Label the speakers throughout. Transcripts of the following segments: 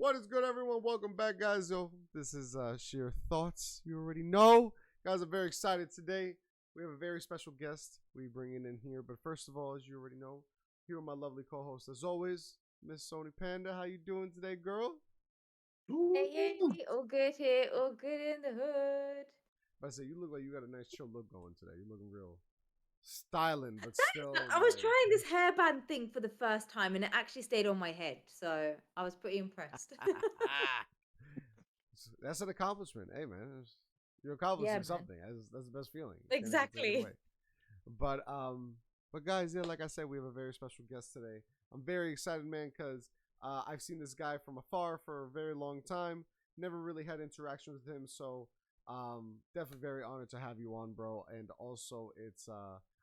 Speaker 1: What is good, everyone? Welcome back, guys. Yo, this is Sheer Thoughts. You already know. Guys, I'm very excited today. We have a very special guest we bringing in here. But first of all, as you already know, here with my lovely co-host, as always, Miss Sony Panda. How you doing today, girl?
Speaker 2: Hey, all good here, all good in the hood.
Speaker 1: I say you look like you got a nice chill look going today. You're looking real styling, but still
Speaker 2: I was
Speaker 1: like
Speaker 2: trying this hairband thing for the first time and it actually stayed on my head, so I was pretty impressed.
Speaker 1: that's an accomplishment. Hey, man, you're
Speaker 2: Yeah,
Speaker 1: accomplishing
Speaker 2: man.
Speaker 1: something. That's the best feeling. You can't ever take it
Speaker 2: Exactly.
Speaker 1: away. But guys, yeah, like I said, we have a very special guest today. I'm very excited, man, because I've seen this guy from afar for a very long time. Never really had interaction with him, so definitely very honored to have you on, bro. And also, it's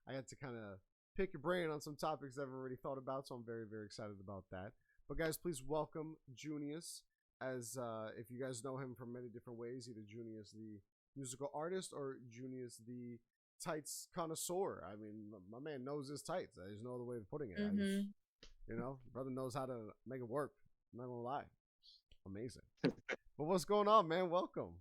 Speaker 1: I had to kind of pick your brain on some topics I've already thought about, so I'm very very excited about that. But guys, please welcome Junius. As if you guys know him from many different ways, either Junius the musical artist or Junius the tights connoisseur. I mean, my man knows his tights. There's no other way of putting it.
Speaker 2: Mm-hmm.
Speaker 1: Brother knows how to make it work. I'm not gonna lie, it's amazing. But what's going on, man? Welcome.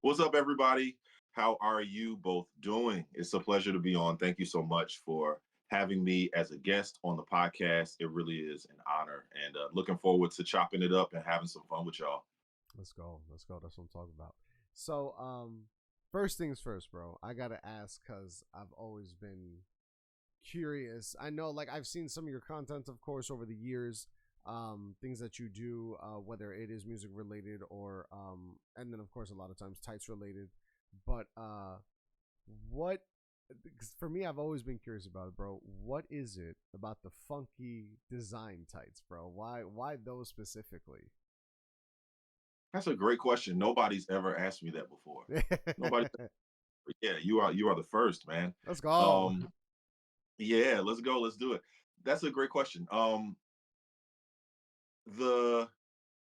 Speaker 3: What's up, everybody? How are you both doing? It's a pleasure to be on. Thank you so much for having me as a guest on the podcast. It really is an honor, and looking forward to chopping it up and having some fun with y'all.
Speaker 1: Let's go. Let's go. That's what I'm talking about. So, first things first, bro. I gotta ask because I've always been curious. I know, like, I've seen some of your content, of course, over the years. Things that you do, whether it is music related or, and then of course a lot of times tights related. But what? Cause for me, I've always been curious about it, bro. What is it about the funky design tights, bro? Why those specifically?
Speaker 3: That's a great question. Nobody's ever asked me that before. Nobody. Yeah, you are the first, man.
Speaker 1: Let's go.
Speaker 3: Um, yeah, let's go. Let's do it. That's a great question. The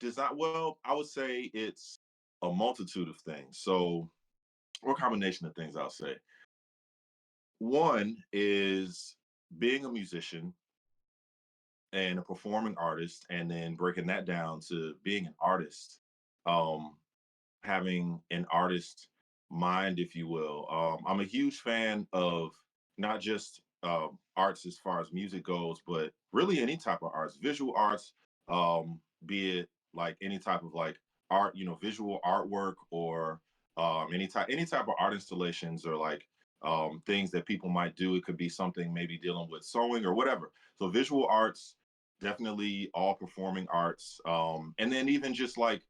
Speaker 3: design. Well, I would say it's a multitude of things. So, or a combination of things. I'll say. One is being a musician and a performing artist, and then breaking that down to being an artist, um, having an artist mind, if you will. I'm a huge fan of not just arts as far as music goes, but really any type of arts, visual arts, be it like any type of like art, visual artwork, or any type of art installations, or like things that people might do. It could be something maybe dealing with sewing or whatever. So visual arts, definitely all performing arts, and then even just like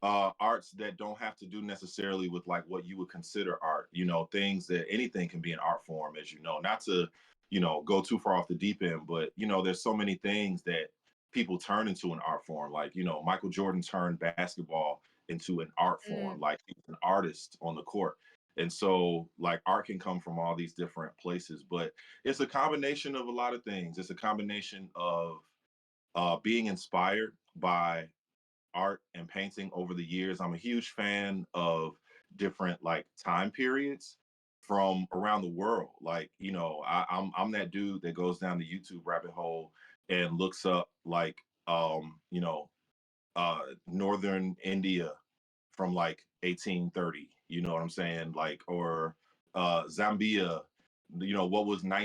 Speaker 3: arts that don't have to do necessarily with like what you would consider art. Things that anything can be an art form, as you know. Not to go too far off the deep end, but there's so many things that people turn into an art form. Like Michael Jordan turned basketball into an art form.
Speaker 2: Mm.
Speaker 3: Like he was an artist on the court. And so like art can come from all these different places, but it's a combination of a lot of things. It's a combination of being inspired by art and painting over the years. I'm a huge fan of different like time periods from around the world. Like, I'm that dude that goes down the YouTube rabbit hole and looks up like northern India from like 1830. You know what I'm saying? Like, or Zambia. What was mid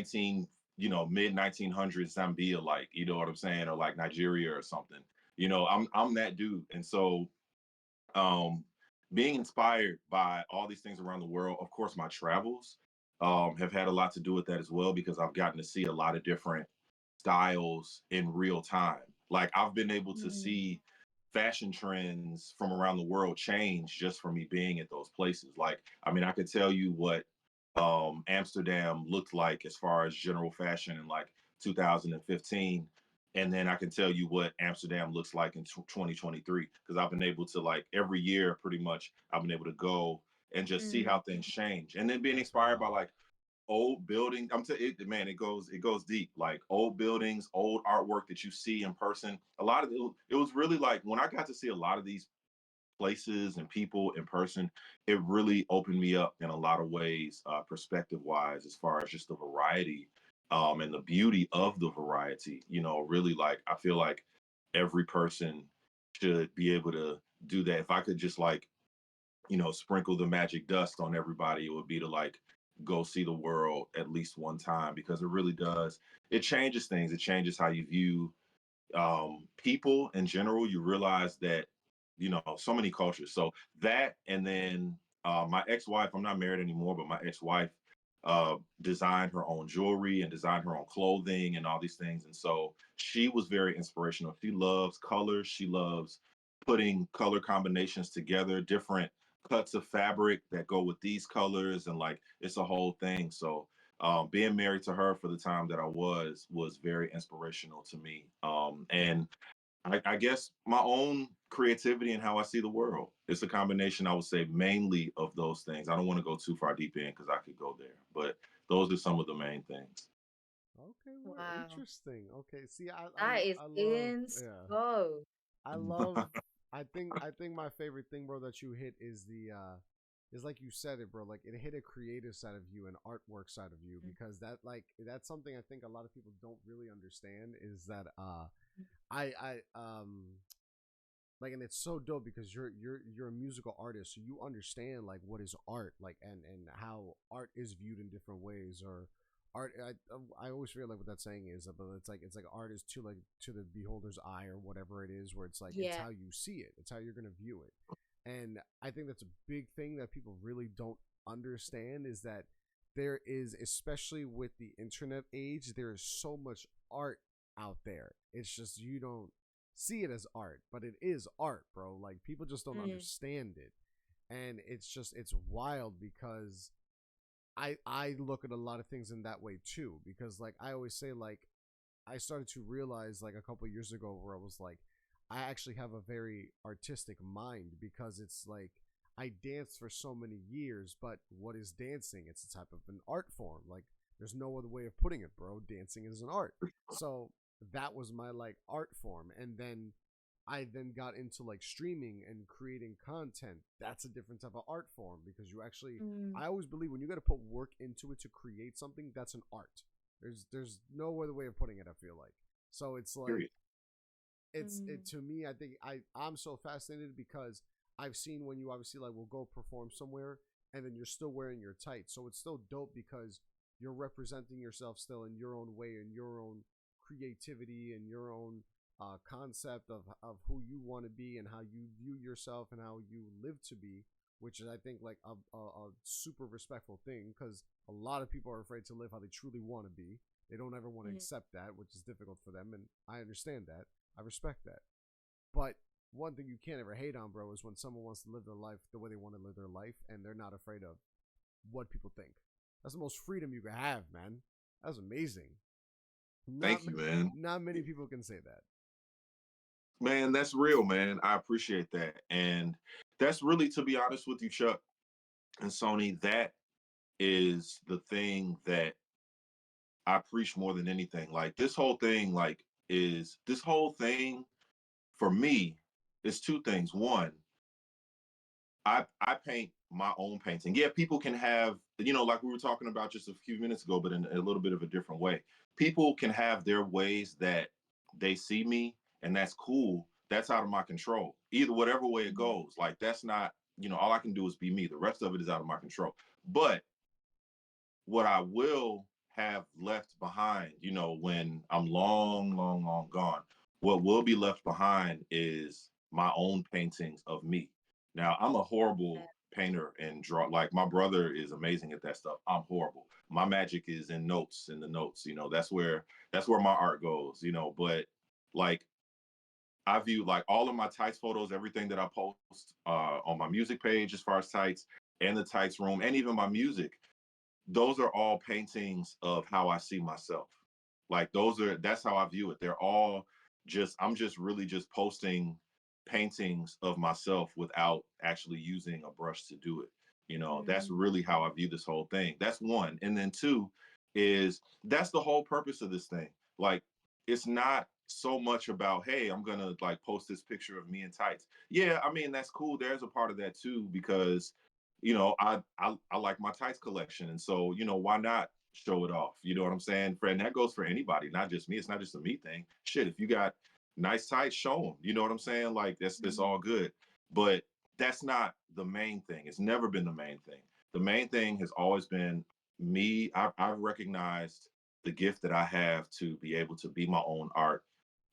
Speaker 3: 1900s Zambia like? You know what I'm saying? Or like Nigeria or something. I'm that dude, and so um, being inspired by all these things around the world. Of course, my travels have had a lot to do with that as well, because I've gotten to see a lot of different styles in real time. Like I've been able to
Speaker 2: Mm.
Speaker 3: see fashion trends from around the world change just from me being at those places. Like, I mean, I could tell you what Amsterdam looked like as far as general fashion in like 2015, and then I can tell you what Amsterdam looks like in 2023, because I've been able to, like, every year pretty much I've been able to go and just see
Speaker 2: Mm.
Speaker 3: how things change, and then being
Speaker 1: That's
Speaker 3: inspired by
Speaker 1: wild.
Speaker 3: like old buildings. Man, it goes deep. Like old buildings, old artwork that you see in person. A lot of it was really like when I got to see a lot of these places and people in person, it really opened me up in a lot of ways, perspective wise, as far as just the variety, and the beauty of the variety. Really, like, I feel like every person should be able to do that. If I could just like, sprinkle the magic dust on everybody, it would be to like go see the world at least one time, because it really does. It changes things. It changes how you view people in general. You realize that, so many cultures. So that, and then my ex-wife, I'm not married anymore, but my ex-wife designed her own jewelry and designed her own clothing and all these things. And so she was very inspirational. She loves colors. She loves putting color combinations together, different cuts of fabric that go with these colors. And like, it's a whole thing. So being married to her for the time that I was very inspirational to me. And I guess my own creativity and how I see the world. It's a combination, I would say, mainly of those things. I don't want to go too far deep in because I could go there, but those are some of the main things.
Speaker 1: Okay, well,
Speaker 2: Wow.
Speaker 1: interesting. Okay, see,
Speaker 2: That is
Speaker 1: I love, yeah,
Speaker 2: inspo.
Speaker 1: I love. I think my favorite thing, bro, that you hit is the is like you said it, bro. Like it hit a creative side of you and artwork side of you, because that's something I think a lot of people don't really understand, is that I like, and it's so dope because you're a musical artist, so you understand like what is art, like, and how art is viewed in different ways, or art. I always feel like what that saying is, but it's like art is to, like, to the beholder's eye, or whatever it is, where it's like it's
Speaker 2: Yeah.
Speaker 1: how you see it, it's how you're gonna view it. And I think that's a big thing that people really don't understand, is that there is, especially with the internet age, there is so much art out there. It's just you don't see it as art, but it is art, bro. Like, people just don't
Speaker 2: Mm.
Speaker 1: understand it. And it's wild, because I look at a lot of things in that way too, because like I always say, like, I started to realize like a couple years ago, where I was like, I actually have a very artistic mind, because it's like I danced for so many years, but what is dancing? It's a type of an art form. Like, there's no other way of putting it, bro. Dancing is an art. So that was my like art form. And then I then got into like streaming and creating content. That's a different type of art form, because you actually,
Speaker 2: Mm.
Speaker 1: I always believe when you got to put work into it to create something, that's an art. There's no other way of putting it, I feel like. So it's like,
Speaker 3: Period.
Speaker 1: it
Speaker 2: Mm.
Speaker 1: to me, I think I'm so fascinated, because I've seen when you obviously like will go perform somewhere, and then you're still wearing your tights, so it's still dope, because you're representing yourself still in your own way, and your own creativity, and your own concept of who you want to be, and how you view yourself, and how you live to be, which is, I think, like a super respectful thing, because a lot of people are afraid to live how they truly want to be. They don't ever want to
Speaker 2: Mm.
Speaker 1: accept that, which is difficult for them, and I understand that. I respect that. But one thing you can't ever hate on, bro, is when someone wants to live their life the way they want to live their life, and they're not afraid of what people think. That's the most freedom you can have, man. That's amazing. Not
Speaker 3: Thank you, man.
Speaker 1: not many people can say that.
Speaker 3: Man, that's real, man. I appreciate that. And that's really, to be honest with you, Chuck and Sony, that is the thing that I preach more than anything. Like, this whole thing, like, is this whole thing for me is two things. One, I paint my own painting. Yeah, people can have, like we were talking about just a few minutes ago, but in a little bit of a different way. People can have their ways that they see me, and that's cool. That's out of my control. Either whatever way it
Speaker 2: Mm.
Speaker 3: goes, like, that's not, all I can do is be me. The rest of it is out of my control. But what I will have left behind, when I'm long, long, long gone, what will be left behind is my own paintings of me. Now, I'm a
Speaker 2: Yeah.
Speaker 3: horrible painter and draw. Like, my brother is amazing at that stuff. I'm horrible. My magic is in notes, in the notes. That's where my art goes. But like, I view like all of my tights photos, everything that I post on my music page as far as tights, and the tights room, and even my music, those are all paintings of how I see myself. Like, that's how I view it. They're all I'm just really just posting paintings of myself without actually using a brush to do it. That's
Speaker 2: Mm.
Speaker 3: really how I view this whole thing. That's one. And then two is that's the whole purpose of this thing. Like, it's not so much about, hey, I'm gonna like post this picture of me in tights. Yeah, I mean, that's cool. There's a part of that too, because I like my tights collection, and so why not show it off? You know what I'm saying? Friend, that goes for anybody, not just me. It's not just a me thing. Shit, if you got nice tights, show them. You know what I'm saying? Like that's all good. But that's not the main thing. It's never been the main thing. The main thing has always been me. I've recognized the gift that I have to be able to be my own art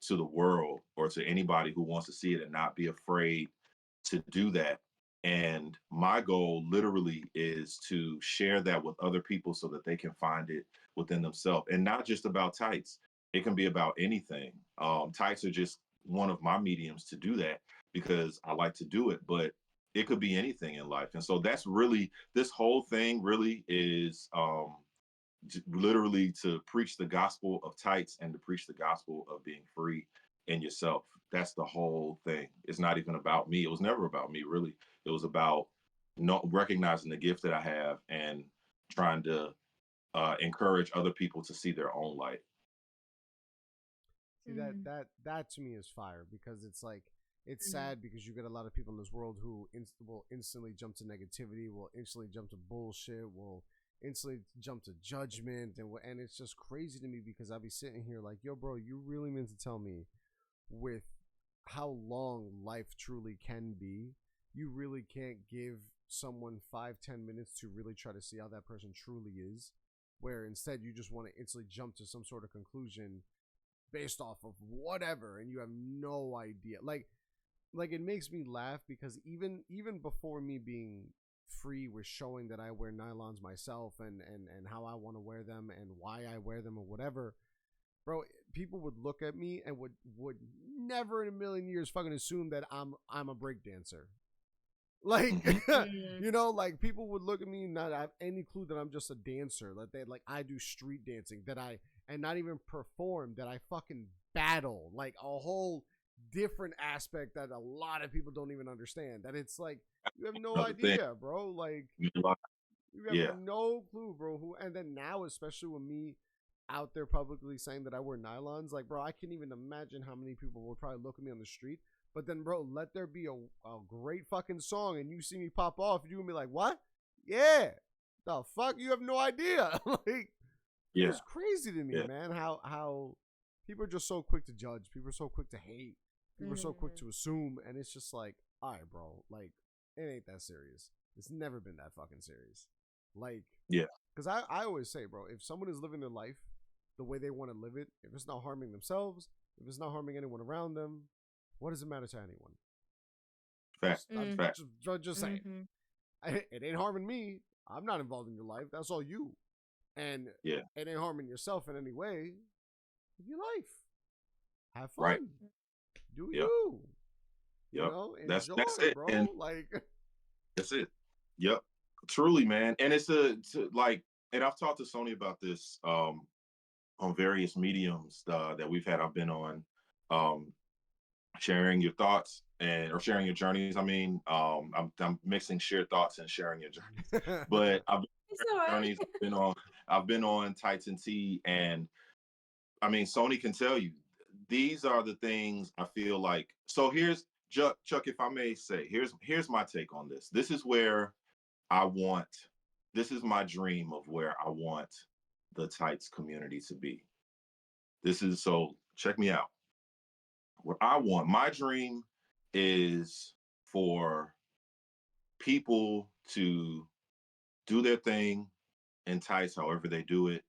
Speaker 3: to the world or to anybody who wants to see it and not be afraid to do that. And my goal literally is to share that with other people so that they can find it within themselves. And not just about tights, it can be about anything. Tights are just one of my mediums to do that because I like to do it, but it could be anything in life. And so that's really, this whole thing really is literally to preach the gospel of tights and to preach the gospel of being free in yourself. That's the whole thing. It's not even about me. It was never about me, really. It was about recognizing the gift that I have and trying to encourage other people to see their own light.
Speaker 1: See that to me is fire, because it's like, it's sad because you get a lot of people in this world who will instantly jump to negativity, will instantly jump to bullshit, will instantly jump to judgment, and it's just crazy to me because I'll be sitting here like, yo, bro, you really meant to tell me with how long life truly can be, you really can't give someone 5-10 minutes to really try to see how that person truly is, where instead you just want to instantly jump to some sort of conclusion based off of whatever, and you have no idea. Like it makes me laugh because even before me being free with showing that I wear nylons myself and how I want to wear them and why I wear them or whatever, bro, people would look at me and would never in a million years fucking assume that I'm a break dancer. Like, you know, like people would look at me and not have any clue that I'm just a dancer. Like I do street dancing, and not even perform, that I fucking battle, like a whole different aspect that a lot of people don't even understand. That it's like, you have no idea, bro. Like, you have no clue, bro. And then now, especially with me out there publicly saying that I wear nylons, like, bro, I can't even imagine how many people will probably look at me on the street. But then, bro, let there be a great fucking song and you see me pop off, you're gonna be like, what? Yeah. The fuck? You have no idea. Like, it's crazy to me, man, how people are just so quick to judge. People are so quick to hate. People are so quick to assume. And it's just like, all right, bro, like, it ain't that serious. It's never been that fucking serious. Like, because I always say, bro, if someone is living their life the way they want to live it, if it's not harming themselves, if it's not harming anyone around them, what does it matter to anyone?
Speaker 3: Facts.
Speaker 1: Just saying. It ain't harming me. I'm not involved in your life. That's all you. And it ain't harming yourself in any way. Live your life. Have fun.
Speaker 3: Right.
Speaker 1: Do you. You know, enjoy, that's it, bro. And like,
Speaker 3: that's it. Yep. Truly, man. And it's like, and I've talked to Sony about this on various mediums that we've had. I've been on sharing your thoughts or sharing your journeys. I mean, I'm mixing shared thoughts and sharing your journeys. But I've been on Tights and Tea, and I mean, Sony can tell you these are the things I feel like. So here's Chuck, if I may say, here's my take on this. This is where this is my dream of where I want the Tights community to be. So check me out. What I want, my dream is for people to do their thing in tights, however they do it.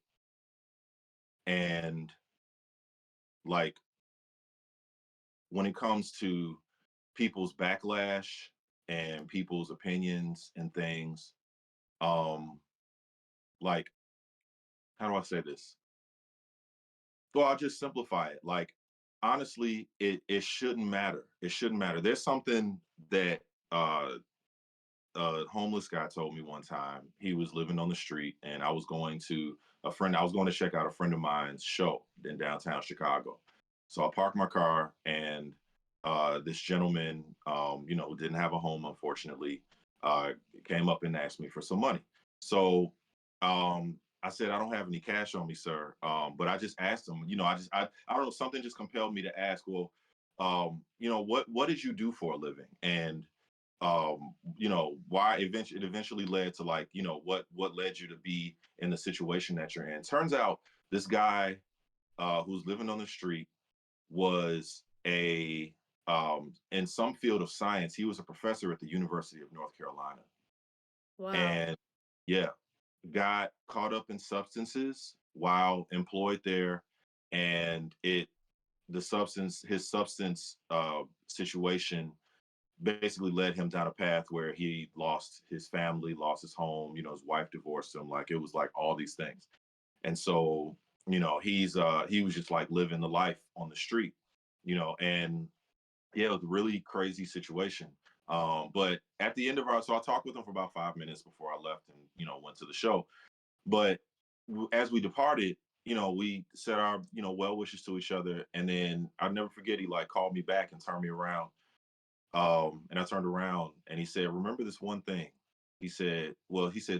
Speaker 3: And like, when it comes to people's backlash and people's opinions and things, like, how do I say this? Well, I'll just simplify it. Like, honestly, it shouldn't matter. It shouldn't matter. There's something that a homeless guy told me one time. He was living on the street, and I was going to check out a friend of mine's show in downtown Chicago. So I parked my car, and this gentleman, who didn't have a home, unfortunately, came up and asked me for some money. So I said, I don't have any cash on me, sir. But I just asked him, I don't know, something just compelled me to ask, well, what did you do for a living? And why it eventually led to, like, what led you to be in the situation that you're in. Turns out this guy who's living on the street was a in some field of science. He was a professor at the University of North Carolina.
Speaker 2: Wow.
Speaker 3: And yeah, got caught up in substances while employed there. And his substance situation basically led him down a path where he lost his family, lost his home, his wife divorced him. Like, it was like all these things. And so, he was just like living the life on the street, and yeah, it was a really crazy situation. But at the end of so I talked with him for about 5 minutes before I left and, went to the show. But as we departed, we said our, well wishes to each other. And then I'll never forget, he like called me back and turned me around. And I turned around and he said, remember this one thing. He said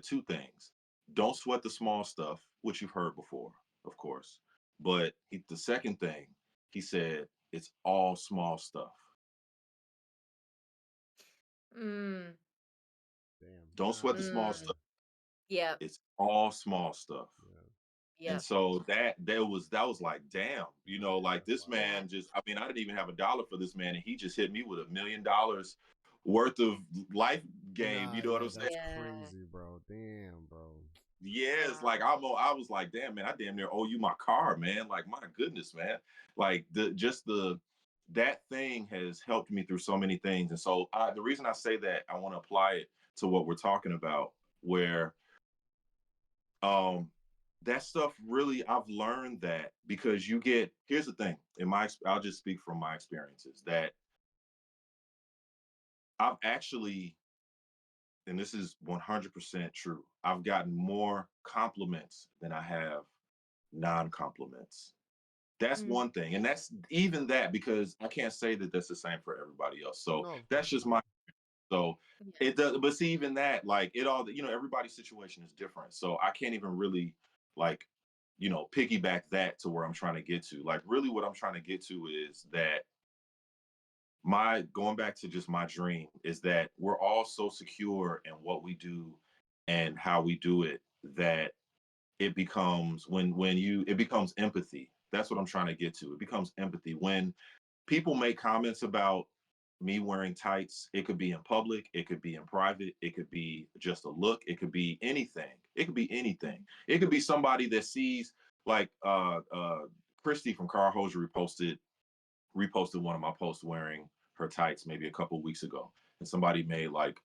Speaker 3: two things. Don't sweat the small stuff, which you've heard before, of course. But the second thing, he said, it's all small stuff.
Speaker 2: Mm.
Speaker 1: Damn.
Speaker 3: Don't
Speaker 1: Nah,
Speaker 3: sweat the small
Speaker 2: Mm.
Speaker 3: stuff.
Speaker 2: Yep.
Speaker 3: It's all small stuff.
Speaker 1: yeah,
Speaker 3: And
Speaker 2: Yep.
Speaker 3: so that was like, damn, like
Speaker 1: that's
Speaker 3: this
Speaker 1: wild.
Speaker 2: Yeah.
Speaker 3: man I mean, I didn't even have a dollar for this man, and he just hit me with $1 million worth of life game.
Speaker 1: Nah,
Speaker 3: You know what
Speaker 1: yeah,
Speaker 3: I'm saying?
Speaker 1: that's
Speaker 2: Yeah.
Speaker 1: crazy, bro. Damn, bro.
Speaker 3: Yeah, it's like
Speaker 2: Wow.
Speaker 3: I was like, damn, man, I damn near owe you my car, man. Like, my goodness, man. Like, that thing has helped me through so many things. And so the reason I say that, I want to apply it to what we're talking about, where um that stuff really, I've learned that, because here's the thing, I'll just speak from my experiences, that I've actually, and this is 100% true, I've gotten more compliments than I have non-compliments. That's
Speaker 2: Mm.
Speaker 3: one thing. And that's even that, because I can't say that that's the same for everybody else. So
Speaker 1: No, of
Speaker 3: that's
Speaker 1: course
Speaker 3: just
Speaker 1: not.
Speaker 3: my, so
Speaker 2: Yeah.
Speaker 3: it does, but see, even that, like, it all, everybody's situation is different. So I can't even really, like, piggyback that to where I'm trying to get to. Like, really what I'm trying to get to is that going back to just my dream is that we're all so secure in what we do and how we do it, that it becomes, it becomes empathy. That's what I'm trying to get to. It becomes empathy when people make comments about me wearing tights. It could be in public, it could be in private, it could be just a look, it could be anything. It could be anything. It could be somebody that sees, like, Christy from Car Hosiery reposted one of my posts wearing her tights maybe a couple of weeks ago, and somebody made, like,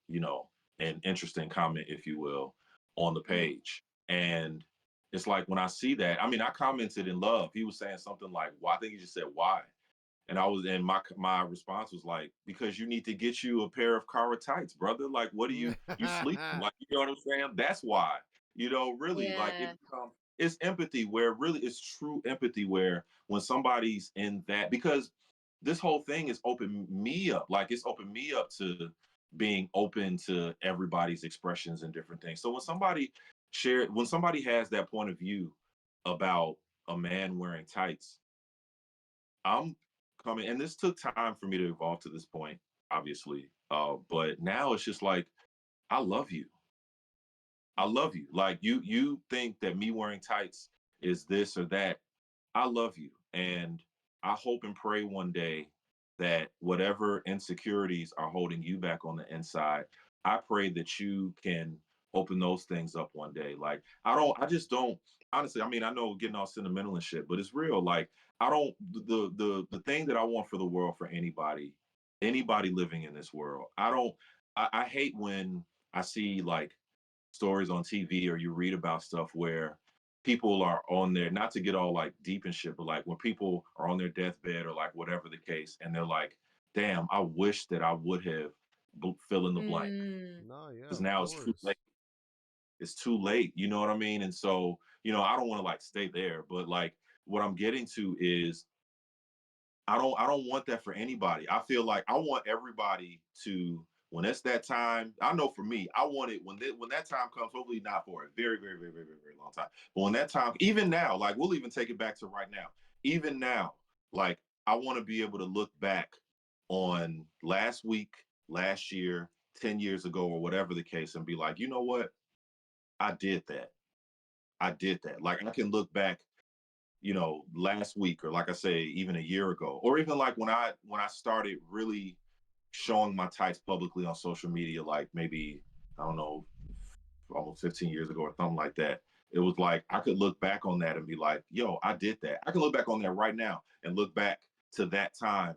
Speaker 3: an interesting comment, if you will, on the
Speaker 2: Mm.
Speaker 3: page. And it's like, when I see that, I mean, I commented in love. He was saying something like, "Why?" I think he just said, "Why?" And my response was like, "Because you need to get you a pair of Cara tights, brother. Like, what are you sleeping? Like, you know what I'm saying? That's why." Really, like,
Speaker 2: Yeah.
Speaker 3: it's empathy, where really it's true empathy, where when somebody's in that, because this whole thing is open me up. Like, it's opened me up to being open to everybody's expressions and different things. So when somebody has that point of view about a man wearing tights, I'm coming, and this took time for me to evolve to this point, obviously. But now it's just like, I love you. I love you. Like, you think that me wearing tights is this or that. I love you. And I hope and pray one day that whatever insecurities are holding you back on the inside, I pray that you can open those things up one day. Like, I just don't, honestly, I mean, I know getting all sentimental and shit, but it's real. Like, I don't, the thing that I want for the world, for anybody living in this world, I hate when I see, like, stories on TV, or you read about stuff where people are on there, not to get all like deep and shit, but like when people are on their deathbed or like whatever the case, and they're like, damn, I wish that I would have fill in the blank,
Speaker 2: Mm.
Speaker 1: No, yeah,
Speaker 3: because
Speaker 1: of
Speaker 3: now it's too
Speaker 1: course.
Speaker 3: late. It's too late. You know what I mean? And so, I don't want to like stay there, but like, what I'm getting to is, I don't want that for anybody. I feel like I want everybody to, when it's that time. I know for me, I want it when that time comes. Hopefully not for a very, very, very, very, very, very long time. But when that time, even now, like, we'll even take it back to right now. Even now, like, I want to be able to look back on last week, last year, 10 years ago, or whatever the case, and be like, you know what? I did that. I did that. Like, I can look back last week, or like I say, even a year ago, or even like when I started really showing my tights publicly on social media, like maybe, I don't know, almost 15 years ago or something like that. It was like I could look back on that and be like, yo, I did that. I can look back on that right now and look back to that time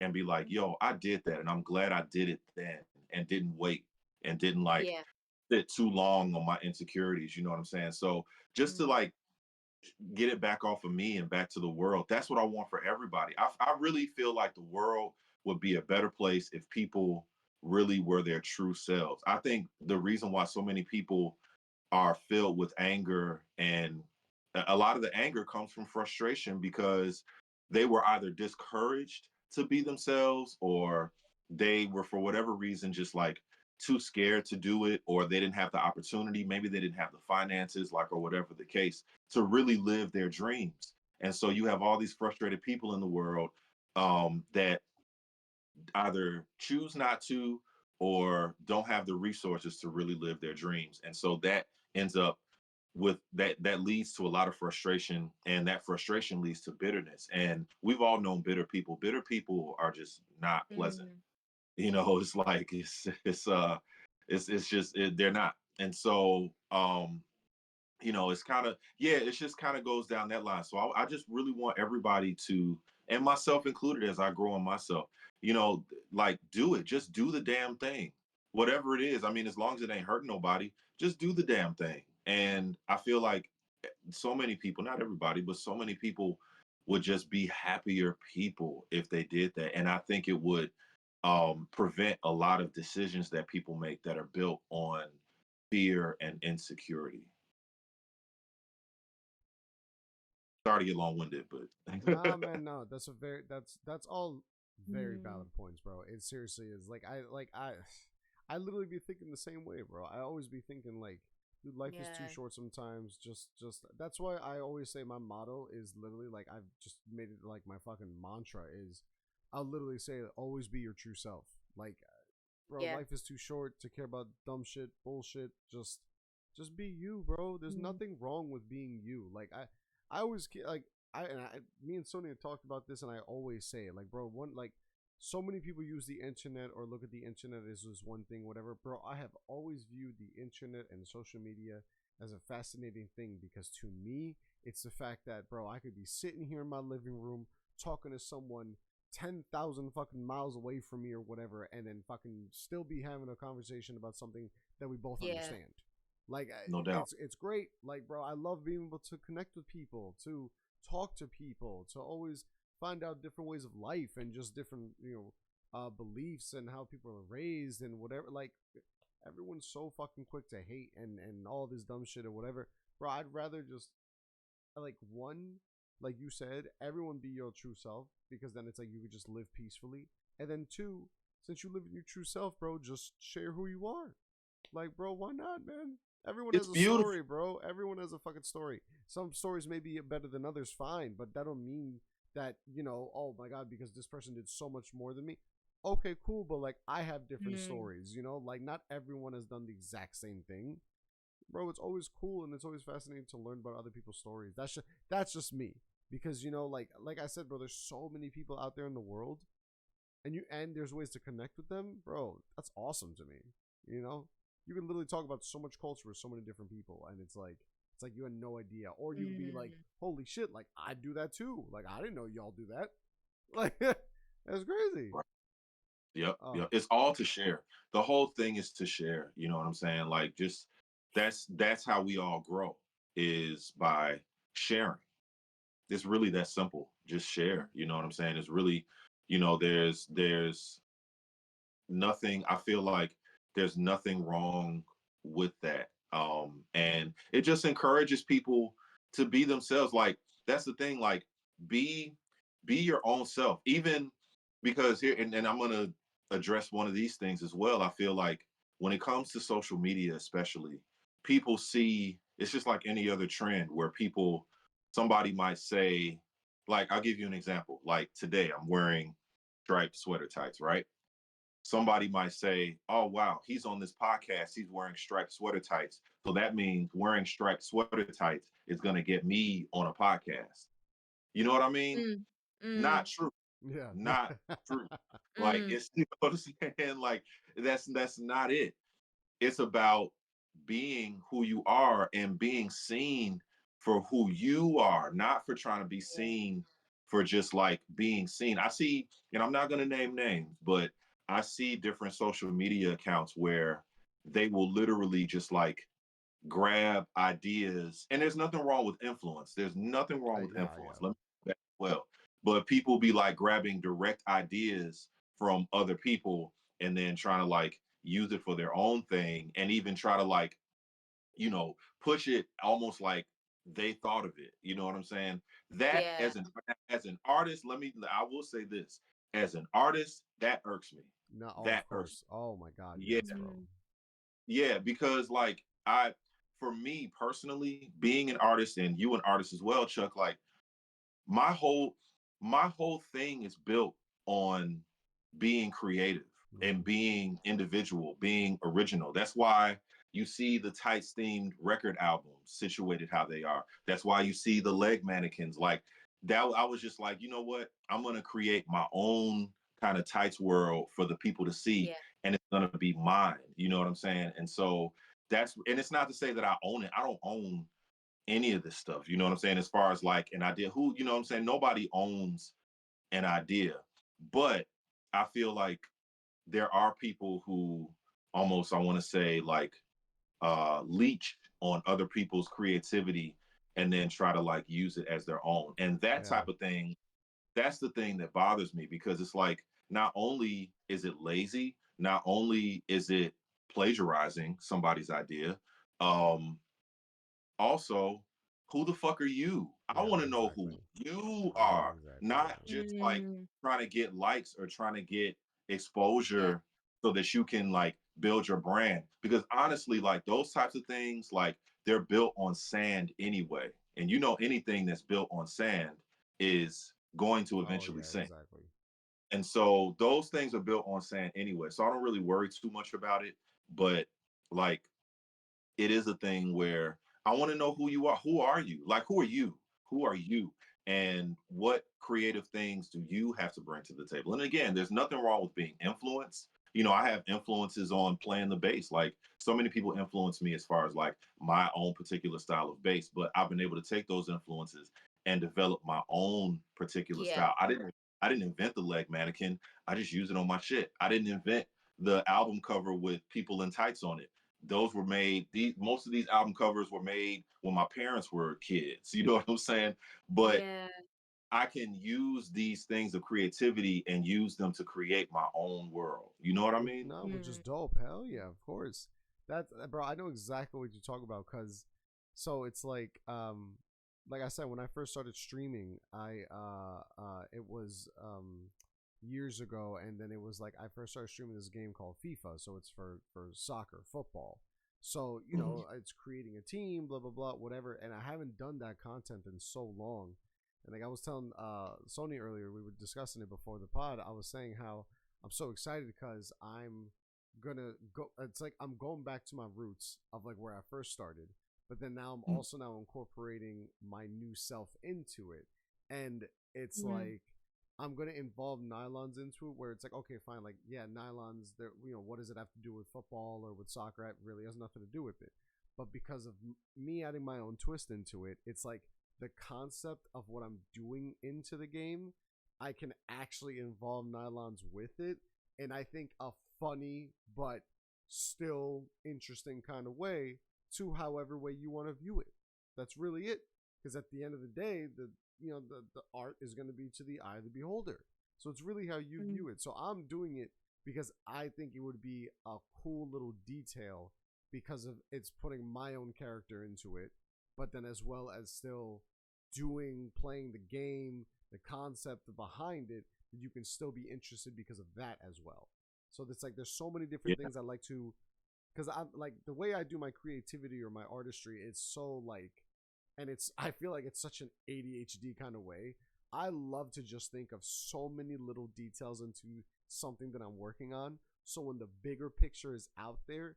Speaker 3: and be like, yo, I did that. And I'm glad I did it then and didn't wait and didn't like
Speaker 2: Yeah.
Speaker 3: sit too long on my insecurities. You know what I'm saying? So just to
Speaker 2: Mm.
Speaker 3: like get it back off of me and back to the world. That's what I want for everybody. I really feel like the world would be a better place if people really were their true selves. I think the reason why so many people are filled with anger, and a lot of the anger comes from frustration because they were either discouraged to be themselves, or they were, for whatever reason, just like too scared to do it, or they didn't have the opportunity, maybe they didn't have the finances, like, or whatever the case, to really live their dreams. And so you have all these frustrated people in the world, that either choose not to or don't have the resources to really live their dreams. And so that ends up with that leads to a lot of frustration, and that frustration leads to bitterness. And we've all known bitter people are just not pleasant.
Speaker 2: Mm.
Speaker 3: It's like it's just they're not. And so it's kind of, yeah, it's just kind of goes down that line. So I just really want everybody to, and myself included, as I grow on myself, like, do it. Just do the damn thing, whatever it is. I mean, as long as it ain't hurting nobody, just do the damn thing. And I feel like so many people, not everybody, but so many people would just be happier people if they did that. And I think it would prevent a lot of decisions that people make that are built on fear and insecurity. Sorry to get long winded,
Speaker 1: Nah,
Speaker 3: but
Speaker 1: man, no. That's all very
Speaker 2: Mm.
Speaker 1: valid points, bro. It seriously is. I literally be thinking the same way, bro. I always be thinking like, dude, life is too
Speaker 2: Yeah.
Speaker 1: short sometimes. Just that's why I always say my motto is literally like I've just made it like my fucking mantra is. I'll literally say always be your true self. Like, bro,
Speaker 2: Yeah.
Speaker 1: life is too short to care about dumb shit, bullshit. Just be you, bro. There's
Speaker 2: Mm.
Speaker 1: nothing wrong with being you. I always like me and Sonia talked about this, and I always say it. Like, bro, so many people use the internet or look at the internet as this one thing, whatever. Bro, I have always viewed the internet and social media as a fascinating thing because to me, it's the fact that, bro, I could be sitting here in my living room talking to someone 10,000 fucking miles away from me or whatever, and then fucking still be having a conversation about something that we both
Speaker 2: Yeah.
Speaker 1: understand. Like,
Speaker 3: no doubt.
Speaker 1: it's great. Like, bro, I love being able to connect with people, to talk to people, to always find out different ways of life and just different, beliefs and how people are raised and whatever. Like, everyone's so fucking quick to hate and all this dumb shit or whatever. Bro, I'd rather just like one, like you said, everyone be your true self because then it's like you could just live peacefully. And then two, since you live in your true self, bro, just share who you are. Like, bro, why not, man? Everyone
Speaker 3: It's
Speaker 1: has a
Speaker 3: beautiful.
Speaker 1: story, bro. Everyone has a fucking story. Some stories may be better than others, fine, but that don't mean that, oh my god, because this person did so much more than me. Okay, cool, but like I have different
Speaker 2: Mm.
Speaker 1: stories, like not everyone has done the exact same thing. Bro, it's always cool and it's always fascinating to learn about other people's stories. That's just me. Because like I said, bro, there's so many people out there in the world and there's ways to connect with them, bro. That's awesome to me. You know, you can literally talk about so much culture with so many different people, and it's like you had no idea, or you could be like,
Speaker 2: Mm.
Speaker 1: holy shit, like I do that too. Like I didn't know y'all do that. Like that's crazy.
Speaker 3: Right. Yep,
Speaker 1: Oh,
Speaker 3: yep. It's all to share. The whole thing is to share. You know what I'm saying? Like, just that's how we all grow, is by sharing. It's really that simple. Just share. You know what I'm saying? It's really, there's nothing. I feel like there's nothing wrong with that. And it just encourages people to be themselves. Like, that's the thing. Like, be be your own self. Even because here, and I'm gonna address one of these things as well. I feel like when it comes to social media, especially, people see it's just like any other trend where somebody might say, like, I'll give you an example. Like today, I'm wearing striped sweater tights, right? Somebody might say, oh, wow, he's on this podcast. He's wearing striped sweater tights. So that means wearing striped sweater tights is going to get me on a podcast. You know what I mean?
Speaker 2: Mm.
Speaker 3: Not
Speaker 2: Mm.
Speaker 3: true.
Speaker 1: Yeah.
Speaker 3: Not true. Like
Speaker 2: Mm.
Speaker 3: it's you know what I'm saying? Like that's not it. It's about being who you are and being seen for who you are, not for trying to be
Speaker 2: Yeah.
Speaker 3: seen for just like being seen. I see, and I'm not going to name names, but I see different social media accounts where they will literally just like grab ideas, and there's nothing wrong with influence. There's nothing wrong with
Speaker 1: Yeah,
Speaker 3: influence.
Speaker 1: yeah.
Speaker 3: Let me say that as well. But people be like grabbing direct ideas from other people and then trying to like use it for their own thing and even try to like, push it almost like they thought of it. You know what I'm saying? That
Speaker 2: Yeah.
Speaker 3: as an artist, I will say this. As an artist, that irks me.
Speaker 1: No, oh, of
Speaker 3: That irks
Speaker 1: course. Oh my God,
Speaker 3: me. Yeah,
Speaker 1: yes, bro.
Speaker 2: Mm.
Speaker 3: yeah, because like for me personally, being an artist and you an artist as well, Chuck, like my whole my whole thing is built on being creative and
Speaker 1: Mhm.
Speaker 3: being individual, being original. That's why you see the tights themed record albums situated how they are. That's why you see the leg mannequins like that. I was just like, you know what? I'm gonna create my own kind of tights world for the people to see,
Speaker 2: Yeah.
Speaker 3: and it's gonna be mine. You know what I'm saying? And so and it's not to say that I own it. I don't own any of this stuff. You know what I'm saying? As far as like an idea, you know what I'm saying? Nobody owns an idea. But I feel like there are people who almost, I want to say, like leech on other people's creativity and then try to like use it as their own. And that
Speaker 1: Yeah.
Speaker 3: type of thing, that's the thing that bothers me because it's like not only is it lazy, not only is it plagiarizing somebody's idea, um, also, who the fuck are you? I
Speaker 1: Yeah,
Speaker 3: want to know who
Speaker 1: exactly.
Speaker 3: you are,
Speaker 1: Exactly,
Speaker 3: not
Speaker 1: yeah.
Speaker 3: just like
Speaker 2: Mm.
Speaker 3: trying to get likes or trying to get
Speaker 2: Yeah.
Speaker 3: exposure so that you can like build your brand. Because honestly, like those types of things, like they're built on sand anyway. And anything that's built on sand is going to
Speaker 1: Oh
Speaker 3: eventually
Speaker 1: yeah,
Speaker 3: sink.
Speaker 1: exactly.
Speaker 3: And so those things are built on sand anyway. So I don't really worry too much about it. But like it is a thing where I want to know who you are. Who are you? Like, who are you? Who are you? And what creative things do you have to bring to the table? And again, there's nothing wrong with being influenced. I have influences on playing the bass. Like, so many people influence me as far as like my own particular style of bass, but I've been able to take those influences and develop my own particular
Speaker 2: Yeah.
Speaker 3: style. I didn't invent the leg mannequin. I just use it on my shit. I didn't invent the album cover with people in tights on it. Those were made, most of these album covers were made when my parents were kids. You know what I'm saying? But
Speaker 2: Yeah.
Speaker 3: I can use these things of creativity and use them to create my own world. You know what I mean?
Speaker 1: No, which is
Speaker 2: Mm.
Speaker 1: dope. Hell yeah, of course. That's bro. I know exactly what you're talking about because, so it's like I said, when I first started streaming, it was years ago, and then it was like I first started streaming this game called FIFA. So it's for soccer, football. So
Speaker 3: Mhm.
Speaker 1: it's creating a team, blah blah blah, whatever. And I haven't done that content in so long. And like I was telling Sony earlier, we were discussing it before the pod. I was saying how I'm so excited because I'm gonna go. It's like I'm going back to my roots of like where I first started, but then now I'm also now incorporating my new self into it, and it's
Speaker 2: Mm.
Speaker 1: like I'm gonna involve Nylons into it, where it's like okay, fine, like yeah, Nylons. There, what does it have to do with football or with soccer? It really has nothing to do with it, but because of me adding my own twist into it, it's like the concept of what I'm doing into the game I can actually involve Nylons with it, and I think a funny but still interesting kind of way to however way you want to view it. That's really it. Because at the end of the day, the art is going to be to the eye of the beholder. So it's really how you
Speaker 2: Mm.
Speaker 1: view it. So I'm doing it because I think it would be a cool little detail because of it's putting my own character into it, but then as well as still playing the game, the concept behind it, that you can still be interested because of that as well. So it's like there's so many
Speaker 3: Yeah.
Speaker 1: different things I like to, because I'm like the way I do my creativity or my artistry is so like, and I feel like it's such an ADHD kind of way. I love to just think of so many little details into something that I'm working on. So when the bigger picture is out there,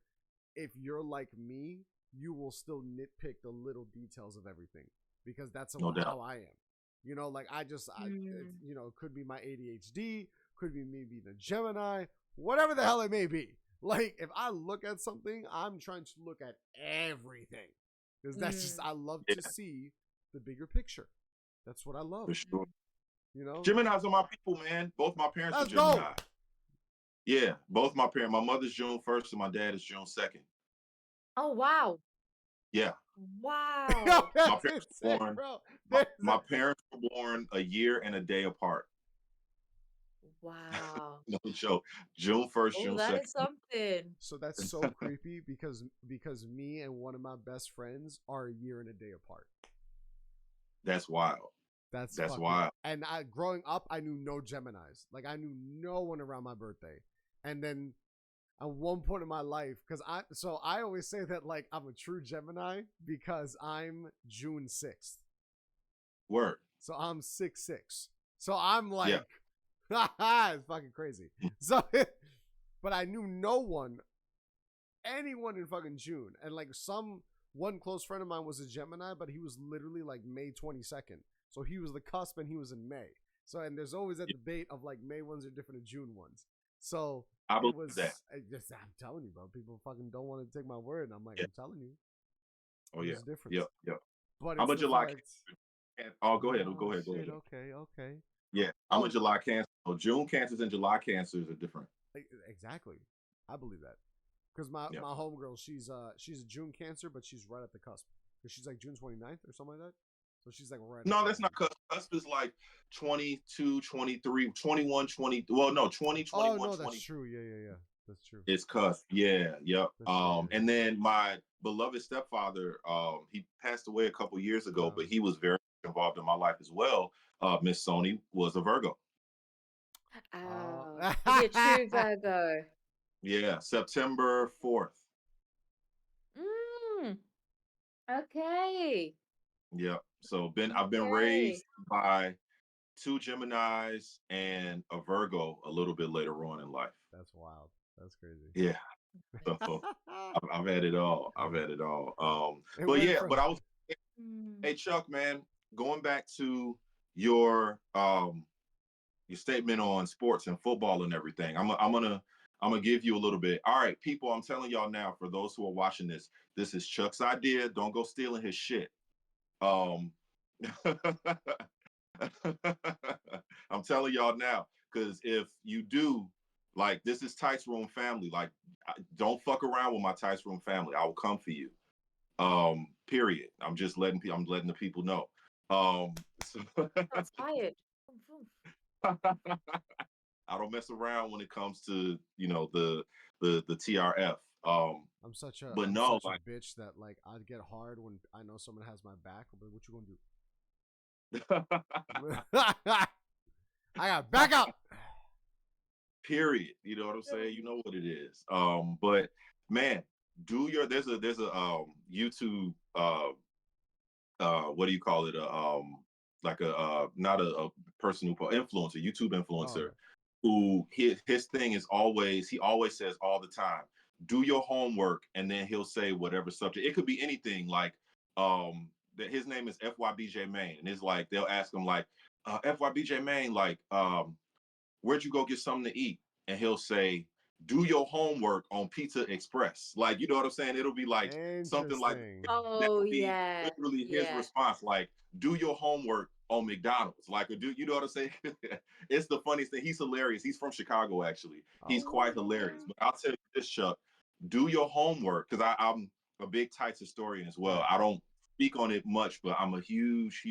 Speaker 1: if you're like me, you will still nitpick the little details of everything because that's
Speaker 3: No doubt.
Speaker 1: how I am. You know, like it,
Speaker 2: Mm.
Speaker 1: you know, it could be my ADHD, could be me being a Gemini, whatever the hell it may be. Like if I look at something, I'm trying to look at everything because that's just
Speaker 2: Mm.
Speaker 1: I love
Speaker 3: Yeah,
Speaker 1: to see the bigger picture. That's what I love.
Speaker 3: for sure.
Speaker 1: You know,
Speaker 3: Gemini's are my people, man. Both my parents are
Speaker 1: let's go.
Speaker 3: Gemini. Yeah, both my parents. My mother's June 1st and my dad is June 2nd.
Speaker 2: Oh wow.
Speaker 3: Yeah.
Speaker 2: Wow.
Speaker 3: My
Speaker 1: That's
Speaker 3: parents
Speaker 1: insane,
Speaker 3: were born.
Speaker 1: bro.
Speaker 3: My parents were born a year and a day apart.
Speaker 2: Wow.
Speaker 3: No joke. June 1st,
Speaker 2: Oh,
Speaker 3: June
Speaker 2: that
Speaker 3: 2nd.
Speaker 2: is something.
Speaker 1: So that's so creepy because me and one of my best friends are a year and a day apart.
Speaker 3: That's wild.
Speaker 1: That's
Speaker 3: That's
Speaker 1: fucking.
Speaker 3: wild.
Speaker 1: And growing up, I knew no Geminis. Like I knew no one around my birthday. And then at one point in my life, so I always say that like I'm a true Gemini because I'm June 6th.
Speaker 3: Word.
Speaker 1: So I'm 6'6". So I'm
Speaker 3: Yeah.
Speaker 1: like, it's fucking crazy. So, but I knew anyone in fucking June, and like one close friend of mine was a Gemini, but he was literally like May 22nd. So he was the cusp, and he was in May. So and there's always that debate of like May ones are different than June ones. So
Speaker 3: I
Speaker 1: it
Speaker 3: believe
Speaker 1: was.
Speaker 3: that.
Speaker 1: I'm telling you, bro. People fucking don't want to take my word, and I'm like,
Speaker 3: Yeah.
Speaker 1: I'm telling you,
Speaker 3: Oh yeah.
Speaker 1: there's a difference.
Speaker 3: Yep. Yep.
Speaker 1: But
Speaker 3: I'm
Speaker 1: it's
Speaker 3: a
Speaker 1: the
Speaker 3: July
Speaker 1: fact.
Speaker 3: Cancer. Oh, go ahead.
Speaker 1: Oh
Speaker 3: Go ahead. Go
Speaker 1: shit.
Speaker 3: ahead.
Speaker 1: Okay.
Speaker 3: Yeah, I'm a July Cancer. So June Cancers and July Cancers are different.
Speaker 1: Exactly. I believe that. Because my homegirl, she's a June Cancer, but she's right at the cusp. Because she's like June 29th or something like that. So she's like right.
Speaker 3: No, that's not cusp. Cusp is like 22, 23, 21, 20. Well, no, 20, 21,
Speaker 1: oh, no,
Speaker 3: 20.
Speaker 1: that's true. Yeah. That's true.
Speaker 3: It's cusp. Yeah, yep.
Speaker 1: That's true, yeah.
Speaker 3: And then my beloved stepfather, he passed away a couple years ago, but he was very involved in my life as well. Miss Sony was a Virgo.
Speaker 2: Oh, is it true Virgo?
Speaker 3: Yeah, September 4th.
Speaker 2: Mm. Okay.
Speaker 3: Yeah. So I've been raised by two Geminis and a Virgo a little bit later on in life.
Speaker 1: That's wild. That's crazy.
Speaker 3: Yeah. So I've had it all. I've had it all.
Speaker 1: It
Speaker 3: But
Speaker 1: went
Speaker 3: yeah,
Speaker 1: from-
Speaker 3: but I was hey Chuck, man, going back to your statement on sports and football and everything. I'm gonna give you a little bit. All right, people, I'm telling y'all now, for those who are watching this is Chuck's idea. Don't go stealing his shit. I'm telling y'all now, because if you do, like, this is Tights Room family. Like, don't fuck around with my Tights Room family. I will come for you. Period. I'm letting the people know. So
Speaker 2: That's tired.
Speaker 3: I don't mess around when it comes to the TRF.
Speaker 1: I'm such a bitch that like I'd get hard when I know someone has my back. But what you gonna do? I got back up.
Speaker 3: Period. You know what I'm saying? You know what it is. But man, there's a YouTube what do you call it? Like not a person who influencer, YouTube influencer, who his thing is he always says all the time, do your homework, and then he'll say whatever subject. It could be anything, like that his name is FYBJ Main, and it's like they'll ask him like, FYBJ Main, like where'd you go get something to eat? And he'll say, do your homework on Pizza Express. Like, you know what I'm saying? It'll be like something like that would be literally his response. Like, do your homework on McDonald's. Like, you know what I'm saying? It's the funniest thing. He's hilarious. He's from Chicago, actually. He's quite hilarious. But I'll tell you this, Chuck, do your homework, because I'm a big Tights historian as well. I don't speak on it much, but I'm a huge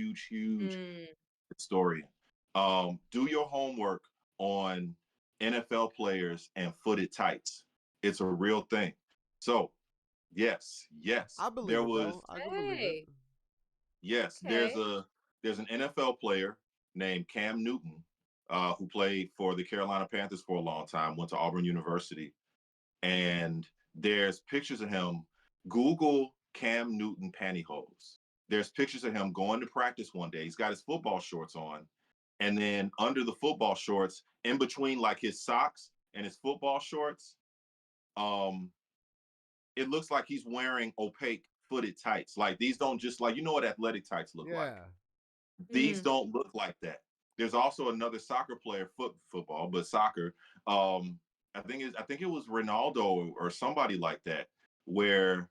Speaker 3: historian. Do your homework on NFL players and footed tights. It's a real thing. So, yes,
Speaker 1: I believe
Speaker 3: there was.
Speaker 1: I can believe it.
Speaker 3: Yes, there's an NFL player named Cam Newton, who played for the Carolina Panthers for a long time, went to Auburn University, and there's pictures of him. Google Cam Newton pantyhose. There's pictures of him going to practice one day. He's got his football shorts on, and then under the football shorts, in between like his socks and his football shorts, it looks like he's wearing opaque footed tights. Like, these don't just, like, you know what athletic tights look like. These
Speaker 2: Mm.
Speaker 3: don't look like that. There's also another soccer player, football, but soccer. I think it was Ronaldo or somebody like that, where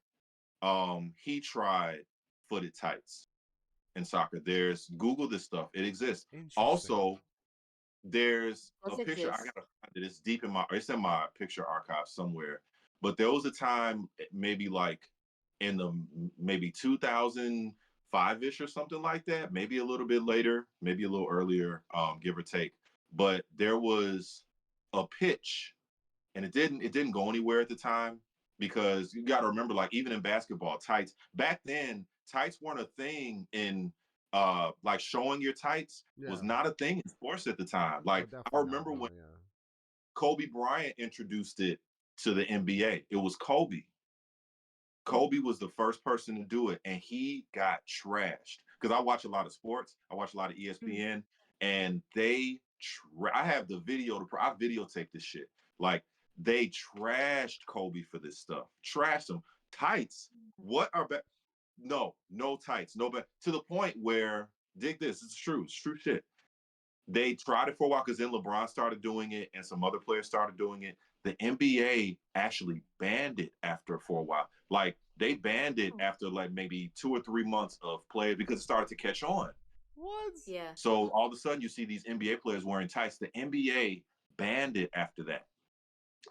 Speaker 3: he tried footed tights in soccer. There's Google this stuff. It exists.
Speaker 1: Interesting.
Speaker 3: Also, there's a
Speaker 2: Does
Speaker 3: picture. I
Speaker 2: exist.
Speaker 3: gotta find it. It's in my picture archive somewhere. But there was a time, maybe like in the maybe 2005-ish or something like that. Maybe a little bit later, maybe a little earlier, give or take. But there was a pitch, and it didn't go anywhere at the time, because you got to remember, like, even in basketball, tights back then, tights weren't a thing in like showing your tights was
Speaker 1: Yeah.
Speaker 3: not a thing in sports at the time.
Speaker 1: Oh,
Speaker 3: Like, I
Speaker 1: definitely not.
Speaker 3: remember
Speaker 1: No.
Speaker 3: when
Speaker 1: Yeah.
Speaker 3: Kobe Bryant introduced it to the NBA. It was Kobe was the first person to do it, and he got trashed. Because I watch a lot of sports, I watch a lot of
Speaker 2: Mm.
Speaker 3: ESPN, and I have the video. I videotape this shit. Like, they trashed Kobe for this stuff. Trashed him. Tights. What are no tights, no, but to the point where, dig this. It's true. It's true shit. They tried it for a while, because then LeBron started doing it and some other players started doing it. The NBA actually banned it after for a while. Like, they banned it
Speaker 2: Oh.
Speaker 3: after like maybe 2 or 3 months of play, because it started to catch on.
Speaker 1: What?
Speaker 2: Yeah.
Speaker 3: So all of a sudden you see these NBA players wearing tights. The NBA banned it after that.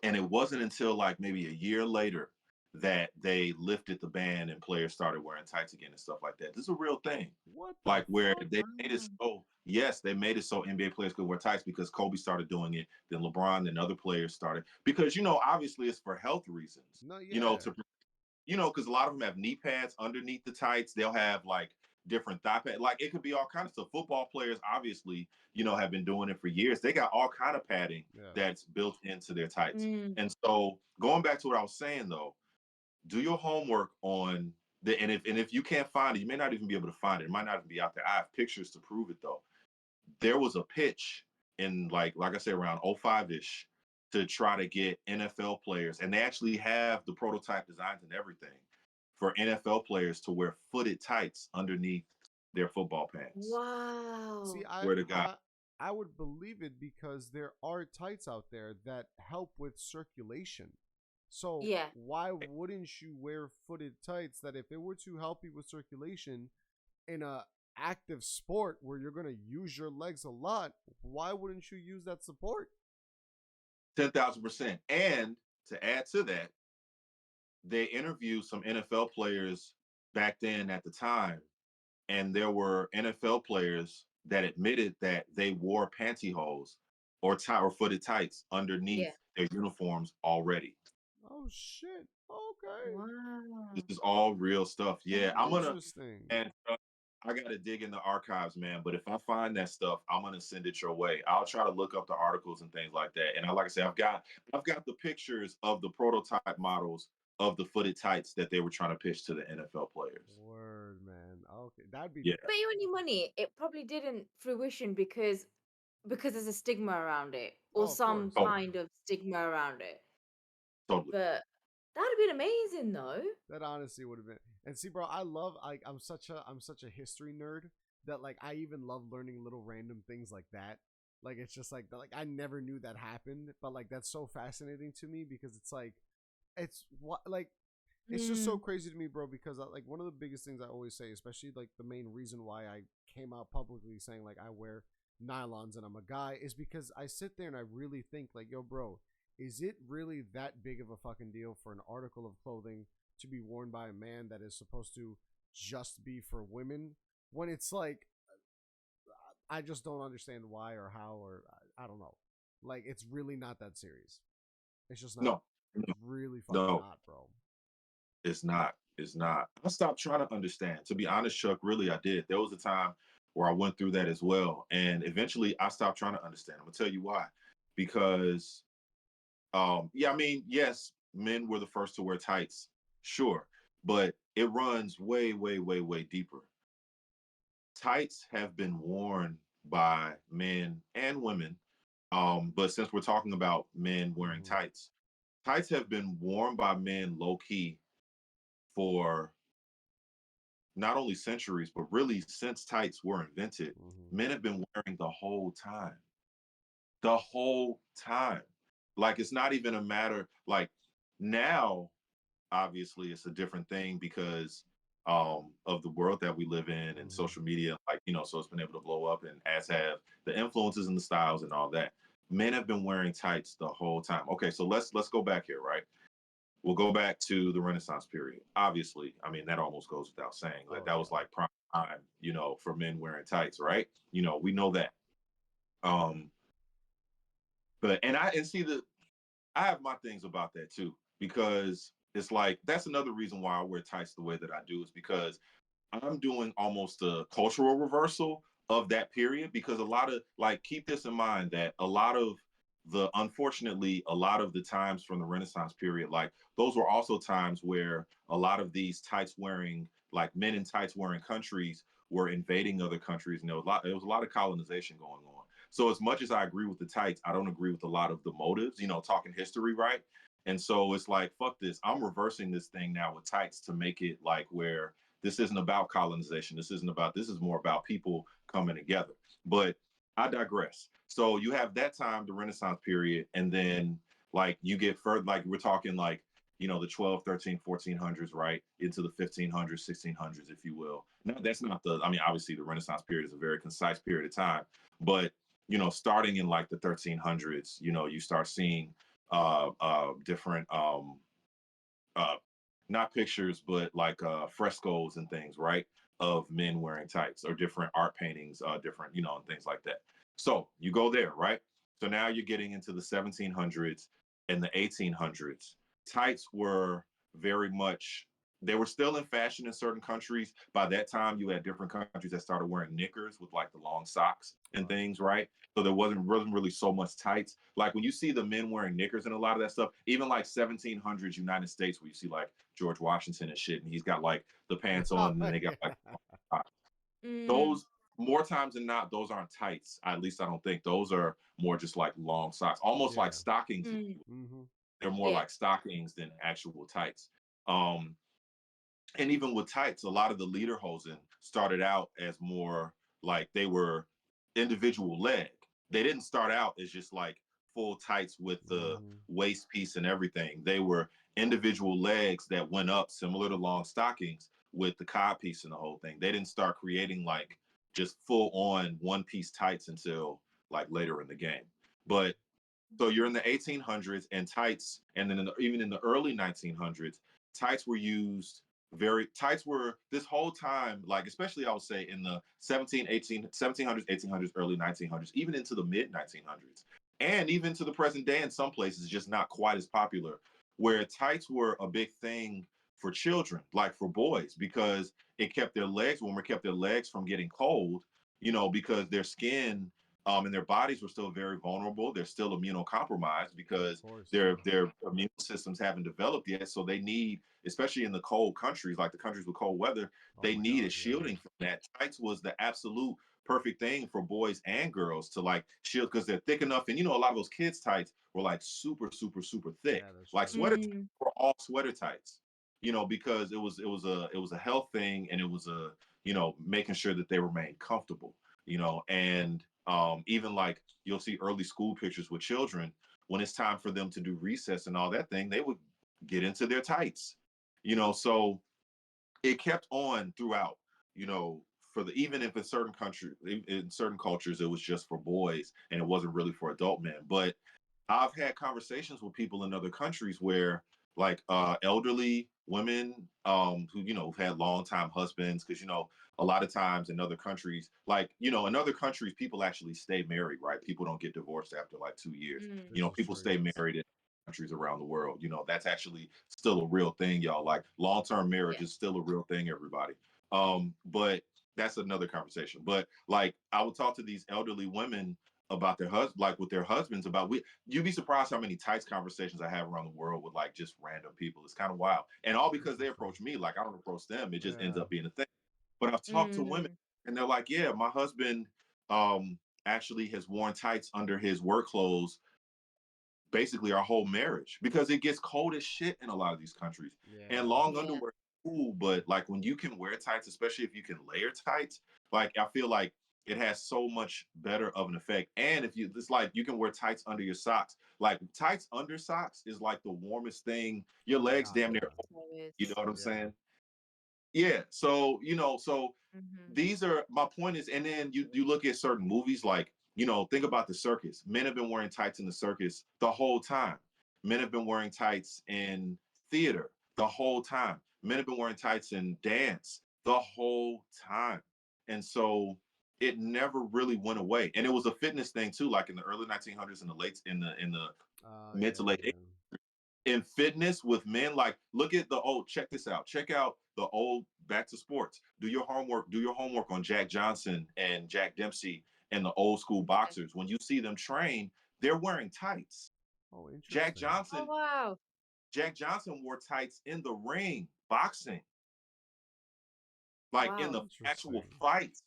Speaker 3: And it wasn't until like maybe a year later that they lifted the ban and players started wearing tights again and stuff like that. This is a real thing.
Speaker 1: What the
Speaker 3: Like, where
Speaker 1: fuck?
Speaker 3: they made it
Speaker 2: Wow.
Speaker 3: so, yes, they made it so NBA players could wear tights, because Kobe started doing it, then LeBron and other players started, because obviously it's for health reasons.
Speaker 1: No.
Speaker 3: You know,
Speaker 1: Yeah.
Speaker 3: to because a lot of them have knee pads underneath the tights. They'll have like different thigh pads. Like, it could be all kinds of stuff. Football players obviously, have been doing it for years. They got all kind of padding
Speaker 1: Yeah.
Speaker 3: that's built into their tights.
Speaker 2: Mm.
Speaker 3: And so, going back to what I was saying though, do your homework on and if you can't find it, you may not even be able to find it. It might not even be out there. I have pictures to prove it though. There was a pitch in, like I said, around 05-ish, to try to get NFL players, and they actually have the prototype designs and everything for NFL players to wear footed tights underneath their football pants.
Speaker 1: See,
Speaker 2: Wow.
Speaker 3: Swear to God.
Speaker 1: I would believe it because there are tights out there that help with circulation. So
Speaker 2: Yeah.
Speaker 1: why wouldn't you wear footed tights that if it were to help you with circulation in a active sport where you're gonna use your legs a lot, why wouldn't you use that support?
Speaker 3: 10,000%. And to add to that, they interviewed some NFL players back then at the time, and there were NFL players that admitted that they wore pantyhose or footed tights underneath
Speaker 2: Yeah.
Speaker 3: their uniforms already.
Speaker 1: Oh shit. Okay.
Speaker 3: This
Speaker 2: Wow.
Speaker 3: is all real stuff. Yeah,
Speaker 1: Interesting.
Speaker 3: and I gotta dig in the archives, man. But if I find that stuff, I'm gonna send it your way. I'll try to look up the articles and things like that. And like I said, I've got the pictures of the prototype models of the footed tights that they were trying to pitch to the NFL players.
Speaker 1: Word, man. Okay, that'd be
Speaker 3: Yeah,
Speaker 2: Bet you any money it probably didn't fruition because there's a stigma around it or
Speaker 1: oh, of
Speaker 2: some
Speaker 1: course.
Speaker 3: totally,
Speaker 2: kind of stigma around it.
Speaker 3: totally.
Speaker 2: But that'd have been amazing though.
Speaker 1: That honestly would have been. And see, bro, I love like I'm such a history nerd that like I even love learning little random things like that. Like it's just like I never knew that happened, but like that's so fascinating to me because it's like it's what like it's just so
Speaker 2: Mm.
Speaker 1: crazy to me, bro. Because like one of the biggest things I always say, especially like the main reason why I came out publicly saying like I wear nylons and I'm a guy, is because I sit there and I really think like, yo, bro, is it really that big of a fucking deal for an article of clothing to be worn by a man that is supposed to just be for women? When it's like, I just don't understand why or how or I don't know. Like it's really not that serious. It's just not.
Speaker 3: No, no,
Speaker 1: It's really fucking
Speaker 3: no,
Speaker 1: not, bro.
Speaker 3: it's not. It's not. I stopped trying to understand. To be honest, Chuck, really, I did. There was a time where I went through that as well, and eventually, I stopped trying to understand. I'm gonna tell you why. Because yeah, I mean, yes, men were the first to wear tights, sure, but it runs way, way, way, way deeper. Tights have been worn by men and women, but since we're talking about men wearing
Speaker 1: Mm-hmm.
Speaker 3: tights have been worn by men low key for not only centuries, but really since tights were invented,
Speaker 1: Mm-hmm.
Speaker 3: men have been wearing the whole time. Like it's not even a matter like now, obviously it's a different thing because of the world that we live in and
Speaker 1: Mm-hmm.
Speaker 3: social media, like, so it's been able to blow up and as have the influences and the styles and all that. Men have been wearing tights the whole time. Okay, so let's go back here, right? We'll go back to the Renaissance period. Obviously, I mean that almost goes without saying that
Speaker 1: Oh
Speaker 3: that was
Speaker 1: yeah.
Speaker 3: like prime time, for men wearing tights, right? We know that. Um, but and see the I have my things about that too because it's like that's another reason why I wear tights the way that I do is because I'm doing almost a cultural reversal of that period because a lot of like keep this in mind that unfortunately a lot of the times from the Renaissance period, like those were also times where a lot of these tights wearing like men in tights wearing countries were invading other countries and there was a lot of colonization going on. So as much as I agree with the tights, I don't agree with a lot of the motives, talking history, right? And so it's like, fuck this. I'm reversing this thing now with tights to make it like where this isn't about colonization. This is more about people coming together. But I digress. So you have that time, the Renaissance period, and then like you get further, like we're talking like, the 12, 13, 1400s, right? Into the 1500s, 1600s, if you will. No, that's not I mean, obviously the Renaissance period is a very concise period of time, but, starting in like the 1300s, you start seeing different uh, not pictures, but like frescoes and things, right? Of men wearing tights or different art paintings, different, and things like that. So you go there, right? So now you're getting into the 1700s and the 1800s. Tights were very much, they were still in fashion in certain countries. By that time, you had different countries that started wearing knickers with like the long socks and
Speaker 1: Right.
Speaker 3: things, right? So there wasn't really so much tights. Like when you see the men wearing knickers and a lot of that stuff, even like 1700s United States, where you see like George Washington and shit, and he's got like the pants
Speaker 1: Oh
Speaker 3: on, and then they got like
Speaker 1: yeah.
Speaker 2: Mm,
Speaker 3: those. More times than not, those aren't tights. At least I don't think those are more just like long socks, almost like
Speaker 1: Yeah.
Speaker 3: stockings.
Speaker 2: mm,
Speaker 1: Mm-hmm.
Speaker 3: They're more
Speaker 2: yeah.
Speaker 3: like stockings than actual tights. Um, and even with tights, a lot of the lederhosen started out as more like they were individual leg. They didn't start out as just like full tights with the
Speaker 1: Mm-hmm.
Speaker 3: waist piece and everything. They were individual legs that went up similar to long stockings with the cod piece and the whole thing. They didn't start creating like just full on one piece tights until like later in the game. But so you're in the 1800s and tights, and then even in the early 1900s, tights were used tights were this whole time, like especially I would say in the 1700s, 1800s, early 1900s, even into the mid 1900s, and even to the present day in some places, just not quite as popular, where tights were a big thing for children, like for boys, because it kept their legs warmer, kept their legs from getting cold, because their skin and their bodies were still very vulnerable. They're still immunocompromised
Speaker 1: Of
Speaker 3: because
Speaker 1: course.
Speaker 3: their
Speaker 1: Yeah.
Speaker 3: their immune systems haven't developed yet. So they need, especially in the cold countries, like the countries with cold weather,
Speaker 1: Oh
Speaker 3: they
Speaker 1: my
Speaker 3: need a
Speaker 1: God. Yeah.
Speaker 3: shielding from that. Tights was the absolute perfect thing for boys and girls to like shield because they're thick enough. And a lot of those kids' tights were like super, super, super thick.
Speaker 1: Yeah. That's
Speaker 3: Like
Speaker 1: true.
Speaker 3: sweater tights
Speaker 2: Mm,
Speaker 3: were all sweater tights. Because it was a health thing and it was a making sure that they remained comfortable. And even like you'll see early school pictures with children when it's time for them to do recess and all that thing, they would get into their tights. So it kept on throughout, for the even if in certain cultures it was just for boys and it wasn't really for adult men. But I've had conversations with people in other countries where like elderly women who who've had long time husbands because a lot of times in other countries like in other countries people actually stay married, right? People don't get divorced after like 2 years.
Speaker 2: mm,
Speaker 1: This is
Speaker 3: People
Speaker 1: true.
Speaker 3: stay
Speaker 1: Yes.
Speaker 3: married in countries around the world. That's actually still a real thing, y'all. Like long-term marriage
Speaker 2: yeah.
Speaker 3: is still a real thing, everybody. But that's another conversation. But like I would talk to these elderly women about their husband, like with their husbands, about you'd be surprised how many tights conversations I have around the world with like just random people. It's kind of wild. And all because they
Speaker 1: Interesting.
Speaker 3: approach me, like I don't approach them. It just ends
Speaker 1: Yeah.
Speaker 3: up being a thing. But I've talked to women
Speaker 2: Mm,
Speaker 3: and they're like, yeah, my husband actually has worn tights under his work clothes basically our whole marriage because it gets cold as shit in a lot of these countries. And
Speaker 1: Yeah.
Speaker 3: long
Speaker 2: yeah.
Speaker 3: underwear cool, but like when you can wear tights, especially if you can layer tights, like I feel like it has so much better of an effect. And if you, it's like you can wear tights under your socks. Like tights under socks is like the warmest thing. Your
Speaker 1: Oh my
Speaker 3: legs
Speaker 1: god,
Speaker 3: damn near,
Speaker 1: yeah,
Speaker 2: So
Speaker 3: you know
Speaker 2: it's
Speaker 3: what I'm
Speaker 1: yeah.
Speaker 3: saying? Yeah. So, so
Speaker 2: hmm
Speaker 3: these are my point is, and then you look at certain movies like, think about the circus. Men have been wearing tights in the circus the whole time. Men have been wearing tights in theater the whole time. Men have been wearing tights in dance the whole time. And so it never really went away. And it was a fitness thing too, like in the early 1900s and the late in the mid to
Speaker 1: Yeah,
Speaker 3: late
Speaker 1: yeah.
Speaker 3: in fitness with men. Like, look at the old, check this out. Check out the old, back to sports. Do your homework on Jack Johnson and Jack Dempsey and the old school
Speaker 2: Okay.
Speaker 3: boxers. When you see them train, they're wearing tights.
Speaker 1: Oh,
Speaker 3: Jack
Speaker 1: interesting.
Speaker 2: Oh
Speaker 3: Johnson,
Speaker 2: wow.
Speaker 3: Jack Johnson wore tights in the ring, boxing, like in
Speaker 2: Wow.
Speaker 3: the actual
Speaker 1: Interesting.
Speaker 3: fights.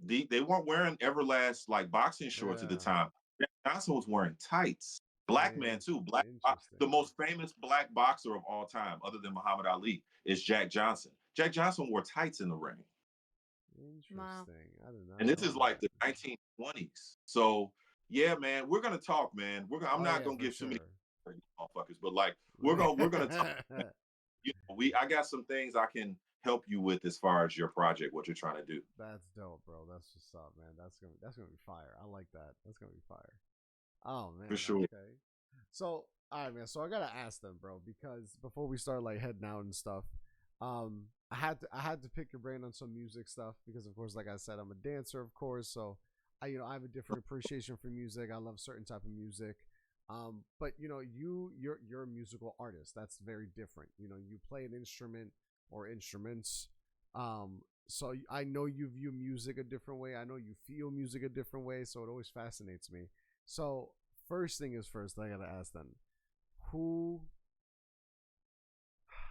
Speaker 3: They weren't wearing Everlast like boxing shorts at the
Speaker 1: Yeah.
Speaker 3: time. Jack Johnson was wearing tights. Black man too. The
Speaker 1: Interesting.
Speaker 3: most famous black boxer of all time, other than Muhammad Ali, is Jack Johnson. Jack Johnson wore tights in the ring,
Speaker 2: Wow.
Speaker 1: Interesting. I did
Speaker 3: and
Speaker 1: not
Speaker 3: this
Speaker 1: know
Speaker 3: is like
Speaker 1: that.
Speaker 3: the 1920s. So yeah, man, we're gonna talk, man. I'm
Speaker 1: Oh
Speaker 3: not
Speaker 1: yeah,
Speaker 3: gonna
Speaker 1: for
Speaker 3: give too many
Speaker 1: sure.
Speaker 3: motherfuckers, but like we're gonna talk. I got some things I can help you with as far as your project, what you're trying to do,
Speaker 1: That's dope, bro. That's what's up, man. That's gonna be fire. I like that. That's gonna be fire. Oh
Speaker 3: for
Speaker 1: man,
Speaker 3: sure.
Speaker 1: okay. So, all right, man. So I gotta ask them, bro, because before we start like heading out and stuff, I had to pick your brain on some music stuff because, of course, like I said, I'm a dancer, of course. So, I have a different appreciation for music. I love certain type of music. But you're a musical artist. That's very different. You play an instrument or instruments. So I know you view music a different way. I know you feel music a different way. So it always fascinates me. So first thing is first, I gotta ask them who,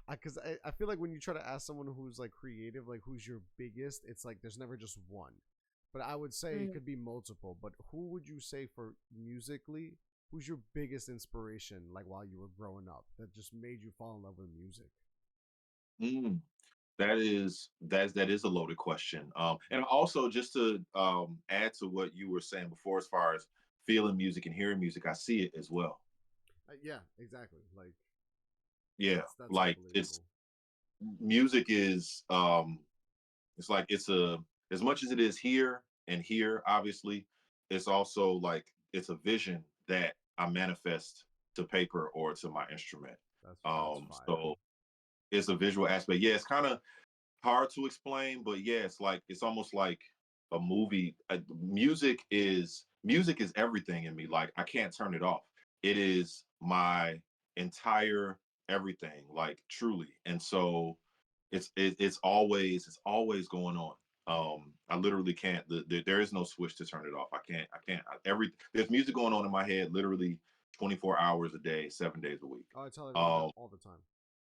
Speaker 1: because I feel like when you try to ask someone who's like creative, like who's your biggest, it's like there's never just one. But I would say it
Speaker 2: Mm.
Speaker 1: could be multiple. But who would you say for musically? Who's your biggest inspiration, like while you were growing up, that just made you fall in love with music?
Speaker 3: Mm. That is a loaded question. And also just to add to what you were saying before, as far as feeling music and hearing music, I see it as well.
Speaker 1: Yeah, exactly. Like
Speaker 3: Yeah,
Speaker 1: that's
Speaker 3: like it's
Speaker 1: unbelievable.
Speaker 3: music is it's like it's a as much as it is here and here, obviously, it's also like it's a vision that I manifest to paper or to my instrument.
Speaker 1: That's fire.
Speaker 3: So it's a visual aspect. Yeah, it's kind of hard to explain, but yeah, it's almost like a movie. Music is everything in me. Like I can't turn it off. It is my entire everything, like truly. And so it's always going on. I literally can't. There is no switch to turn it off. Every there's music going on in my head, literally 24 hours a day, 7 days a week.
Speaker 1: Oh, I tell everyone that
Speaker 3: Um,
Speaker 1: all the time.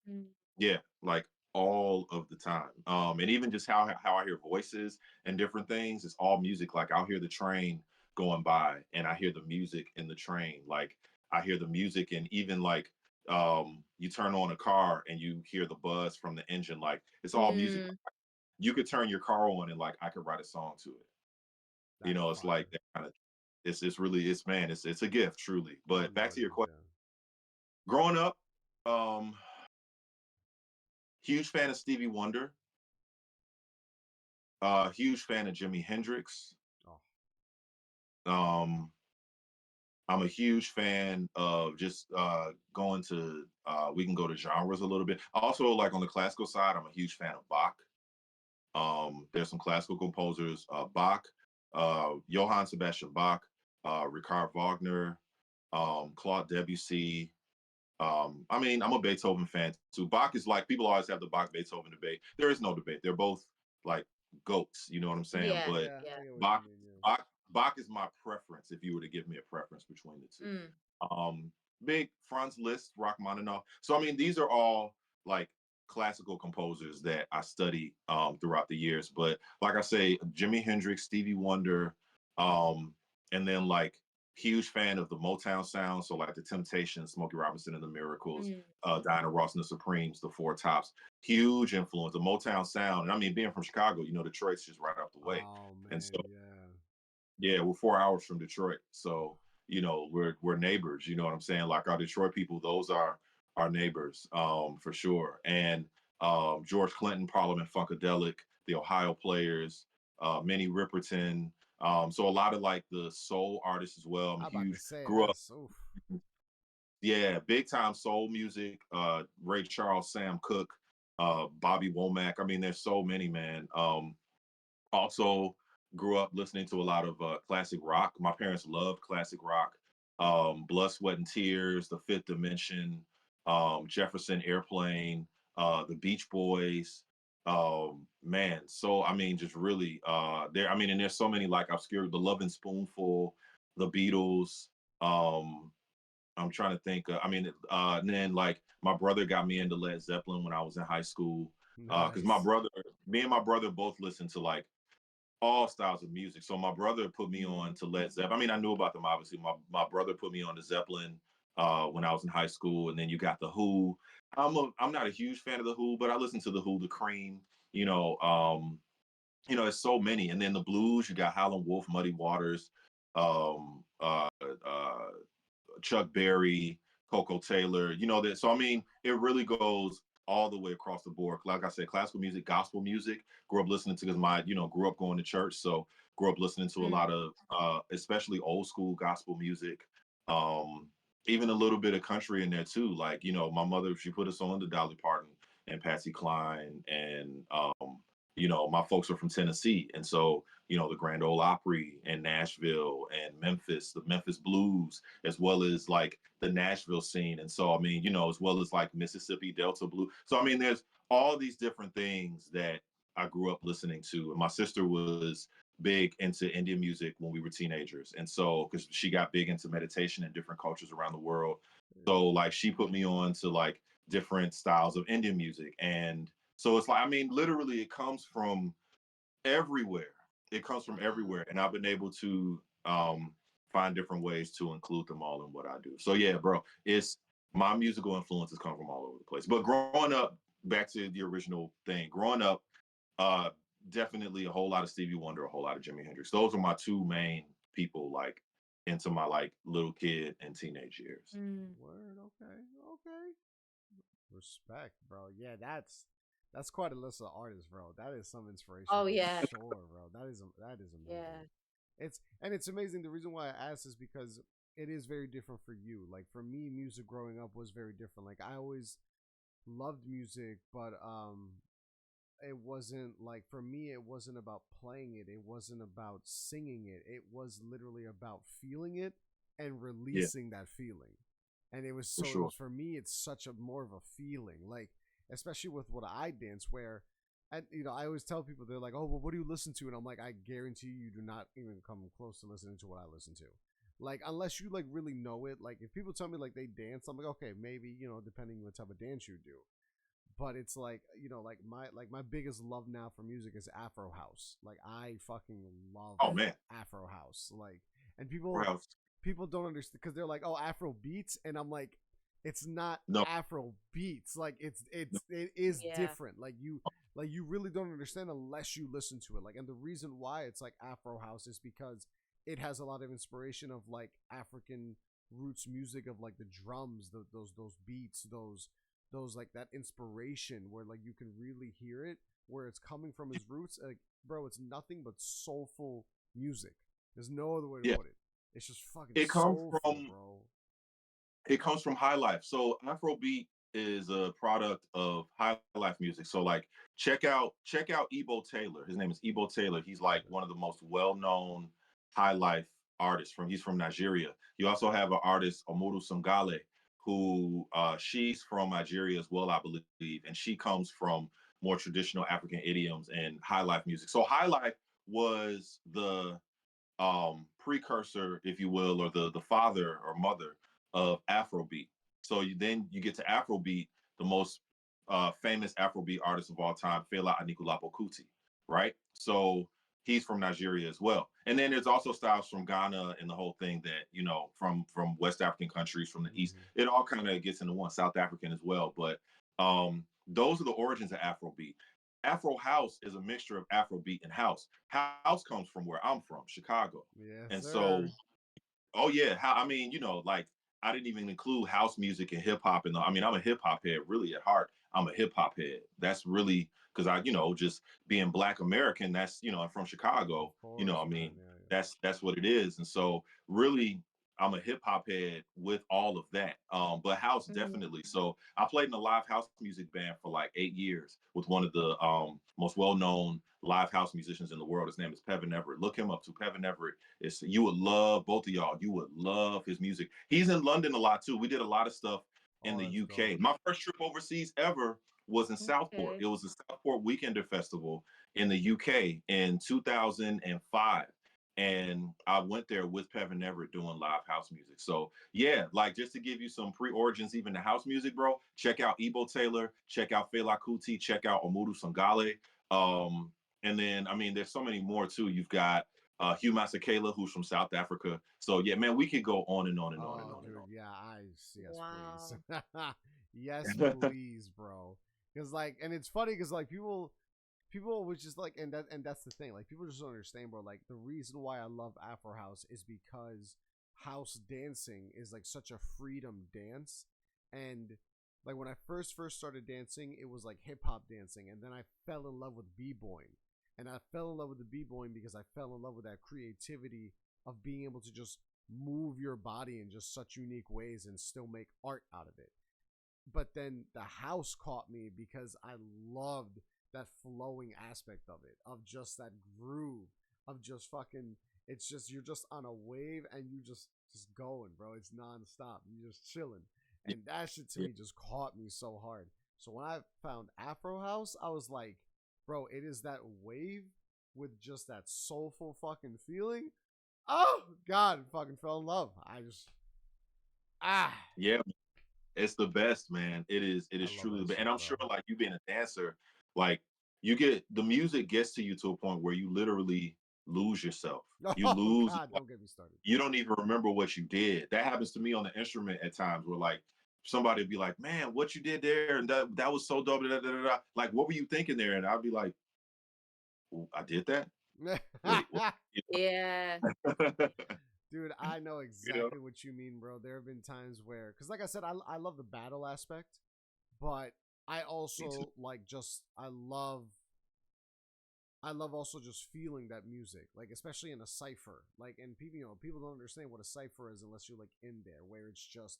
Speaker 2: Mm.
Speaker 3: yeah, like all of the time. And even just how I hear voices and different things, it's all music. Like I'll hear the train going by and I hear the music in the train. Like I hear the music, and even like you turn on a car and you hear the buzz from the engine. Like it's all music.
Speaker 2: Mm.
Speaker 3: You could turn your car on and like I could write a song to it.
Speaker 1: That's
Speaker 3: It's like
Speaker 1: fire.
Speaker 3: that kind of it's really it's man, it's a gift truly.
Speaker 1: No,
Speaker 3: But back
Speaker 1: no, it
Speaker 3: to your
Speaker 1: is.
Speaker 3: question.
Speaker 1: Yeah.
Speaker 3: Growing up, um, huge fan of Stevie Wonder. Huge fan of Jimi Hendrix.
Speaker 1: Oh,
Speaker 3: Um, I'm a huge fan of just going to. We can go to genres a little bit. Also, like on the classical side, I'm a huge fan of Bach. There's some classical composers, Bach, Johann Sebastian Bach, Richard Wagner, Claude Debussy. I mean, I'm a Beethoven fan too. Bach is like people always have the Bach Beethoven debate. There is no debate. They're both like goats. You know what I'm saying?
Speaker 2: Yeah.
Speaker 3: But
Speaker 1: yeah.
Speaker 2: Yeah.
Speaker 1: I get what you
Speaker 3: Bach,
Speaker 1: mean. Yeah.
Speaker 3: Bach is my preference. If you were to give me a preference between the two,
Speaker 2: Mm.
Speaker 3: big Franz Liszt, Rachmaninoff. So I mean, these are all like classical composers that I study throughout the years. But like I say, Jimi Hendrix, Stevie Wonder, um, and then like Huge fan of the Motown sound. So like the Temptations, Smokey Robinson and the Miracles,
Speaker 2: Mm.
Speaker 3: Diana Ross and the Supremes, the Four Tops. Huge influence. The Motown sound. And I mean, being from Chicago, Detroit's just right up the way.
Speaker 1: Oh
Speaker 3: And so
Speaker 1: man, yeah.
Speaker 3: yeah, we're 4 hours from Detroit. So, we're neighbors, you know what I'm saying? Like our Detroit people, those are our neighbors, for sure. And George Clinton, Parliament Funkadelic, the Ohio Players, Minnie Riperton. So a lot of like the soul artists as well. I'm
Speaker 1: I'm about to
Speaker 3: huge,
Speaker 1: say
Speaker 3: grew up,
Speaker 1: that's oof.
Speaker 3: yeah, big time soul music, Ray Charles, Sam Cooke, Bobby Womack. I mean, there's so many, man. Also grew up listening to a lot of classic rock. My parents loved classic rock. Blood, Sweat, and Tears, The Fifth Dimension, Jefferson Airplane, the Beach Boys. Man, so I mean, just really there. I mean, and there's so many like obscure, The Loving Spoonful, the Beatles. Um, I'm trying to think. And then like my brother got me into Led Zeppelin when I was in high school. Because
Speaker 1: Nice.
Speaker 3: me and my brother both listened to like all styles of music. So my brother put me on to Led Zeppelin. I mean, I knew about them obviously. My brother put me on to Zeppelin when I was in high school, and then you got the Who. I'm not a huge fan of the Who, but I listened to the Who, the Cream. You know, it's so many. And then the blues, you got Howlin' Wolf, Muddy Waters, um, uh, uh, Chuck Berry, Coco Taylor, that. So I mean, it really goes all the way across the board. Like I said, classical music, gospel music. Grew up listening to because grew up going to church, so grew up listening to a
Speaker 2: Mm.
Speaker 3: lot of, especially old school gospel music. Um, Even a little bit of country in there too. Like my mother, she put us on to Dolly Parton and Patsy Cline, and my folks are from Tennessee, and so the Grand Ole Opry and Nashville and Memphis, the Memphis Blues, as well as like the Nashville scene. And so, I mean, as well as like Mississippi Delta Blue. So, I mean, there's all these different things that I grew up listening to. And my sister was big into Indian music when we were teenagers. And so, because she got big into meditation in different cultures around the world. So, like, she put me on to like different styles of Indian music. And so it's like, I mean, literally, it comes from everywhere. It comes from
Speaker 2: Wow.
Speaker 3: everywhere, and I've been able to find different ways to include them all in what I do. So yeah, bro, it's my musical influences come from all over the place. But growing up, back to the original thing, growing up, uh, definitely a whole lot of Stevie Wonder, a whole lot of Jimi Hendrix. Those are my two main people, like into my like little kid and teenage years.
Speaker 2: Mm.
Speaker 1: Word. Okay. Okay. Respect, bro. Yeah, that's quite a list of artists, bro. That is some inspiration
Speaker 2: Oh
Speaker 1: for
Speaker 2: yeah.
Speaker 1: sure, bro. That is amazing.
Speaker 2: Yeah.
Speaker 1: It's amazing. The reason why I asked is because it is very different for you. Like for me, music growing up was very different. Like I always loved music, but it wasn't like for me. It wasn't about playing it. It wasn't about singing it. It was literally about feeling it and
Speaker 3: Yeah,
Speaker 1: releasing that feeling. And it was
Speaker 3: for
Speaker 1: so it
Speaker 3: sure.
Speaker 1: was for me. It's such a more of a feeling, like especially with what I dance, where and I always tell people they're like, "Oh, well, what do you listen to?" And I'm like, "I guarantee you do not even come close to listening to what I listen to." Like unless you like really know it. Like if people tell me like they dance, I'm like, okay, maybe depending what type of dance you do. But it's like like my biggest love now for music is Afro house. Like I fucking love
Speaker 3: Oh man,
Speaker 1: Afro house. Like and people
Speaker 3: Rouse.
Speaker 1: people don't understand because they're like, oh, Afro beats, and I'm like, it's not
Speaker 3: No,
Speaker 1: Afro beats. Like
Speaker 3: no,
Speaker 1: it is
Speaker 2: Yeah.
Speaker 1: different. Like you really don't understand unless you listen to it. Like and the reason why it's like Afro house is because it has a lot of inspiration of like African roots music of like the drums, those beats, those like that inspiration where like you can really hear it where it's coming from his roots. Like bro, it's nothing but soulful music. There's no other way to
Speaker 3: yeah.
Speaker 1: put it. It's just fucking
Speaker 3: It comes
Speaker 1: soulful,
Speaker 3: from
Speaker 1: bro.
Speaker 3: it comes from high life. So Afrobeat is a product of high life music. So like check out Ebo Taylor. His name is Ebo Taylor. He's like
Speaker 1: Got it.
Speaker 3: one of the most well-known high life artists he's from Nigeria. You also have an artist, Omodu Sangale, who she's from Nigeria as well, I believe, and she comes from more traditional African idioms and high life music. So high life was the precursor, if you will, or the father or mother of Afrobeat. So then you get to Afrobeat, the most famous Afrobeat artist of all time, Fela Anikulapo Kuti, right? So he's from Nigeria as well. And then there's also styles from Ghana and the whole thing that, from West African countries, from the East. It all kind of gets into one, South African as well. But those are the origins of Afrobeat. Afro house is a mixture of Afrobeat and house. House comes from where I'm from, Chicago.
Speaker 1: Yes,
Speaker 3: And
Speaker 1: sir.
Speaker 3: so, oh yeah, I mean, like I didn't even include house music and hip hop. And I mean, I'm a hip hop head, really at heart. I'm a hip hop head. That's really because I, just being Black American. That's I'm from
Speaker 1: Of
Speaker 3: Chicago.
Speaker 1: course,
Speaker 3: I
Speaker 1: man.
Speaker 3: mean,
Speaker 1: Yeah, yeah.
Speaker 3: that's what it is. And so, really, I'm a hip hop head with all of that. But house definitely. So I played in a live house music band for like 8 years with one of the most well-known live house musicians in the world. His name is Pevin Everett. Look him up too. Pevin Everett. You would love both of y'all. You would love his music. He's in London a lot too. We did a lot of stuff in
Speaker 1: Oh,
Speaker 3: the
Speaker 1: that's
Speaker 3: UK.
Speaker 1: dope.
Speaker 3: My first trip overseas ever was in Southport.
Speaker 2: Okay.
Speaker 3: It was the Southport Weekender Festival in the UK in 2005. And I went there with Pevin Everett doing live house music. So yeah, like just to give you some pre-origins, even to house music, bro. Check out Ebo Taylor. Check out Fela Kuti. Check out Omudu Sangale. And then I mean, there's so many more too. You've got Hugh Masekela, who's from South Africa. So yeah, man, we could go on and on and on and
Speaker 1: Oh,
Speaker 3: on and
Speaker 1: dude,
Speaker 3: on.
Speaker 1: yeah, yes,
Speaker 2: Wow.
Speaker 1: please. Yes, please, bro. Because like, and it's funny because like people was just like, and that's the thing. Like people just don't understand, bro. Like the reason why I love Afro House is because house dancing is like such a freedom dance, and like when I first started dancing, it was like hip hop dancing, and then I fell in love with b-boying, and I fell in love with the b-boying because I fell in love with that creativity of being able to just move your body in just such unique ways and still make art out of it. But then the house caught me because I loved that flowing aspect of it, of just that groove, of just fucking. It's just you're just on a wave and you just going, bro. It's nonstop. You just chilling, and that shit to
Speaker 3: Yeah.
Speaker 1: me just caught me so hard. So when I found Afro House, I was like, bro, it is that wave with just that soulful fucking feeling. Oh God, fucking fell in love. I just ah,
Speaker 3: Yeah, it's the best, man. It
Speaker 1: I
Speaker 3: is
Speaker 1: love
Speaker 3: truly the
Speaker 1: that
Speaker 3: best. And
Speaker 1: shit,
Speaker 3: I'm
Speaker 1: bro.
Speaker 3: sure like you being a dancer, like you get the music gets to you to a point where you literally lose yourself. You
Speaker 1: Oh
Speaker 3: lose,
Speaker 1: God, don't get me started.
Speaker 3: you don't even remember what you did. That happens to me on the instrument at times where like somebody would be like, man, what you did there and that was so dope. Da, da, da, da, da. Like, what were you thinking there? And I'd be like, "Ooh, I did that. Wait, what?
Speaker 2: Yeah.
Speaker 1: Dude, I know
Speaker 3: You know?
Speaker 1: exactly what you mean, bro. There have been times where, because like I said, I love the battle aspect, but I
Speaker 3: Me too.
Speaker 1: also like just I love also just feeling that music, like especially in a cipher. Like, and people, people don't understand what a cipher is unless you're like in there, where it's just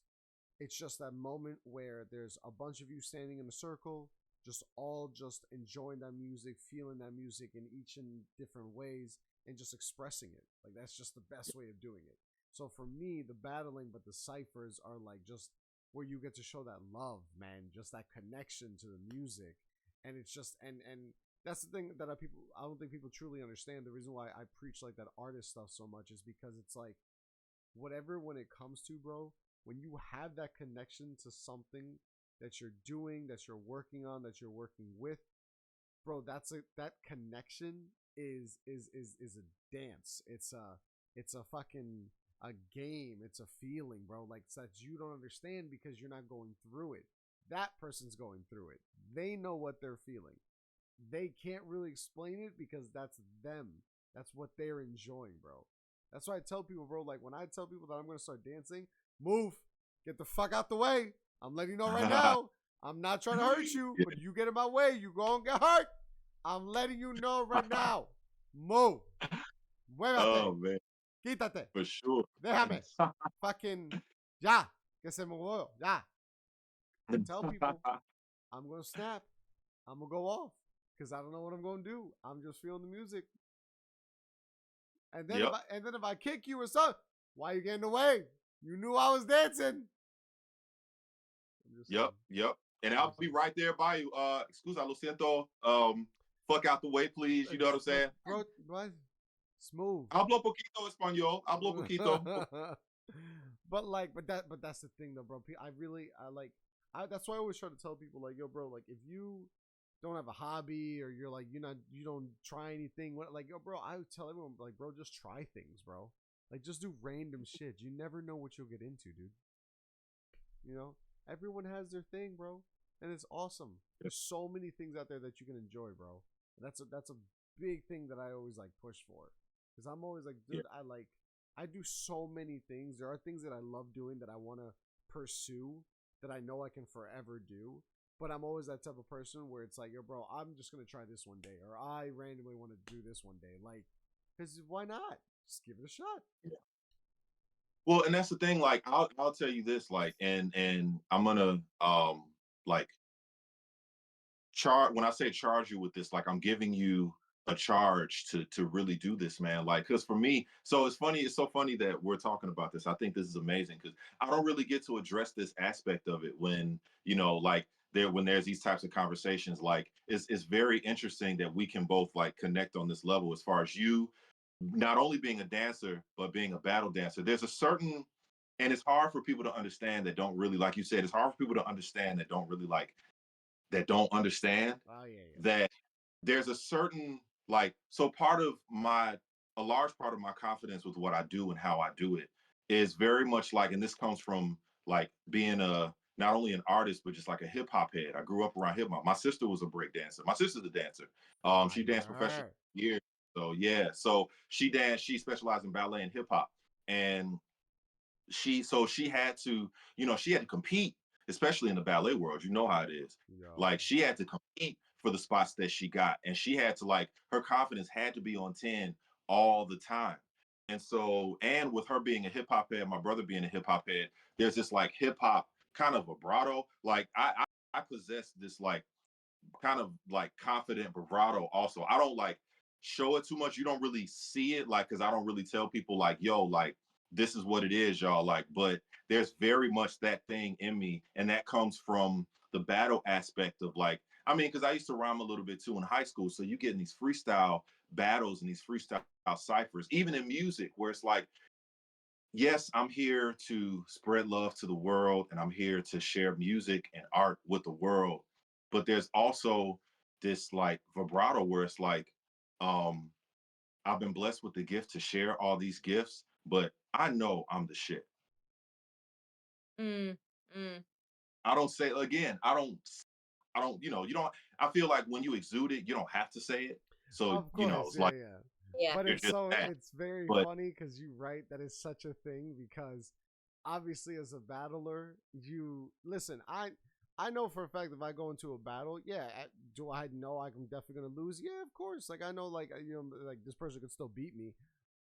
Speaker 1: that moment where there's a bunch of you standing in a circle, just all just enjoying that music, feeling that music in each and different ways, and just expressing it. Like that's just the best way of doing it. So for me, the battling, but the ciphers are like just where you get to show that love, man, just that connection to the music, and it's just and that's the thing that I don't think people truly understand. The reason why I preach like that artist stuff so much is because it's like whatever when it comes to, bro, when you have that connection to something that you're doing, that you're working on, that you're working with, bro, that connection is a dance. It's a fucking a game. It's a feeling, bro. Like that you don't understand because you're not going through it. That person's going through it. They know what they're feeling. They can't really explain it because that's them. That's what they're enjoying, bro. That's why I tell people, bro, like when I tell people that I'm going to start dancing, move, get the fuck out the way. I'm letting you know right now. I'm not trying to hurt you, but you get in my way, you going to get hurt. I'm letting you know right now. Move.
Speaker 3: Oh
Speaker 1: Muévate.
Speaker 3: man,
Speaker 1: Quítate.
Speaker 3: for sure.
Speaker 1: Déjame. Fucking. Ya. Que se me muevo. Ya. I tell people I'm going to snap. I'm going to go off because I don't know what I'm going to do. I'm just feeling the music. And then
Speaker 3: Yep.
Speaker 1: if I kick you or something, why you getting away? You knew I was dancing.
Speaker 3: Yep. Yep. And I'll be right there by you. Excuse me, lo siento. Fuck out the way, please. You know what I'm saying?
Speaker 1: Bro, what? Smooth.
Speaker 3: Hablo poquito español. Hablo poquito.
Speaker 1: but that's the thing though, bro. That's why I always try to tell people like, yo, bro, like if you don't have a hobby, or you're like, you don't try anything. Like, yo, bro, I would tell everyone, like, bro, just try things, bro. Like, just do random shit. You never know what you'll get into, dude. You know, everyone has their thing, bro, and it's awesome. There's so many things out there that you can enjoy, bro. That's a big thing that I always like push for, because I'm always like, dude, I do so many things. There are things that I love doing that I want to pursue that I know I can forever do. But I'm always that type of person where it's like, yo, bro, I'm just going to try this one day. Or I randomly want to do this one day. Like, because why not? Just give it a shot.
Speaker 3: Yeah. Well, and that's the thing. Like, I'll tell you this. Like, and I'm gonna like charge when I say charge you with this. Like, I'm giving you a charge to really do this, man. Like, because for me, so it's funny. It's so funny that we're talking about this. I think this is amazing because I don't really get to address this aspect of it when like when there's these types of conversations. Like, it's very interesting that we can both like connect on this level as far as you not only being a dancer but being a battle dancer. There's a certain, and it's hard for people to understand that don't really, like you said, it's hard for people to understand that don't really like that don't understand
Speaker 1: Oh, yeah.
Speaker 3: that there's a certain like, so a large part of my confidence with what I do and how I do it is very much like, and this comes from like being not only an artist but just like a hip hop head. I grew up around hip hop. My sister was a break dancer. My sister's a dancer. She danced professionally for years. So yeah, so she specialized in ballet and hip hop, and she had to, she had to compete, especially in the ballet world. You know how it is.
Speaker 1: Yo.
Speaker 3: Like, she had to compete for the spots that she got, and she had to, like, her confidence had to be on 10 all the time. And so, and with her being a hip hop head, my brother being a hip hop head, there's this like hip hop kind of vibrato. Like, I possess this like kind of like confident bravado also. I don't like show it too much. You don't really see it, like, because I don't really tell people like, yo, like, this is what it is, y'all. Like, but there's very much that thing in me, and that comes from the battle aspect of like, I mean, because I used to rhyme a little bit too in high school. So you get in these freestyle battles and these freestyle ciphers, even in music, where it's like, yes, I'm here to spread love to the world, and I'm here to share music and art with the world. But there's also this like vibrato where it's like, um, I've been blessed with the gift to share all these gifts, but I know I'm the shit.
Speaker 2: Mm, mm.
Speaker 3: I don't say, again, I don't, you don't, I feel like when you exude it, you don't have to say it. So,
Speaker 1: Of course,
Speaker 3: it's
Speaker 1: yeah,
Speaker 3: like,
Speaker 1: yeah.
Speaker 2: Yeah.
Speaker 1: But
Speaker 3: you're just that.
Speaker 1: it's very
Speaker 3: But
Speaker 1: funny because you right, that is such a thing, because obviously as a battler, you listen, I know for a fact if I go into a battle, yeah, do I know I'm definitely gonna lose? Yeah, of course. Like, I know, like, like, this person could still beat me,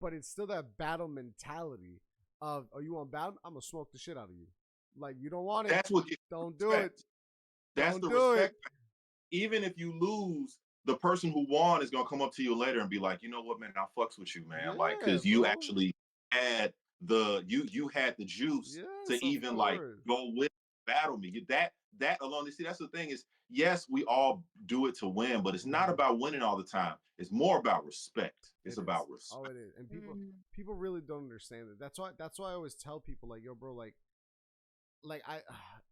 Speaker 1: but it's still that battle mentality of, oh, you want battle? I'm gonna smoke the shit out of you. Like, you don't want it?
Speaker 3: that's what gets
Speaker 1: Don't do it.
Speaker 3: respect. That's
Speaker 1: Don't
Speaker 3: the
Speaker 1: do it.
Speaker 3: respect. Even if you lose, the person who won is gonna come up to you later and be like, you know what, man, I fucks with you, man. Like,
Speaker 1: Yeah,
Speaker 3: because you
Speaker 1: bro.
Speaker 3: actually had you had the juice to
Speaker 1: Yes, of
Speaker 3: even like
Speaker 1: course.
Speaker 3: go with battle me. That alone, you see, that's the thing is, yes, we all do it to win, but it's not about winning all the time. It's more about respect. It's
Speaker 1: It is.
Speaker 3: about
Speaker 1: Oh,
Speaker 3: respect.
Speaker 1: it is. And
Speaker 2: Mm.
Speaker 1: people really don't understand it. That's why I always tell people, like, yo, bro, like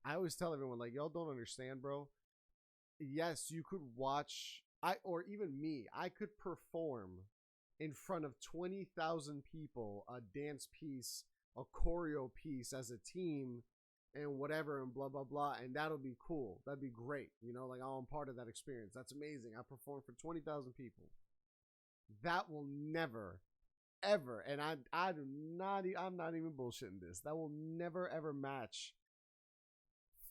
Speaker 1: I always tell everyone, like, y'all don't understand, bro. Yes, you could watch, or even me, I could perform in front of 20,000 people a dance piece, a choreo piece as a team, and whatever, and blah blah blah, and that'll be cool. That'd be great, like, oh, I'm part of that experience. That's amazing. I performed for 20,000 people. That will never, ever, and I do not, I'm not even bullshitting this. That will never ever match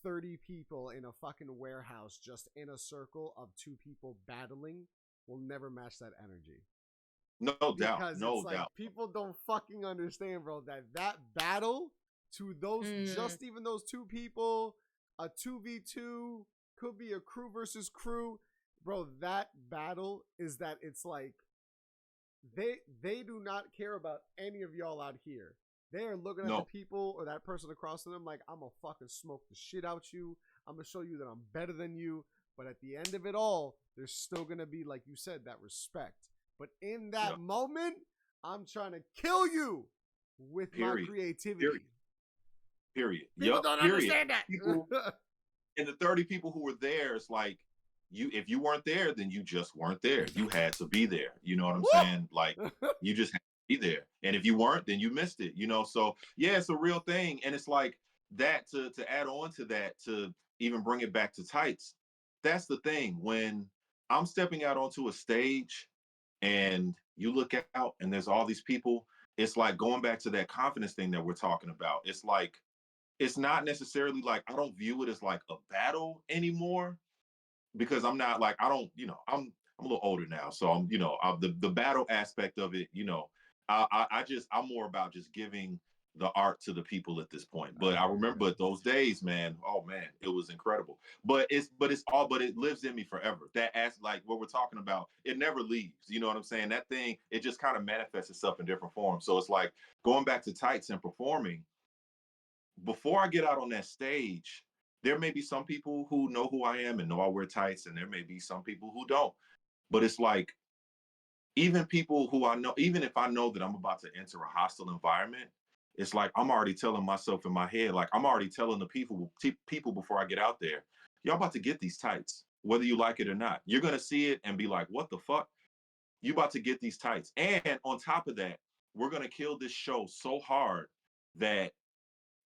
Speaker 1: 30 people in a fucking warehouse just in a circle of two people battling. Will never match that energy.
Speaker 3: No doubt.
Speaker 1: Because
Speaker 3: No
Speaker 1: it's like,
Speaker 3: doubt.
Speaker 1: people don't fucking understand, bro, that battle to those,
Speaker 2: Mm.
Speaker 1: just even those two people, a 2v2, could be a crew versus crew, bro. That battle is that it's like, they do not care about any of y'all out here. They are looking at the
Speaker 3: No.
Speaker 1: people or that person across from them like, I'm gonna fucking smoke the shit out you. I'm gonna show you that I'm better than you. But at the end of it all, there's still gonna be, like you said, that respect. But in that moment, I'm trying to kill you with my creativity.
Speaker 3: Period.
Speaker 1: People don't understand that.
Speaker 3: People, and the 30 people who were there, it's like, if you weren't there, then you just weren't there. You had to be there. You know what I'm
Speaker 1: Woo!
Speaker 3: saying? Like you just had to be there. And if you weren't, then you missed it. So yeah, it's a real thing. And it's like that to add on to that, to even bring it back to tights. That's the thing. When I'm stepping out onto a stage and you look out and there's all these people, it's like going back to that confidence thing that we're talking about. It's like it's not necessarily like I don't view it as like a battle anymore because I'm not like I don't, I'm a little older now, so the battle aspect of it, I'm more about just giving the art to the people at this point. But I remember those days, man. Oh man, it was incredible. But it lives in me forever. That as like what we're talking about, it never leaves. You know what I'm saying? That thing, it just kind of manifests itself in different forms. So it's like going back to tights and performing before I get out on that stage, there may be some people who know who I am and know I wear tights, and there may be some people who don't. But it's like, even people who I know, even if I know that I'm about to enter a hostile environment, it's like I'm already telling myself in my head, like I'm already telling the people before I get out there, y'all about to get these tights, whether you like it or not. You're gonna see it and be like, what the fuck? You about to get these tights. And on top of that, we're gonna kill this show so hard that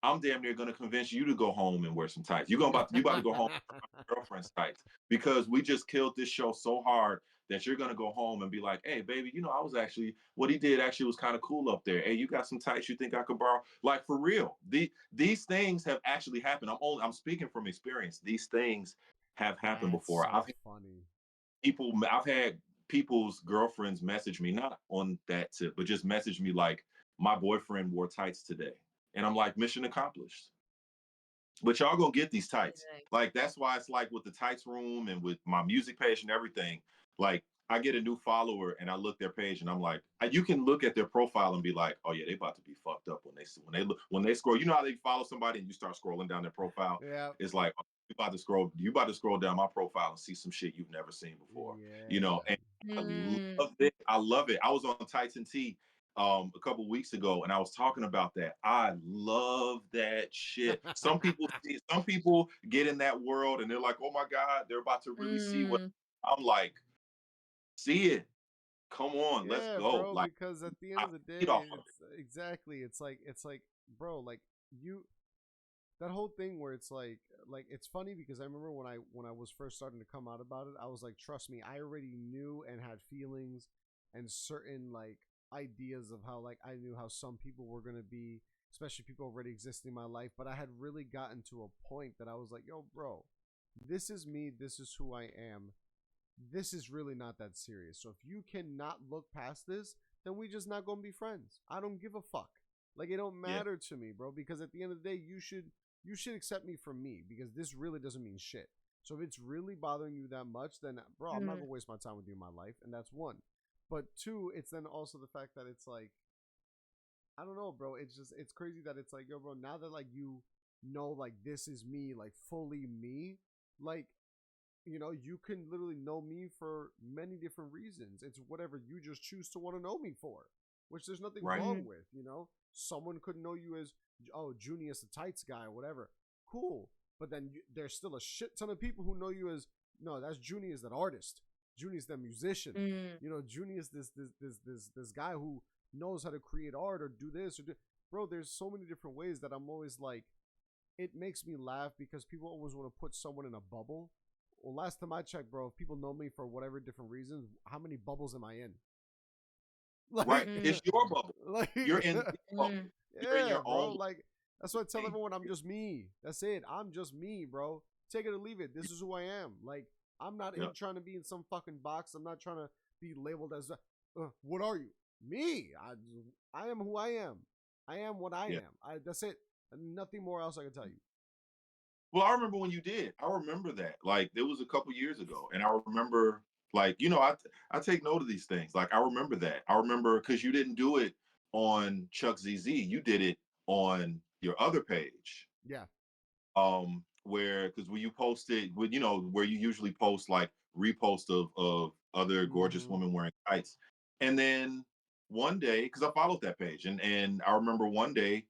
Speaker 3: I'm damn near gonna convince you to go home and wear some tights. You about to go home and wear my girlfriend's tights because we just killed this show so hard that you're gonna go home and be like, hey baby, I was actually what he did actually was kind of cool up there. Hey, you got some tights you think I could borrow? Like for real. These things have actually happened. I'm speaking from experience. These things have happened
Speaker 1: That's
Speaker 3: before.
Speaker 1: so funny.
Speaker 3: I've had people's girlfriends message me, not on that tip, but just message me like, my boyfriend wore tights today. And I'm like, mission accomplished. But y'all gonna get these tights.
Speaker 2: Amazing.
Speaker 3: Like that's why it's like with the tights room and with my music page and everything. Like I get a new follower and I look their page and I'm like, you can look at their profile and be like, oh yeah, they about to be fucked up when they scroll. You know how they follow somebody and you start scrolling down their profile.
Speaker 1: Yeah.
Speaker 3: It's like oh, you about to scroll down my profile and see some shit you've never seen before.
Speaker 1: Yeah.
Speaker 3: And I
Speaker 2: Mm.
Speaker 3: love it. I love it. I was on Tights and Tea a couple weeks ago and I was talking about that. I love that shit. Some people get in that world and they're like, oh my God, they're about to really see what
Speaker 2: Mm.
Speaker 3: I'm like, see it. Come on, let's
Speaker 1: Yeah,
Speaker 3: go.
Speaker 1: bro,
Speaker 3: Like
Speaker 1: because at the end
Speaker 3: I
Speaker 1: of the
Speaker 3: feed
Speaker 1: day,
Speaker 3: off of
Speaker 1: it's exactly it's like bro, like you that whole thing where it's like it's funny because I remember when I was first starting to come out about it, I was like, trust me, I already knew and had feelings and certain like ideas of how like I knew how some people were gonna be, especially people already existing in my life, but I had really gotten to a point that I was like, yo, bro, this is me, this is who I am. This is really not that serious. So if you cannot look past this, then we just not gonna be friends. I don't give a fuck. Like it don't
Speaker 3: yeah,
Speaker 1: matter to me, bro. Because at the end of the day, you should accept me for me because this really doesn't mean shit. So if it's really bothering you that much, then bro, I'm not
Speaker 2: Mm.
Speaker 1: gonna waste my time with you in my life, and that's one. But two, it's then also the fact that it's like I don't know, bro. It's crazy that it's like yo, bro. Now that like you know, like this is me, like fully me, like you can literally know me for many different reasons. It's whatever you just choose to want to know me for, which there's nothing
Speaker 3: right,
Speaker 1: wrong
Speaker 2: Mm.
Speaker 1: with. Someone could know you as, oh, Junius, the tights guy, or whatever. Cool. But then there's still a shit ton of people who know you as, no, that's Junius, that artist. Junius, that musician.
Speaker 2: Mm.
Speaker 1: Junius, this guy who knows how to create art or do this or do. Bro, there's so many different ways that I'm always like, it makes me laugh because people always want to put someone in a bubble. Well, last time I checked, bro, if people know me for whatever different reasons, how many bubbles am I in?
Speaker 3: right.
Speaker 1: Like,
Speaker 2: Mm.
Speaker 3: It's your bubble.
Speaker 1: like,
Speaker 3: You're in the bubble.
Speaker 2: Mm.
Speaker 3: You're in
Speaker 1: yeah,
Speaker 3: your
Speaker 1: bro.
Speaker 3: own
Speaker 1: Like, that's why I tell
Speaker 3: thing.
Speaker 1: everyone I'm just me. That's it. I'm just me, bro. Take it or leave it. This is who I am. Like, I'm not
Speaker 3: Yeah,
Speaker 1: in trying to be in some fucking box. I'm not trying to be labeled as, what are you? Me. I am who I am. I am what I
Speaker 3: yeah.
Speaker 1: am. That's it. Nothing more else I can tell you.
Speaker 3: Well, I remember when you did. I remember that. Like it was a couple years ago, and I remember, like I take note of these things. Like I remember that. I remember because you didn't do it on Chuck ZZ. You did it on your other page.
Speaker 1: Yeah.
Speaker 3: Where because when you posted, where you usually post like repost of other gorgeous
Speaker 1: Mm-hmm.
Speaker 3: women wearing tights, and then one day because I followed that page, and I remember one day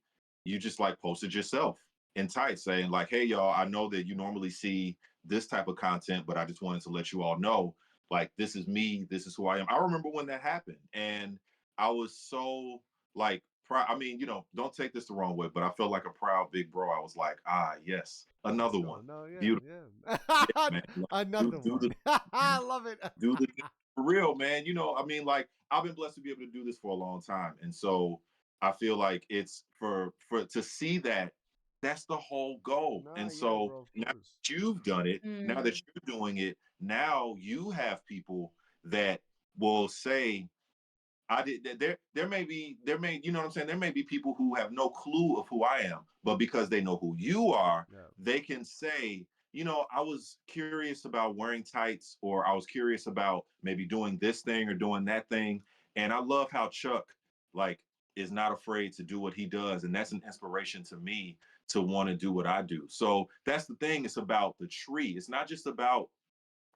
Speaker 3: you just like posted yourself in tights saying like, hey, y'all, I know that you normally see this type of content, but I just wanted to let you all know, like, this is me. This is who I am. I remember when that happened. And I was so like, proud. I mean, don't take this the wrong way, but I felt like a proud big bro. I was like, yes,
Speaker 1: Let's
Speaker 3: another
Speaker 1: go.
Speaker 3: one.
Speaker 1: No,
Speaker 3: Beautiful.
Speaker 1: yeah.
Speaker 3: Yeah, man. Like,
Speaker 1: Another
Speaker 3: do
Speaker 1: one.
Speaker 3: the
Speaker 1: I love it.
Speaker 3: do the for real, man. I mean, like I've been blessed to be able to do this for a long time, and so I feel like it's for to see that that's the whole goal.
Speaker 1: Nah,
Speaker 3: And
Speaker 1: yeah,
Speaker 3: so
Speaker 1: bro, of
Speaker 3: now
Speaker 1: course.
Speaker 3: that you've done it, now that
Speaker 2: Mm,
Speaker 3: you're doing it, now you have people that will say, I did. There may, you know what I'm saying. There may be people who have no clue of who I am, but because they know who you are,
Speaker 1: Yeah.
Speaker 3: they can say, I was curious about wearing tights, or I was curious about maybe doing this thing or doing that thing. And I love how Chuck like is not afraid to do what he does, and that's an inspiration to me to want to do what I do. So that's the thing. It's about the tree. It's not just about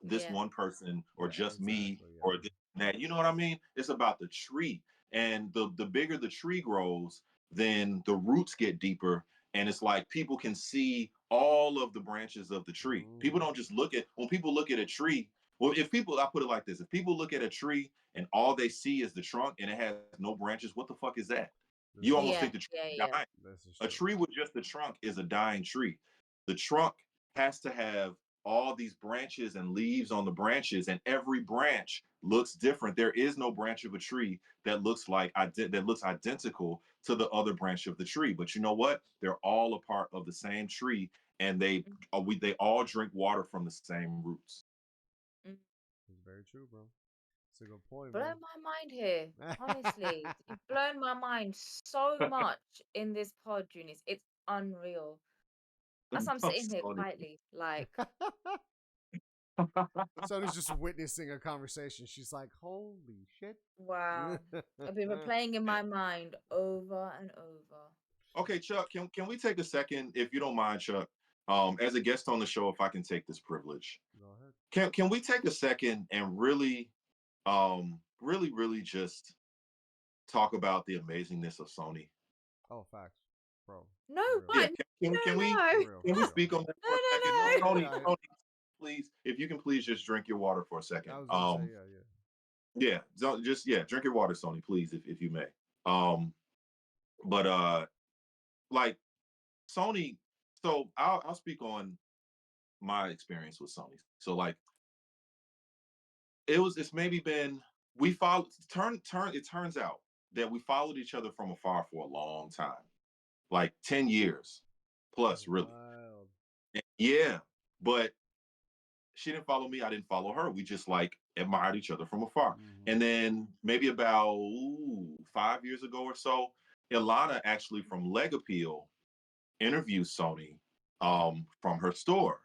Speaker 3: this
Speaker 2: yeah.
Speaker 3: one person or
Speaker 1: Yeah,
Speaker 3: just me
Speaker 1: exactly.
Speaker 3: or
Speaker 1: Yeah.
Speaker 3: this and that. You know what I mean? It's about the tree. And the bigger the tree grows, then the roots get deeper. And it's like people can see all of the branches of the tree. People
Speaker 1: Mm-hmm.
Speaker 3: don't just look at when people look at a tree. Well, if people, I put it like this: if people look at a tree and all they see is the trunk and it has no branches, what the fuck is that?
Speaker 1: This
Speaker 3: You
Speaker 1: is
Speaker 3: almost
Speaker 1: true.
Speaker 2: Yeah.
Speaker 3: think the tree
Speaker 2: Yeah.
Speaker 3: is
Speaker 2: Yeah.
Speaker 3: dying.
Speaker 1: This is
Speaker 3: A
Speaker 1: true.
Speaker 3: tree with just the trunk is a dying tree. The trunk has to have all these branches and leaves on the branches, and every branch looks different. There is no branch of a tree that looks that looks identical to the other branch of the tree. But you know what? They're all a part of the same tree, and
Speaker 2: Mm,
Speaker 3: they all drink water from the same roots.
Speaker 2: mm.
Speaker 1: It's very true, bro. It's a good point, man.
Speaker 2: Blown my mind here. Honestly, you've blown my mind so much in this pod, Junius. It's unreal. As I'm
Speaker 3: I'm
Speaker 2: sitting here
Speaker 3: sorry.
Speaker 2: quietly, like,
Speaker 1: Sonny's just witnessing a conversation. She's like, "Holy shit!"
Speaker 2: wow. I've been replaying in my mind over and over.
Speaker 3: Okay, Chuck, can we take a second, if you don't mind, Chuck, as a guest on the show, if I can take this privilege?
Speaker 1: Go ahead.
Speaker 3: Can we take a second and really just talk about the amazingness of Sony?
Speaker 1: Oh, facts, bro.
Speaker 2: No,
Speaker 1: For real.
Speaker 3: Yeah,
Speaker 2: what?
Speaker 3: can,
Speaker 2: No,
Speaker 3: can we
Speaker 2: no.
Speaker 1: For real.
Speaker 3: can
Speaker 1: For
Speaker 3: we
Speaker 1: real.
Speaker 3: speak on that
Speaker 2: No,
Speaker 3: for a second?
Speaker 1: No,
Speaker 2: no,
Speaker 1: yeah,
Speaker 3: Tony, Tony, please, if you can please just drink your water for a second.
Speaker 1: I was gonna say, yeah, yeah.
Speaker 3: Yeah, drink your water, Sony, please, if you may. Um, but like Sony, so I'll speak on my experience with Sony. So like it's maybe been we followed turn it turns out that we followed each other from afar for a long time, like 10 years plus, really.
Speaker 1: Wild.
Speaker 3: Yeah, but she didn't follow me, I didn't follow her. We just like admired each other from afar.
Speaker 1: Mm-hmm.
Speaker 3: And then maybe about 5 years ago or so, Ilana actually from Leg Appeal interviewed Sony from her store.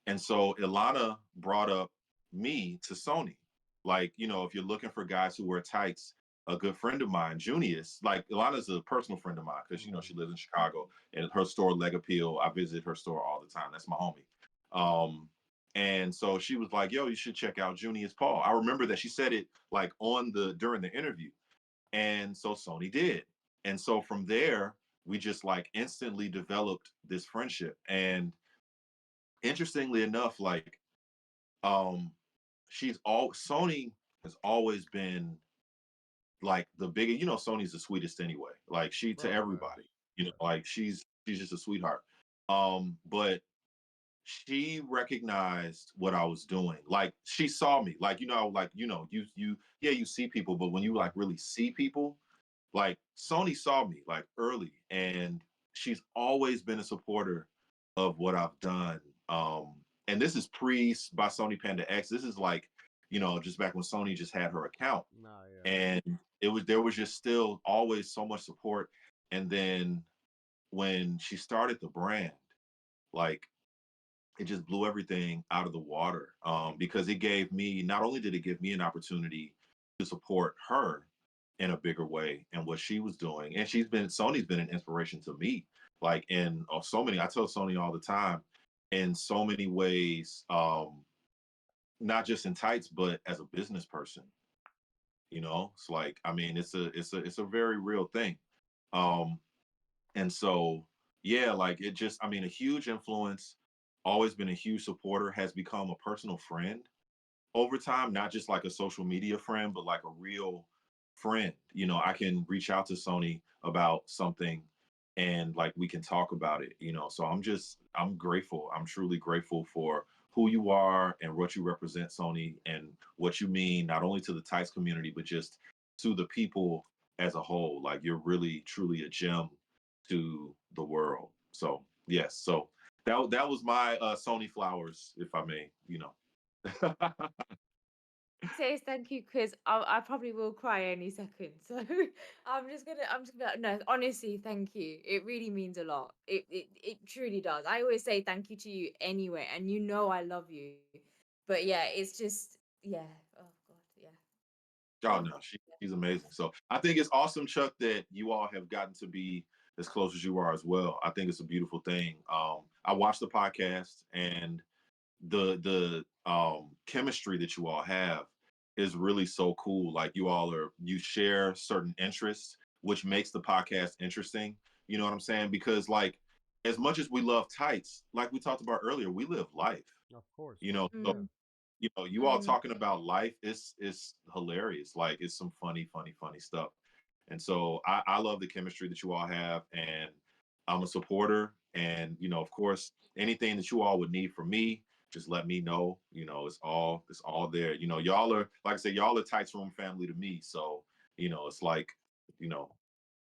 Speaker 3: And so Ilana brought up me to Sony. Like, if you're looking for guys who wear tights, a good friend of mine, Junius, like Ilana's a personal friend of mine because,
Speaker 1: Mm-hmm.
Speaker 3: she lives in Chicago, and her store, Leg Appeal, I visit her store all the time. That's my homie. And so she was like, yo, you should check out Junius Paul. I remember that she said it like during the interview. And so Sony did. And so from there, we just like instantly developed this friendship. And interestingly enough, like um she's all Sony has always been like the biggest, Sony's the sweetest anyway. Like she to
Speaker 1: Bro, yeah,
Speaker 3: everybody,
Speaker 1: yeah.
Speaker 3: like she's just a sweetheart. But she recognized what I was doing. Like she saw me. Like, you see people, but when you
Speaker 1: Mm-hmm.
Speaker 3: like really see people, like Sony saw me like early, and she's always been a supporter of what I've done. And this is pre by Sony Panda X. This is like, just back when Sony just had her account,
Speaker 1: Nah, yeah.
Speaker 3: and there was just still always so much support. And then when she started the brand, like it just blew everything out of the water, because it gave me, not only did it give me an opportunity to support her in a bigger way and what she was doing, and Sony's been an inspiration to me, like in so many. I tell Sony all the time, in so many ways, not just in tights, but as a business person. It's like, I mean, it's a very real thing. Um, and so yeah, like it just, I mean, a huge influence, always been a huge supporter, has become a personal friend over time, not just like a social media friend, but like a real friend. I can reach out to Sony about something and like we can talk about it. So I'm grateful. I'm truly grateful for who you are and what you represent, Sony, and what you mean not only to the Tights community, but just to the people as a whole. Like you're really, truly a gem to the world. So yes, so that was my Sony flowers, if I may.
Speaker 2: Says thank you because I probably will cry any second. So I'm just gonna no, honestly, thank you. It really means a lot. It truly does. I always say thank you to you anyway, and I love you. But yeah, it's just yeah. Oh God, yeah.
Speaker 3: Oh
Speaker 2: Thank
Speaker 3: no,
Speaker 2: you.
Speaker 3: she's amazing. So I think it's awesome, Chuck, that you all have gotten to be as close as you are as well. I think it's a beautiful thing. I watched the podcast, and the chemistry that you all have is really so cool. Like you share certain interests, which makes the podcast interesting. You know what I'm saying? Because like as much as we love Tights, like we talked about earlier, we live life.
Speaker 1: Of course,
Speaker 3: You
Speaker 1: man.
Speaker 3: know,
Speaker 2: Yeah.
Speaker 3: so
Speaker 2: Mm,
Speaker 3: you all
Speaker 2: mm.
Speaker 3: talking about life, it's hilarious. Like it's some funny stuff. And so I love the chemistry that you all have, and I'm a supporter. And of course, anything that you all would need from me, just let me know. It's all there. Y'all are, like I said, y'all are Tights Room family to me. So it's like, you know,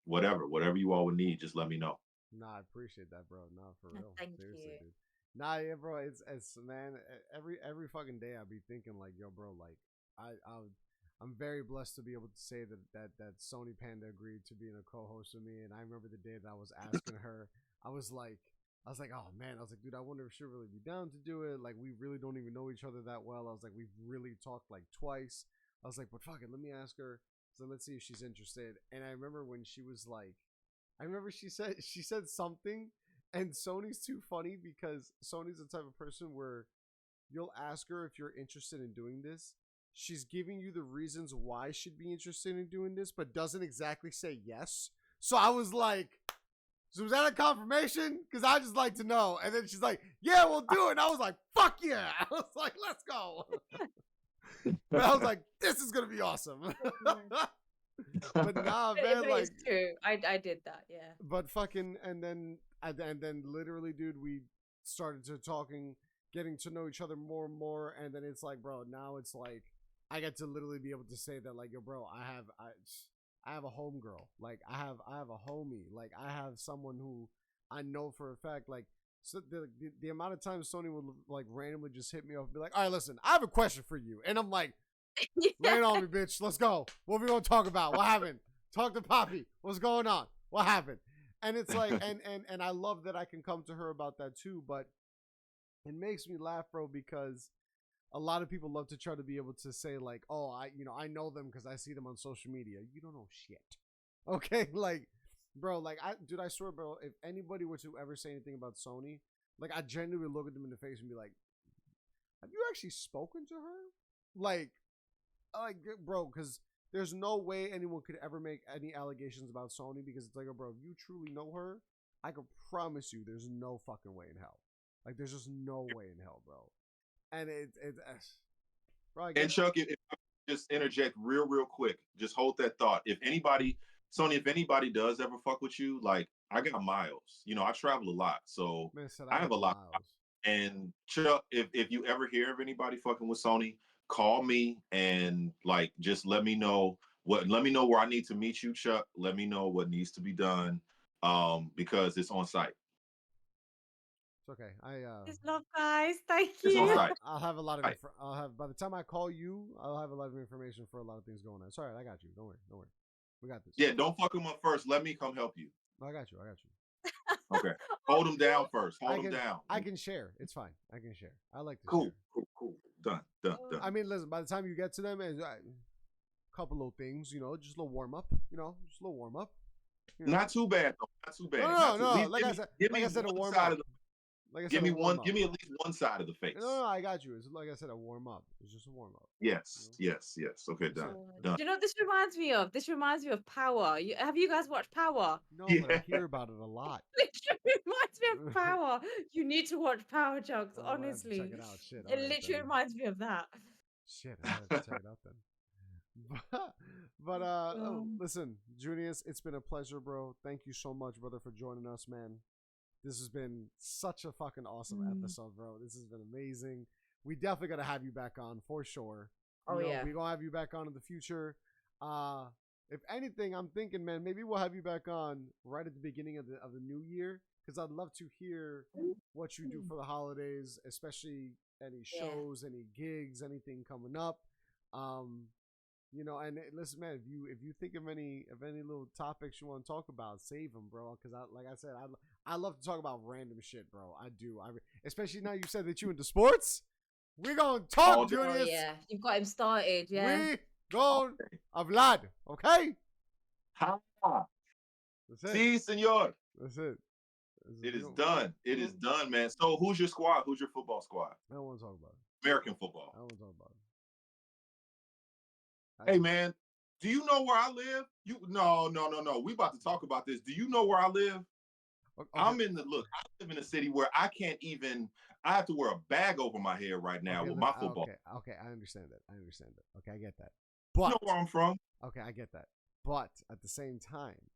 Speaker 3: whatever you all would need, just let me know.
Speaker 1: Nah, I appreciate that, bro. Nah, for real.
Speaker 2: Thank
Speaker 1: Seriously,
Speaker 2: you.
Speaker 1: dude. Nah, yeah, bro. It's man. Every fucking day I be thinking like, yo, bro. Like, I'm very blessed to be able to say that Sony Panda agreed to being a co-host with me. And I remember the day that I was asking her, I was like, oh man. I was like, dude, I wonder if she'll really be down to do it. Like, we really don't even know each other that well. I was like, we've really talked like twice. I was like, but fuck it, let me ask her. So let's see if she's interested. And I remember when she was like, I remember she said something, and Sony's too funny because Sony's the type of person where you'll ask her if you're interested in doing this. She's giving you the reasons why she'd be interested in doing this, but doesn't exactly say yes. So I was like, so was that a confirmation? Because I just like to know. And then she's like, yeah, we'll do it. And I was like, fuck yeah. I was like, let's go. And I was like, this is going to be awesome. But nah, man,
Speaker 2: But
Speaker 1: like,
Speaker 2: it's true. I did that. Yeah.
Speaker 1: but fucking, and then literally, dude, we started to talking, getting to know each other more and more, and then it's like, bro, now it's like I get to literally be able to say that, like, yo, bro, I have a homegirl, like I have a homie, like I have someone who I know for a fact, like. So the amount of times Sony would like randomly just hit me up and be like, all right, listen, I have a question for you. And I'm like, lay it on me, bitch. Let's go. What we gonna talk about? What happened? Talk to Poppy. What's going on? What happened? And it's like, and I love that I can come to her about that too. But it makes me laugh, bro, because a lot of people love to try to be able to say like, oh, I know them because I see them on social media. You don't know shit. Okay, like, bro, like I swear, bro, if anybody were to ever say anything about Sony, like I genuinely look at them in the face and be like, have you actually spoken to her? Like, bro, because there's no way anyone could ever make any allegations about Sony because it's like, oh, bro, if you truly know her, I can promise you there's no fucking way in hell. Like, there's just no way in hell, bro. And bro,
Speaker 3: And Chuck, if I could just interject real quick, just hold that thought. Sony, if anybody does ever fuck with you, like I got miles. I travel a lot, so
Speaker 1: man said
Speaker 3: I
Speaker 1: I
Speaker 3: have
Speaker 1: got
Speaker 3: a lot.
Speaker 1: miles.
Speaker 3: And Chuck, if you ever hear of anybody fucking with Sony, call me and like just let me know where I need to meet you, Chuck. Let me know what needs to be done. Because it's on site.
Speaker 1: It's okay.
Speaker 2: Just love, guys. Thank
Speaker 3: It's on
Speaker 2: you.
Speaker 3: site.
Speaker 1: I'll have a lot of
Speaker 3: Right.
Speaker 1: I'll have by the time I call you, I'll have a lot of information for a lot of things going on. Sorry, I got you. Don't worry. Don't worry. We got this.
Speaker 3: Yeah, don't fuck them up first. Let me come help you.
Speaker 1: I got you. I got you.
Speaker 3: Okay. Hold them down first.
Speaker 1: I
Speaker 3: Hold them
Speaker 1: can
Speaker 3: down.
Speaker 1: I can share. It's fine. I can share. I like to
Speaker 3: Cool,
Speaker 1: share.
Speaker 3: cool. Done.
Speaker 1: I mean, listen. By the time you get to them, a couple little things, just a little warm up. Just a little warm up.
Speaker 3: Not too bad though. Not too bad.
Speaker 1: No,
Speaker 3: Not
Speaker 1: no,
Speaker 3: too,
Speaker 1: no. Like I said,
Speaker 3: give
Speaker 1: like
Speaker 3: me
Speaker 1: I said, a
Speaker 3: one
Speaker 1: warm
Speaker 3: side
Speaker 1: up.
Speaker 3: of the
Speaker 1: Like I said,
Speaker 3: Give me
Speaker 1: a warm
Speaker 3: one.
Speaker 1: up.
Speaker 3: Give me at least one side of the face.
Speaker 1: No, I got you. It's like I said, a warm up. It's just a warm up.
Speaker 3: Yes. Yes. Okay. Done.
Speaker 2: Do you know what this reminds me of? This reminds me of Power. Have you guys watched Power?
Speaker 1: No,
Speaker 3: Yeah.
Speaker 1: but I hear about it a lot.
Speaker 2: Literally reminds me of Power. You need to watch Power, Chugs.
Speaker 1: Oh, I'm gonna have to
Speaker 2: Honestly,
Speaker 1: check it out. Shit.
Speaker 2: it
Speaker 1: All right,
Speaker 2: literally
Speaker 1: then.
Speaker 2: reminds me of that.
Speaker 1: Shit, I have to check it out then. Listen, Junius, it's been a pleasure, bro. Thank you so much, brother, for joining us, man. This has been such a fucking awesome episode, bro. This has been amazing. We definitely gotta have you back on for sure.
Speaker 2: Yeah.
Speaker 1: We're gonna have you back on in the future. If anything, I'm thinking, man, maybe we'll have you back on right at the beginning of the new year, because I'd love to hear what you do for the holidays, especially any shows, any gigs, anything coming up. And listen, man, if you think of any little topics you want to talk about, save them, bro. Because like I said, I love to talk about random shit, bro. I do. Especially now you said that you into sports. We're gonna talk, Junius.
Speaker 2: Oh yeah, you've got him started. Yeah.
Speaker 1: We gonna Vlad. Okay.
Speaker 3: Ha.
Speaker 1: That's it.
Speaker 3: Si, senor.
Speaker 1: That's it.
Speaker 3: It is done. It is done, man. So who's your squad? Who's your football squad?
Speaker 1: I don't want to talk about it.
Speaker 3: American football.
Speaker 1: I don't want to talk about it.
Speaker 3: Hey, man, do you know where I live? No. We about to talk about this. Do you know where I live? Okay. I live in a city where I have to wear a bag over my head right now with my football.
Speaker 1: Okay, I understand that. Okay, I get that. But
Speaker 3: you know where I'm from.
Speaker 1: Okay, I get that. But at the same time,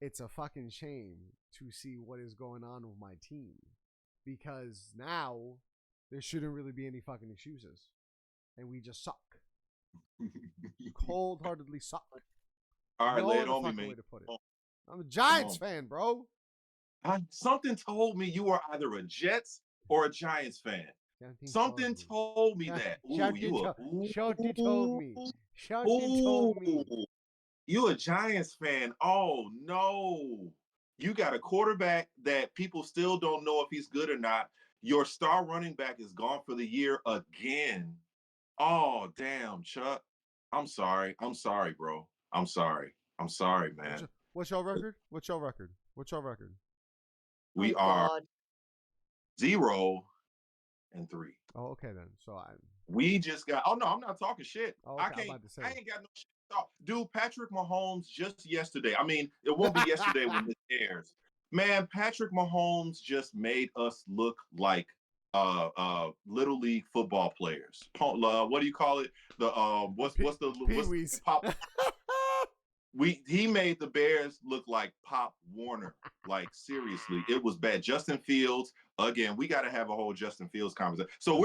Speaker 1: it's a fucking shame to see what is going on with my team, because now there shouldn't really be any fucking excuses, and we just suck. Cold-heartedly suck.
Speaker 3: All right, lay it on me, man.
Speaker 1: I'm a Giants fan, bro.
Speaker 3: Something told me you are either a Jets or a Giants fan. Something told me that.
Speaker 1: Shorty told me.
Speaker 3: You a Giants fan. Oh, no. You got a quarterback that people still don't know if he's good or not. Your star running back is gone for the year again. Oh, damn, Chuck. I'm sorry, bro. I'm sorry, man.
Speaker 1: What's your record?
Speaker 3: We are 0-3.
Speaker 1: Oh, okay then. So
Speaker 3: we just got. Oh no, I'm not talking shit.
Speaker 1: Oh, okay,
Speaker 3: I ain't got no shit to talk. Dude, Patrick Mahomes just yesterday. I mean, it won't be yesterday when this airs. Man, Patrick Mahomes just made us look like little league football players. What do you call it? What's the Pop? He made the Bears look like Pop Warner. Like seriously, it was bad. Justin Fields, again, we got to have a whole Justin Fields conversation. So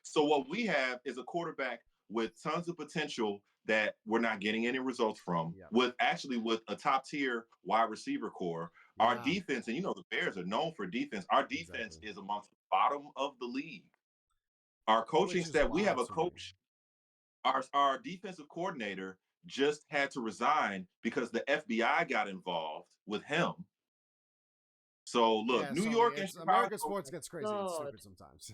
Speaker 3: so what we have is a quarterback with tons of potential that we're not getting any results from, with a top tier wide receiver core. Our defense, and the Bears are known for defense. Our defense is amongst the bottom of the league. Our coaching staff, we have a coach. Our defensive coordinator just had to resign because the FBI got involved with him. So look, New York and Chicago,
Speaker 1: American sports gets crazy and stupid sometimes.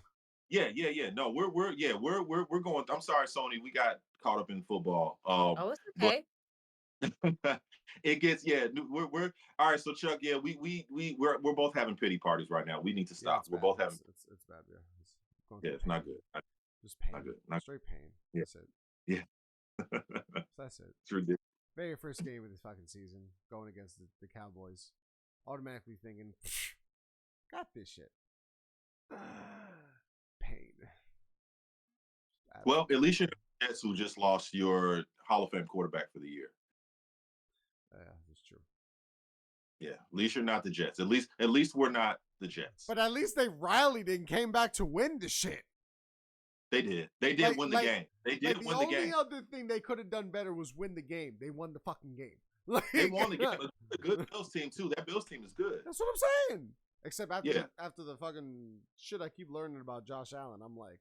Speaker 3: Yeah. No, we're going. I'm sorry, Sony. We got caught up in football.
Speaker 2: It's okay.
Speaker 3: It gets we're all right. So Chuck, we're both having pity parties right now. We need to stop. We're both having.
Speaker 1: It's bad.
Speaker 3: It's not good.
Speaker 1: Just pain.
Speaker 3: Not good.
Speaker 1: Straight pain.
Speaker 3: Yeah.
Speaker 1: That's it.
Speaker 3: Yeah.
Speaker 1: That's it.
Speaker 3: It's ridiculous.
Speaker 1: Very first game of this fucking season, going against the Cowboys, automatically thinking, got this shit. Pain.
Speaker 3: Well, at least you're the Jets who just lost your Hall of Fame quarterback for the year.
Speaker 1: Yeah, that's true.
Speaker 3: Yeah, at least you're not the Jets. At least we're not the Jets.
Speaker 1: But at least they rallied and came back to win the shit.
Speaker 3: They did. They did win the game. They did win the game.
Speaker 1: The only other thing they could have done better was win the game. They won the fucking game.
Speaker 3: They won the game. A good Bills team too. That Bills team is good.
Speaker 1: That's what I'm saying. Except after the fucking shit I keep learning about Josh Allen, I'm like,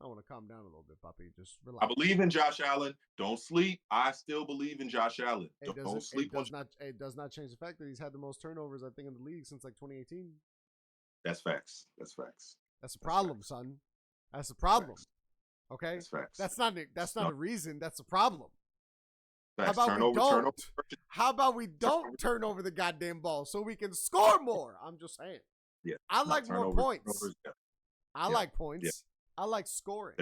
Speaker 1: I want to calm down a little bit, puppy. Just relax.
Speaker 3: I believe in Josh Allen. Don't sleep. I still believe in Josh Allen. Don't sleep.
Speaker 1: It does not change the fact that he's had the most turnovers, I think, in the league since like 2018.
Speaker 3: That's facts.
Speaker 1: That's a problem, son. That's a problem.
Speaker 3: Facts.
Speaker 1: Okay?
Speaker 3: That's facts.
Speaker 1: That's not a reason. That's a problem.
Speaker 3: Facts.
Speaker 1: How about we don't turn over the goddamn ball so we can score more? I'm just saying.
Speaker 3: Yeah.
Speaker 1: I
Speaker 3: No,
Speaker 1: like more
Speaker 3: turnovers,
Speaker 1: points.
Speaker 3: turnovers, yeah.
Speaker 1: I
Speaker 3: Yeah.
Speaker 1: like points. I like scoring.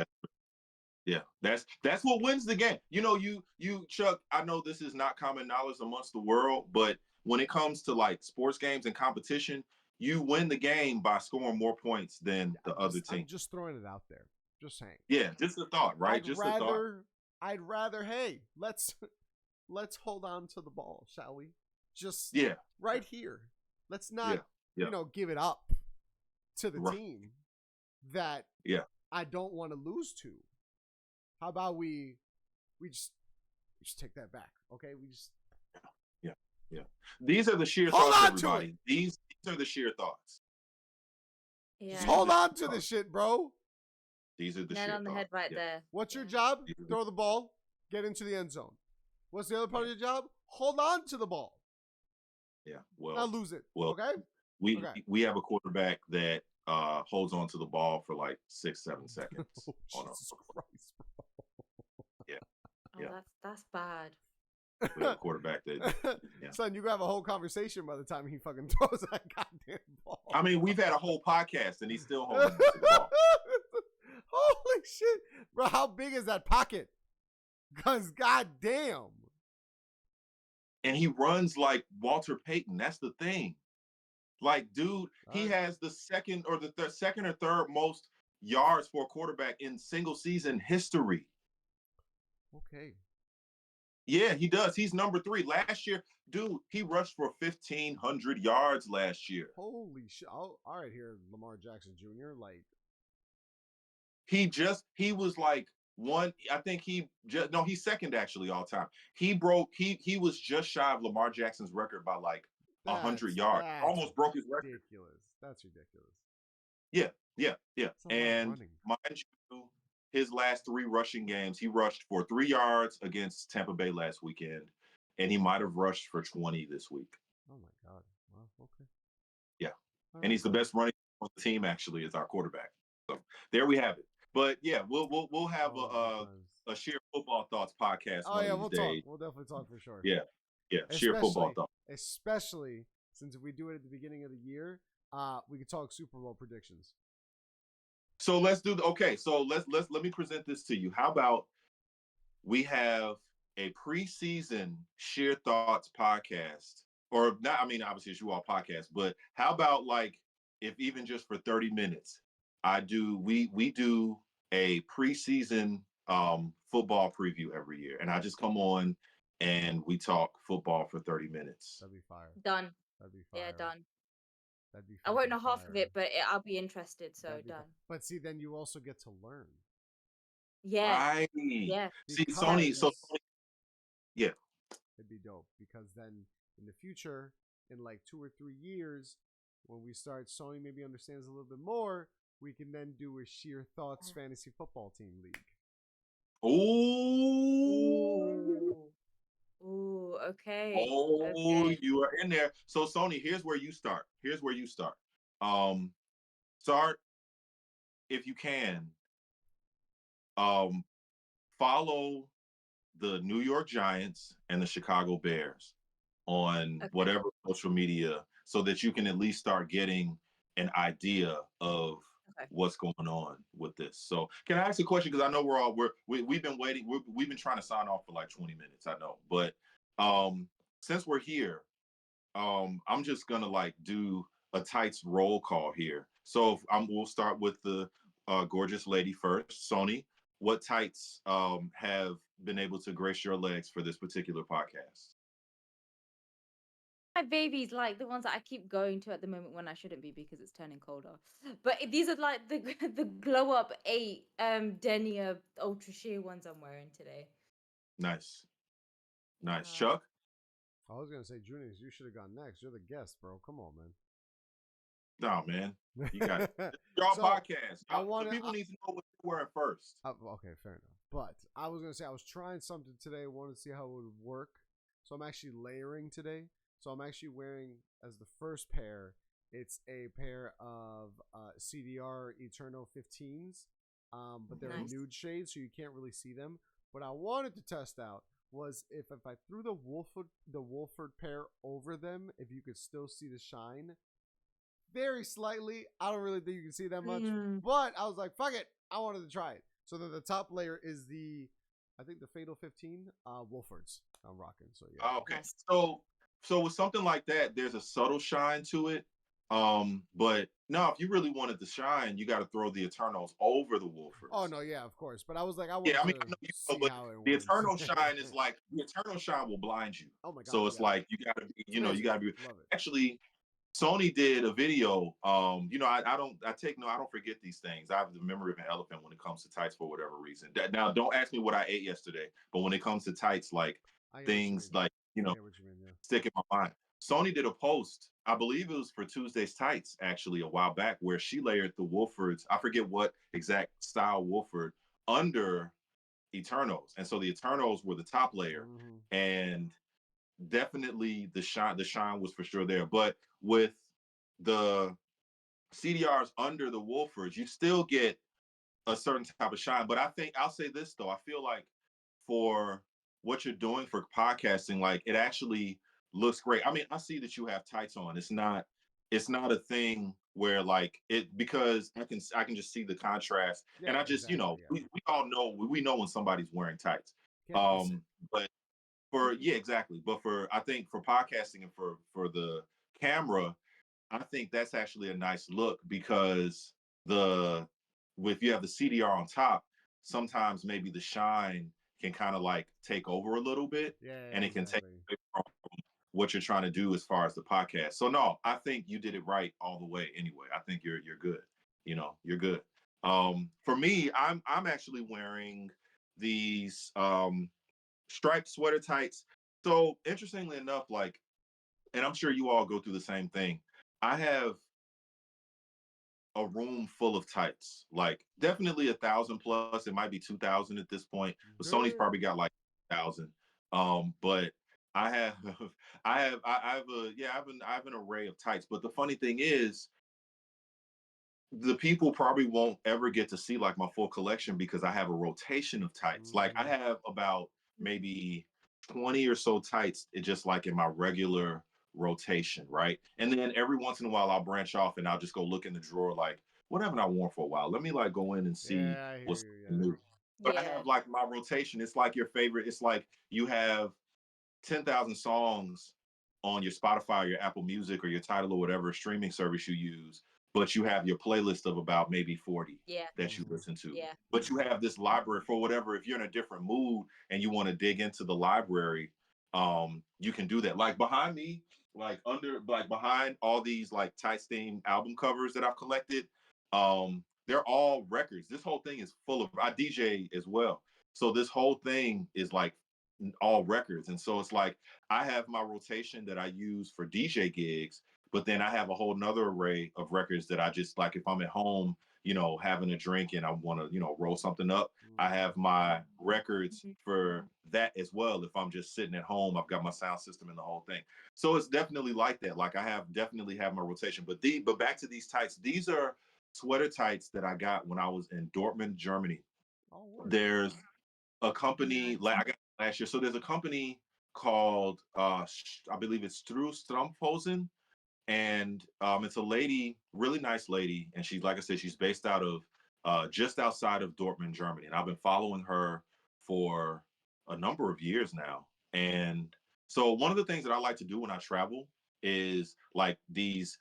Speaker 3: Yeah, that's what wins the game. You Chuck, I know this is not common knowledge amongst the world, but when it comes to like sports games and competition, you win the game by scoring more points than the other team.
Speaker 1: I'm just throwing it out there. Just saying.
Speaker 3: Yeah, just a thought, right?
Speaker 1: I'd
Speaker 3: Just a thought.
Speaker 1: rather, hey, let's hold on to the ball, shall we? Just right here. Let's not, give it up to the team that I don't want to lose to. How about we just take that back, okay? We just
Speaker 3: yeah. These are the sheer
Speaker 1: hold
Speaker 3: thoughts,
Speaker 1: on
Speaker 3: everybody.
Speaker 1: to it.
Speaker 3: These are the sheer thoughts.
Speaker 2: Yeah.
Speaker 1: Just hold on to this shit, bro.
Speaker 3: These are the
Speaker 2: Nail
Speaker 3: sheer
Speaker 2: on the
Speaker 3: thoughts.
Speaker 2: head right there.
Speaker 1: What's your job? Throw the ball, get into the end zone. What's the other part of your job? Hold on to the ball.
Speaker 3: Yeah, well,
Speaker 1: not lose it.
Speaker 3: Well,
Speaker 1: okay.
Speaker 3: We have a quarterback that holds on to the ball for like 6-7 seconds.
Speaker 1: Jesus Christ, bro.
Speaker 3: Yeah.
Speaker 2: Oh,
Speaker 3: yeah.
Speaker 2: That's bad.
Speaker 3: We have a quarterback that.
Speaker 1: Son, you can have a whole conversation by the time he fucking throws that goddamn ball.
Speaker 3: I mean, we've had a whole podcast and he's still holding on to the ball.
Speaker 1: Holy shit, bro! How big is that pocket? Cause goddamn.
Speaker 3: And he runs like Walter Payton. That's the thing. Like, dude, he has the second or third most yards for a quarterback in single season history.
Speaker 1: Okay.
Speaker 3: Yeah, he does. He's number 3. Last year, dude, he rushed for 1,500 yards last year.
Speaker 1: Holy shit. All right, here, Lamar Jackson Jr. Like,
Speaker 3: he was like one. I think he's second actually all time. He was just shy of Lamar Jackson's record by like 100 yards. Almost broke his record.
Speaker 1: Ridiculous. That's ridiculous.
Speaker 3: Yeah. And mind you, his last 3 rushing games, he rushed for 3 yards against Tampa Bay last weekend, and he might have rushed for 20 this week.
Speaker 1: Oh my God. Well, okay.
Speaker 3: Yeah. And he's the best running on the team actually as our quarterback. So there we have it. But yeah, we'll have a Sheer Football Thoughts podcast.
Speaker 1: Oh yeah, we'll
Speaker 3: days.
Speaker 1: talk. We'll definitely talk for sure.
Speaker 3: Yeah. Sheer Football Thoughts.
Speaker 1: Especially since if we do it at the beginning of the year, we could talk Super Bowl predictions.
Speaker 3: So let's do let me present this to you. How about we have a preseason Sheer Thoughts podcast, or not? I mean, obviously it's you all podcast, but how about like if even just for 30 minutes, we do a preseason football preview every year, and I just come on and we talk football for 30 minutes.
Speaker 1: That'd be fire.
Speaker 2: Done.
Speaker 1: That'd be fire.
Speaker 2: Yeah, done.
Speaker 1: That'd be
Speaker 2: I won't know half
Speaker 1: fire.
Speaker 2: of it, but I'll be interested. So done.
Speaker 1: But see, then you also get to learn.
Speaker 2: Yeah.
Speaker 3: Right.
Speaker 2: Yeah.
Speaker 3: See, Sony. Yeah.
Speaker 1: It'd be dope because then in the future, in like 2 or 3 years, when we start, Sony maybe understands a little bit more. We can then do a Sheer Thoughts fantasy football team league.
Speaker 2: Ooh, okay.
Speaker 3: Okay. You are in there. So Sony, here's where you start. Start if you can. Follow the New York Giants and the Chicago Bears on whatever social media so that you can at least start getting an idea of what's going on with this. So can I ask a question? Because I know we've been waiting. We've been trying to sign off for like 20 minutes. I know. But since we're here, I'm just going to like do a tights roll call here. So we'll start with the gorgeous lady first. Sony, what tights have been able to grace your legs for this particular podcast?
Speaker 2: My babies, like the ones that I keep going to at the moment when I shouldn't be because it's turning colder. But these are like the glow up 8 denier ultra sheer ones I'm wearing today.
Speaker 3: Nice. Chuck?
Speaker 1: I was gonna say, Junius, you should have gone next. You're the guest, bro. Come on, man.
Speaker 3: No, man. You got it. Y'all podcast. People need to know what you're wearing first.
Speaker 1: Okay, fair enough. But I was gonna say I was trying something today. I wanted to see how it would work. So I'm actually layering today. So I'm actually wearing as the first pair. It's a pair of CDR Eterno 15s, but they're a nude shade, so you can't really see them. What I wanted to test out was if I threw the Wolford pair over them, if you could still see the shine. very slightly. I don't really think you can see that much,
Speaker 2: Mm.
Speaker 1: but I was like, fuck it, I wanted to try it. So then the top layer is I think the Fatal 15 Wolfords I'm rocking. So yeah.
Speaker 3: Oh, okay.
Speaker 2: Nice.
Speaker 3: So with something like that, there's a subtle shine to it. But no, if you really wanted to shine, you got to throw the Eternals over the
Speaker 1: Oh
Speaker 3: Wolfords.
Speaker 1: no, yeah, of course. But I was like, I
Speaker 3: Yeah,
Speaker 1: wanted
Speaker 3: I mean,
Speaker 1: to
Speaker 3: I know you know,
Speaker 1: see
Speaker 3: but
Speaker 1: how it
Speaker 3: the
Speaker 1: works.
Speaker 3: Eternal shine is like the Eternal shine will blind you.
Speaker 1: Oh my god,
Speaker 3: So it's
Speaker 1: yeah,
Speaker 3: like you got to be,
Speaker 1: it's
Speaker 3: you
Speaker 1: amazing.
Speaker 3: got to be.
Speaker 1: Love it.
Speaker 3: Actually, Sony did a video. I don't forget these things. I have the memory of an elephant when it comes to tights for whatever reason. Now, don't ask me what I ate yesterday, but when it comes to tights, like
Speaker 1: I get what you
Speaker 3: things
Speaker 1: mean.
Speaker 3: like
Speaker 1: I get what you mean. Yeah.
Speaker 3: stick in my mind. Sony did a post, I believe it was for Tuesday's Tights, actually, a while back, where she layered the Wolfords. I forget what exact style Wolford under Eternals, and so the Eternals were the top layer,
Speaker 1: Mm-hmm.
Speaker 3: and definitely the shine was for sure there. But with the CDRs under the Wolfords, you still get a certain type of shine. But I think I'll say this though, I feel like for what you're doing for podcasting, like it actually looks great. I mean, I see that you have tights on. It's not a thing where like it because I can just see the contrast.
Speaker 1: Yeah,
Speaker 3: And I just,
Speaker 1: exactly. Yeah,
Speaker 3: we all know we know when somebody's wearing tights.
Speaker 1: can't miss it.
Speaker 3: But for yeah, exactly. But for I think for podcasting and for the camera, I think that's actually a nice look because the if you have the CDR on top, sometimes maybe the shine can kind of like take over a little bit
Speaker 1: Yeah,
Speaker 3: and it can take
Speaker 1: exactly.
Speaker 3: away from what you're trying to do as far as the podcast. So no, I think you did it right all the way anyway. I think you're good. You're good. For me, I'm actually wearing these striped sweater tights. So interestingly enough, like, and I'm sure you all go through the same thing. I have a room full of tights, like definitely 1,000 plus. It might be 2,000 at this point, but Sony's
Speaker 1: Good.
Speaker 3: probably got like 1,000. But I have, I have an array of tights. But the funny thing is, the people probably won't ever get to see like my full collection because I have a rotation of tights. Like I
Speaker 1: Mm-hmm.
Speaker 3: have about maybe 20 or so tights, just like in my regular rotation, right? And then every once in a while I'll branch off and I'll just go look in the drawer like, what haven't I worn for a while? Let me like go in and see
Speaker 1: Yeah, I hear
Speaker 3: what's
Speaker 1: you. Yeah.
Speaker 3: new. But I
Speaker 2: Yeah.
Speaker 3: have like my rotation. It's like your favorite. It's like you have 10,000 songs on your Spotify, or your Apple Music, or your Tidal, or whatever streaming service you use, but you have your playlist of about maybe 40
Speaker 2: Yeah.
Speaker 3: that you
Speaker 1: Mm-hmm.
Speaker 3: listen to.
Speaker 2: Yeah.
Speaker 3: But you have this library for whatever, if you're in a different mood and you want to dig into the library, you can do that. Like behind me, like behind all these like tight steam album covers that I've collected, they're all records. This whole thing is full of I DJ as well. So this whole thing is like all records. And so it's like I have my rotation that I use for DJ gigs, but then I have a whole nother array of records that I just like if I'm at home, having a drink and I want to, roll something up. I
Speaker 1: Mm-hmm.
Speaker 3: have my records
Speaker 2: Mhm.
Speaker 3: for that as well. If I'm just sitting at home, I've got my sound system and the whole thing. So it's definitely like that. Like I have definitely have my rotation. But back to these tights. These are sweater tights that I got when I was in Dortmund, Germany.
Speaker 1: Oh, word.
Speaker 3: There's a company
Speaker 2: Nice.
Speaker 3: like I got last year. So there's a company called I believe it's Strumpfhosen, and it's a lady, really nice lady, and she's like I said, she's based out of just outside of Dortmund, Germany, and I've been following her for a number of years now. And so one of the things that I like to do when I travel is like these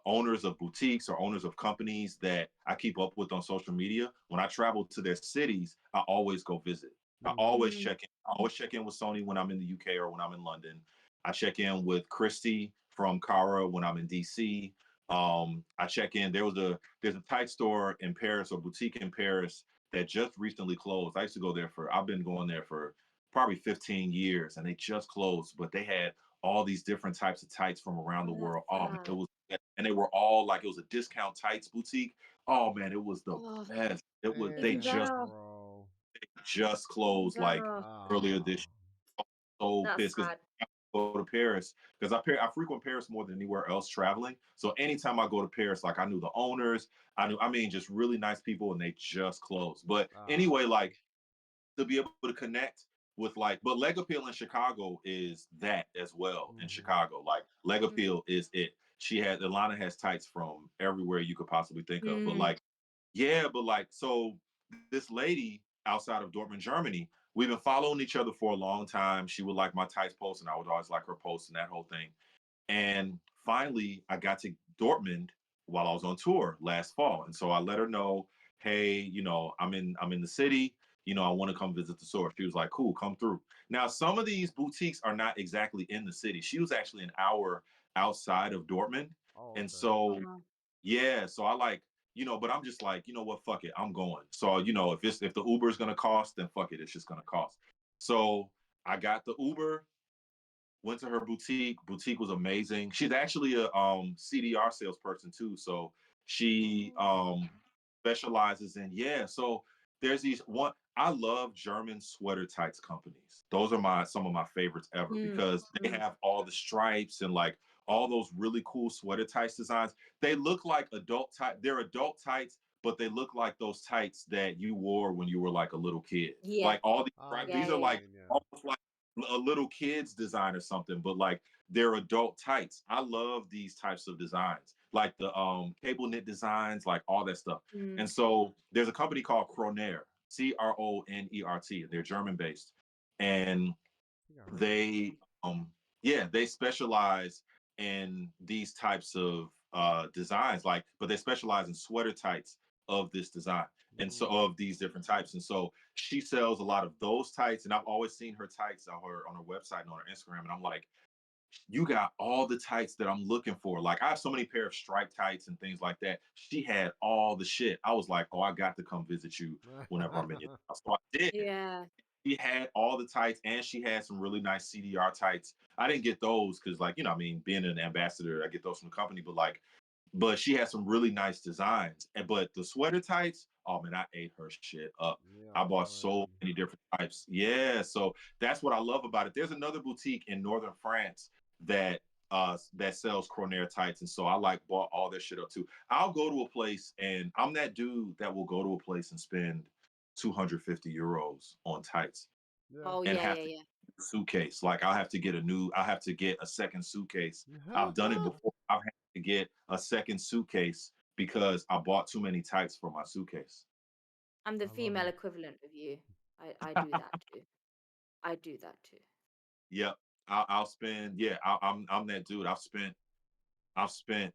Speaker 3: owners of boutiques or owners of companies that I keep up with on social media. When I travel to their cities, I always go visit. I
Speaker 1: Mm-hmm.
Speaker 3: always
Speaker 2: Mm.
Speaker 3: check in. I always check in with Sony when I'm in the UK or when I'm in London. I check in with Christy from Cara when I'm in DC. I check in. There's a tight store in Paris or boutique in Paris that just recently closed. I used to go there I've been going there for probably 15 years, and they just closed, but they had all these different types of tights from around
Speaker 2: I
Speaker 3: the
Speaker 2: love
Speaker 3: world. Oh man,
Speaker 2: that.
Speaker 3: and they were all like it was a discount tights boutique. Oh man, it was the
Speaker 2: Oh,
Speaker 3: best. It was they
Speaker 1: Damn,
Speaker 3: just
Speaker 2: no,
Speaker 1: bro.
Speaker 3: just closed like
Speaker 2: no.
Speaker 3: earlier
Speaker 1: Ah.
Speaker 3: this year. So
Speaker 2: That's
Speaker 3: pissed because
Speaker 2: sad.
Speaker 3: go to Paris because I frequent Paris more than anywhere else traveling. So anytime I go to Paris, like I knew the owners, I mean, just really nice people, and they just closed. But
Speaker 1: Ah.
Speaker 3: anyway, like to be able to connect with like, but Leg Appeal in Chicago is that as well in
Speaker 1: Mm-hmm.
Speaker 3: Chicago. Like Leg
Speaker 2: Mm.
Speaker 3: Appeal is it. Atlanta has tights from everywhere you could possibly think of. But
Speaker 2: Mm.
Speaker 3: like, yeah, but like, so this lady outside of Dortmund, Germany, we've been following each other for a long time. She would like my tights posts, and I would always like her posts and that whole thing. And finally, I got to Dortmund while I was on tour last fall, and so I let her know, hey, I'm in the city. I want to come visit the store. She was like, cool, come through. Now, some of these boutiques are not exactly in the city. She was actually an hour outside of Dortmund,
Speaker 1: Oh,
Speaker 3: and
Speaker 1: okay.
Speaker 3: so
Speaker 2: Wow.
Speaker 3: yeah, so I like, but I'm just like, you know what, fuck it, I'm going. So if the Uber is gonna cost, then fuck it, it's just gonna cost. So I got the Uber, went to her boutique. Boutique was amazing. She's actually a CDR salesperson too. So she
Speaker 1: Oh.
Speaker 3: specializes in, yeah. So there's these one. I love German sweater tights companies. Those are some of my favorites ever
Speaker 2: Mm.
Speaker 3: because they
Speaker 2: Mm.
Speaker 3: have all the stripes and like all those really cool sweater tights designs. They look like adult tight. They're adult tights, but they look like those tights that you wore when you were like a little kid.
Speaker 2: Yeah.
Speaker 3: Like all these,
Speaker 1: I
Speaker 3: right?
Speaker 1: know what
Speaker 2: Yeah.
Speaker 3: These
Speaker 1: you're
Speaker 3: are
Speaker 2: Yeah. Yeah.
Speaker 3: like
Speaker 1: saying. Yeah.
Speaker 3: almost like a little kid's design or something, but like they're adult tights. I love these types of designs, like the cable knit designs, like all that stuff.
Speaker 2: Mm.
Speaker 3: And so there's a company called Croner, Cronert. They're German based, and
Speaker 1: I think I heard of them.
Speaker 3: they yeah, they specialize in these types of designs, like, but they specialize in sweater tights of this design, and so
Speaker 1: Mm.
Speaker 3: of these different types. And so she sells a lot of those tights, and I've always seen her tights on her website and on her Instagram, and I'm like, you got all the tights that I'm looking for. Like, I have so many pair of striped tights and things like that. She had all the shit. I was like, oh, I got to come visit you whenever I'm in your house. So I did.
Speaker 2: Yeah.
Speaker 3: She had all the tights, and she had some really nice CDR tights. I didn't get those because, like, I mean, being an ambassador, I get those from the company. But she had some really nice designs. But the sweater tights, oh man, I ate her shit up.
Speaker 1: Yeah,
Speaker 3: I
Speaker 1: I
Speaker 3: bought
Speaker 1: know,
Speaker 3: so
Speaker 1: man.
Speaker 3: many different types. Yeah, so that's what I love about it. There's another boutique in northern France that sells Croner tights, and so I like bought all their shit up too. I'll go to a place, and I'm that dude that will go to a place and spend 250 euros on tights
Speaker 1: Yeah.
Speaker 2: Oh
Speaker 3: and
Speaker 2: yeah.
Speaker 3: have
Speaker 2: Yeah.
Speaker 3: to
Speaker 2: Yeah.
Speaker 3: suitcase. Like, I have to get a second suitcase. I've done it before. I've had to get a second suitcase because I bought too many tights for my suitcase.
Speaker 2: I'm the
Speaker 1: I love
Speaker 2: female
Speaker 1: it.
Speaker 2: equivalent of you. I do that too. I do that too.
Speaker 3: Yep. I'll spend. Yeah, I'm that dude. I've spent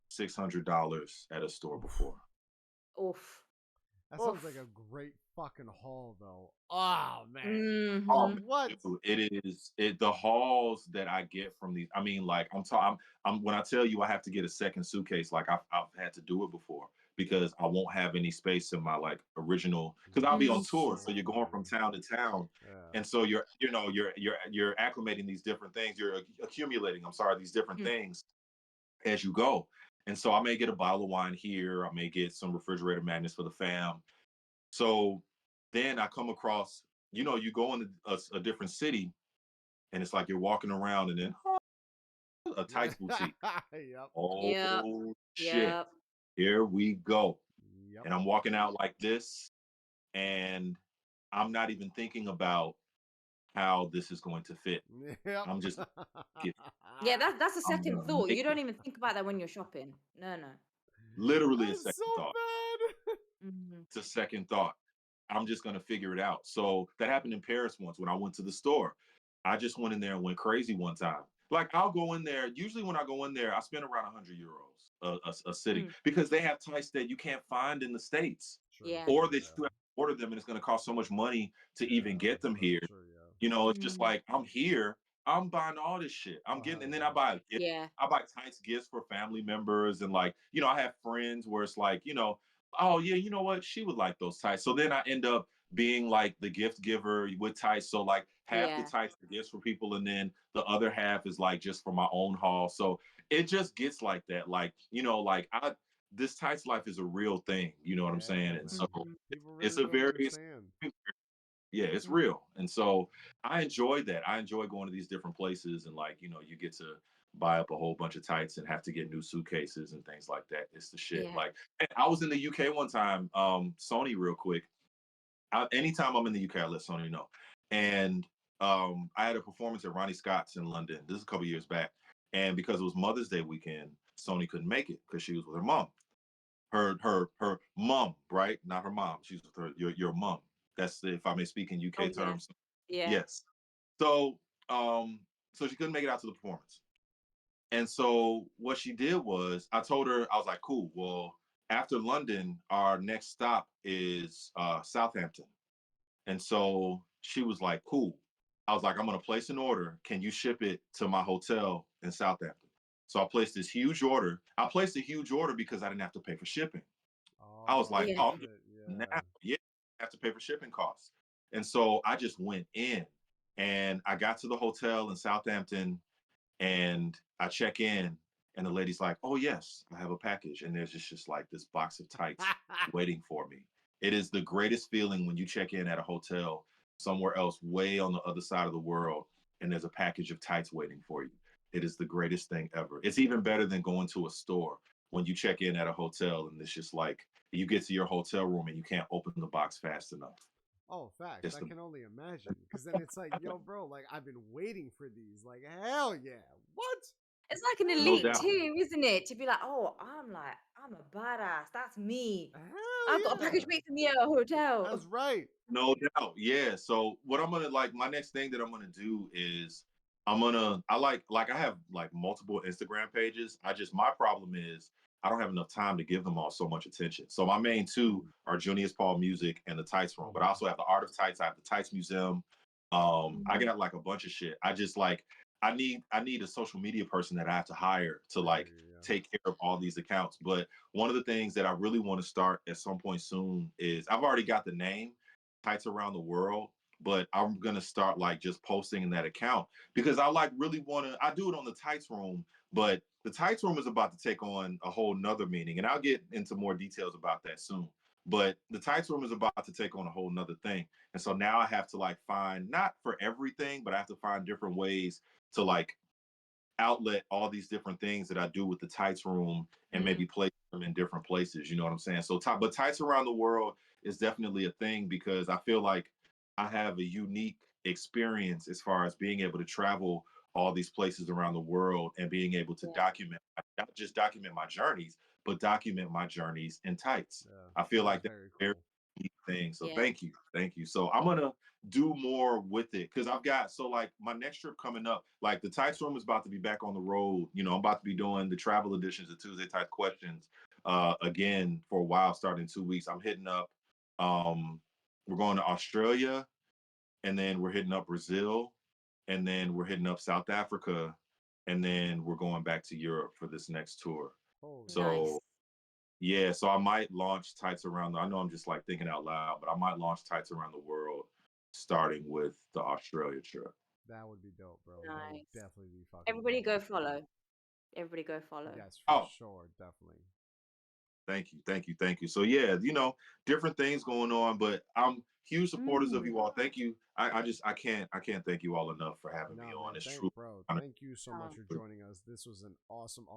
Speaker 3: $600 at a store
Speaker 1: Oof.
Speaker 3: before.
Speaker 2: Oof.
Speaker 1: That sounds like
Speaker 2: Oof.
Speaker 1: a great fucking haul, though. Oh man.
Speaker 3: Oh
Speaker 2: Mm-hmm.
Speaker 3: man,
Speaker 1: What?
Speaker 3: dude, the hauls that I get from these. I mean, like, I'm when I tell you I have to get a second suitcase, like I've had to do it before because I won't have any space in my like original, because I'll be on
Speaker 2: Mm.
Speaker 3: tour, so
Speaker 1: So
Speaker 3: you're going from
Speaker 1: funny.
Speaker 3: town to town,
Speaker 1: Yeah.
Speaker 3: and so you're acclimating these different things. You're accumulating. I'm sorry, these different
Speaker 2: Mm.
Speaker 3: things as you go. And so I may get a bottle of wine here. I may get some refrigerator magnets for the fam. So then I come across, you go in a different city, and it's like you're walking around, and then a tights boutique.
Speaker 1: Yep.
Speaker 2: Yep.
Speaker 3: Oh shit,
Speaker 2: Yep.
Speaker 3: here we go.
Speaker 1: Yep.
Speaker 3: And I'm walking out like this, and I'm not even thinking about how this is going to fit.
Speaker 1: Yep.
Speaker 3: I'm just get
Speaker 2: Yeah. That's a
Speaker 3: I'm
Speaker 2: second
Speaker 3: gonna
Speaker 2: thought.
Speaker 3: make
Speaker 2: You
Speaker 3: it.
Speaker 2: don't even think about that when you're shopping. No. No.
Speaker 3: Literally a
Speaker 1: That's so
Speaker 3: second thought.
Speaker 1: bad.
Speaker 2: Mm-hmm.
Speaker 3: It's a second thought. I'm just gonna figure it out. So that happened in Paris once when I went to the store. I just went in there and went crazy one time. Like, I'll go in there. Usually when I go in there, I spend around 100 euros a sitting
Speaker 2: Mm.
Speaker 3: because they have tights that you can't find in the States,
Speaker 1: True.
Speaker 2: Yeah.
Speaker 3: or
Speaker 1: True.
Speaker 3: that you
Speaker 1: Yeah.
Speaker 3: have to order them, and it's going to cost so much money to even
Speaker 1: Yeah.
Speaker 3: get them
Speaker 1: That's
Speaker 3: here.
Speaker 1: true. Yeah.
Speaker 3: It's just
Speaker 2: Mm.
Speaker 3: like, I'm here, I'm buying all this shit. I'm
Speaker 1: Oh
Speaker 3: getting,
Speaker 1: hell
Speaker 3: and then
Speaker 1: yeah.
Speaker 2: Yeah.
Speaker 3: I buy tights gifts for family members, and like, I have friends where it's like, oh yeah, you know what, she would like those tights. So then I end up being like the gift giver with tights. So like half the
Speaker 2: Yeah.
Speaker 3: tights are gifts for people, and then the other half is like just for my own haul. So it just gets like that. Like, like this tights life is a real thing. You know what I'm
Speaker 1: Yeah,
Speaker 3: saying? And so
Speaker 1: man.
Speaker 2: Mm-hmm.
Speaker 1: People
Speaker 3: it's
Speaker 1: really
Speaker 3: a
Speaker 1: don't
Speaker 3: very
Speaker 1: understand.
Speaker 3: yeah, it's
Speaker 2: Mm.
Speaker 3: real. And so I enjoy that. I enjoy going to these different places, and like, you get to buy up a whole bunch of tights and have to get new suitcases and things like that. It's the shit.
Speaker 2: Yeah.
Speaker 3: Like, I was in the UK one time, Sony real quick. Anytime I'm in the UK, I let Sony know. And I had a performance at Ronnie Scott's in London. This is a couple years back. And because it was Mother's Day weekend, Sony couldn't make it because she was with her mom. Her mom, right? Not her mom. She's with her your mom. That's, if I may speak in
Speaker 2: Oh
Speaker 3: UK
Speaker 2: yeah,
Speaker 3: terms.
Speaker 2: yeah.
Speaker 3: Yes. So so she couldn't make it out to the performance. And so what she did was, I told her, I was like, cool, well, after London, our next stop is Southampton. And so she was like, cool. I was like, I'm going to place an order. Can you ship it to my hotel in Southampton? So I placed this huge order. I placed a huge order because I didn't have to pay for shipping. I was
Speaker 1: Oh
Speaker 3: like,
Speaker 2: Yeah.
Speaker 3: oh,
Speaker 1: shit,
Speaker 3: now,
Speaker 1: yeah.
Speaker 3: yeah, I have to pay for shipping costs. And so I just went in, and I got to the hotel in Southampton, and I check in, and the lady's like, oh yes, I have a package. And there's just like this box of tights waiting for me. It is the greatest feeling when you check in at a hotel somewhere else, way on the other side of the world, and there's a package of tights waiting for you. It is the greatest thing ever. It's even better than going to a store when you check in at a hotel and it's just like you get to your hotel room and you can't open the box fast enough.
Speaker 1: Oh, facts.
Speaker 3: It's
Speaker 1: I
Speaker 3: the
Speaker 1: can only imagine. Because then it's like, yo, bro, like I've been waiting for these. Like, hell yeah. What?
Speaker 2: It's like an
Speaker 3: no
Speaker 2: elite
Speaker 3: doubt.
Speaker 2: too, isn't it? To be like, oh, I'm a badass. That's me. I've got a
Speaker 1: Hell
Speaker 2: package
Speaker 1: yeah.
Speaker 2: waiting for me at a hotel.
Speaker 1: That's right.
Speaker 3: No doubt. Yeah. So what I'm gonna like, my next thing that I'm gonna do is I like I have like multiple Instagram pages. My problem is I don't have enough time to give them all so much attention. So my main two are Junius Paul Music and the Tights Room. But I also have the Art of Tights, I have the Tights Museum. I
Speaker 2: Mhm.
Speaker 3: got like a bunch of shit. I just like I need a social media person that I have to hire to
Speaker 1: I hear
Speaker 3: like
Speaker 1: you, yeah.
Speaker 3: take care of all these accounts. But one of the things that I really want to start at some point soon is, I've already got the name, Tights Around the World, but I'm gonna start like just posting in that account because I like really want to. I do it on the Tights Room, but the Tights Room is about to take on a whole nother meaning, and I'll get into more details about that soon. But the Tights Room is about to take on a whole nother thing, and so now I have to like find, not for everything, but I have to find different ways to like outlet all these different things that I do with the Tights Room and
Speaker 2: Mm.
Speaker 3: maybe place them in different places. You know what I'm saying? So, but Tights Around the World is definitely a thing because I feel like I have a unique experience as far as being able to travel all these places around the world and being able to
Speaker 2: Yeah.
Speaker 3: document, not just document my journeys, but document my journeys in tights.
Speaker 1: Yeah.
Speaker 3: I feel
Speaker 1: That is
Speaker 3: like that's
Speaker 1: very
Speaker 3: a very
Speaker 1: cool.
Speaker 3: unique thing. So
Speaker 2: Yeah.
Speaker 3: thank you. So I'm gonna do more with it because I've got, so like my next trip coming up, like the Tights Room is about to be back on the road. You know, I'm about to be doing the travel editions of Tuesday Tight Questions again for a while, starting in 2 weeks. I'm hitting up, we're going to Australia, and then we're hitting up Brazil, and then we're hitting up South Africa, and then we're going back to Europe for this next tour.
Speaker 1: Holy
Speaker 2: Nice.
Speaker 3: So yeah, so I might launch Tights Around I know I'm just like thinking out loud, but I might launch Tights Around the World starting with the Australia trip.
Speaker 1: that would be dope, bro. That would
Speaker 2: Nice.
Speaker 1: definitely be fucking
Speaker 2: Everybody
Speaker 1: dope.
Speaker 2: go follow. Everybody go follow.
Speaker 1: Yes, for
Speaker 3: Oh,
Speaker 1: sure. Definitely.
Speaker 3: thank you, thank you, thank you. So yeah, you know, different things going on, but I'm huge supporters of
Speaker 2: Mm.
Speaker 3: you all. Thank you. I can't thank you all enough for having me
Speaker 1: Nah,
Speaker 3: on.
Speaker 1: man.
Speaker 3: It's true.
Speaker 1: Thank you so much
Speaker 2: Oh,
Speaker 1: for joining us. This was an awesome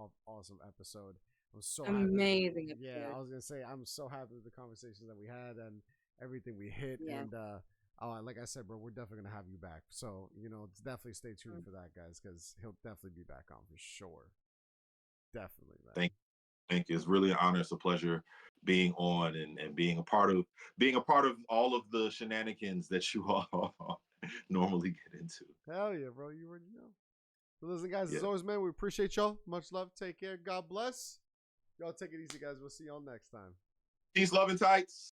Speaker 1: episode. I'm so happy.
Speaker 2: amazing
Speaker 1: Yeah, I
Speaker 2: episode.
Speaker 1: was gonna say I'm so happy with the conversations that we had and everything we hit.
Speaker 2: Yeah.
Speaker 1: And like I said, bro, we're definitely gonna have you back. So definitely stay tuned
Speaker 2: Mm.
Speaker 1: for that, guys, because he'll definitely be back on for sure. Definitely, man.
Speaker 3: Thank you. It's really an honor. It's a pleasure being on and being a part of all of the shenanigans that you all normally get into.
Speaker 1: Hell yeah, bro. You already know. So listen, guys, as
Speaker 3: Yeah.
Speaker 1: always, man, we appreciate y'all. Much love. Take care. God bless. Y'all take it easy, guys. We'll see y'all next time.
Speaker 3: Peace, love, and tights.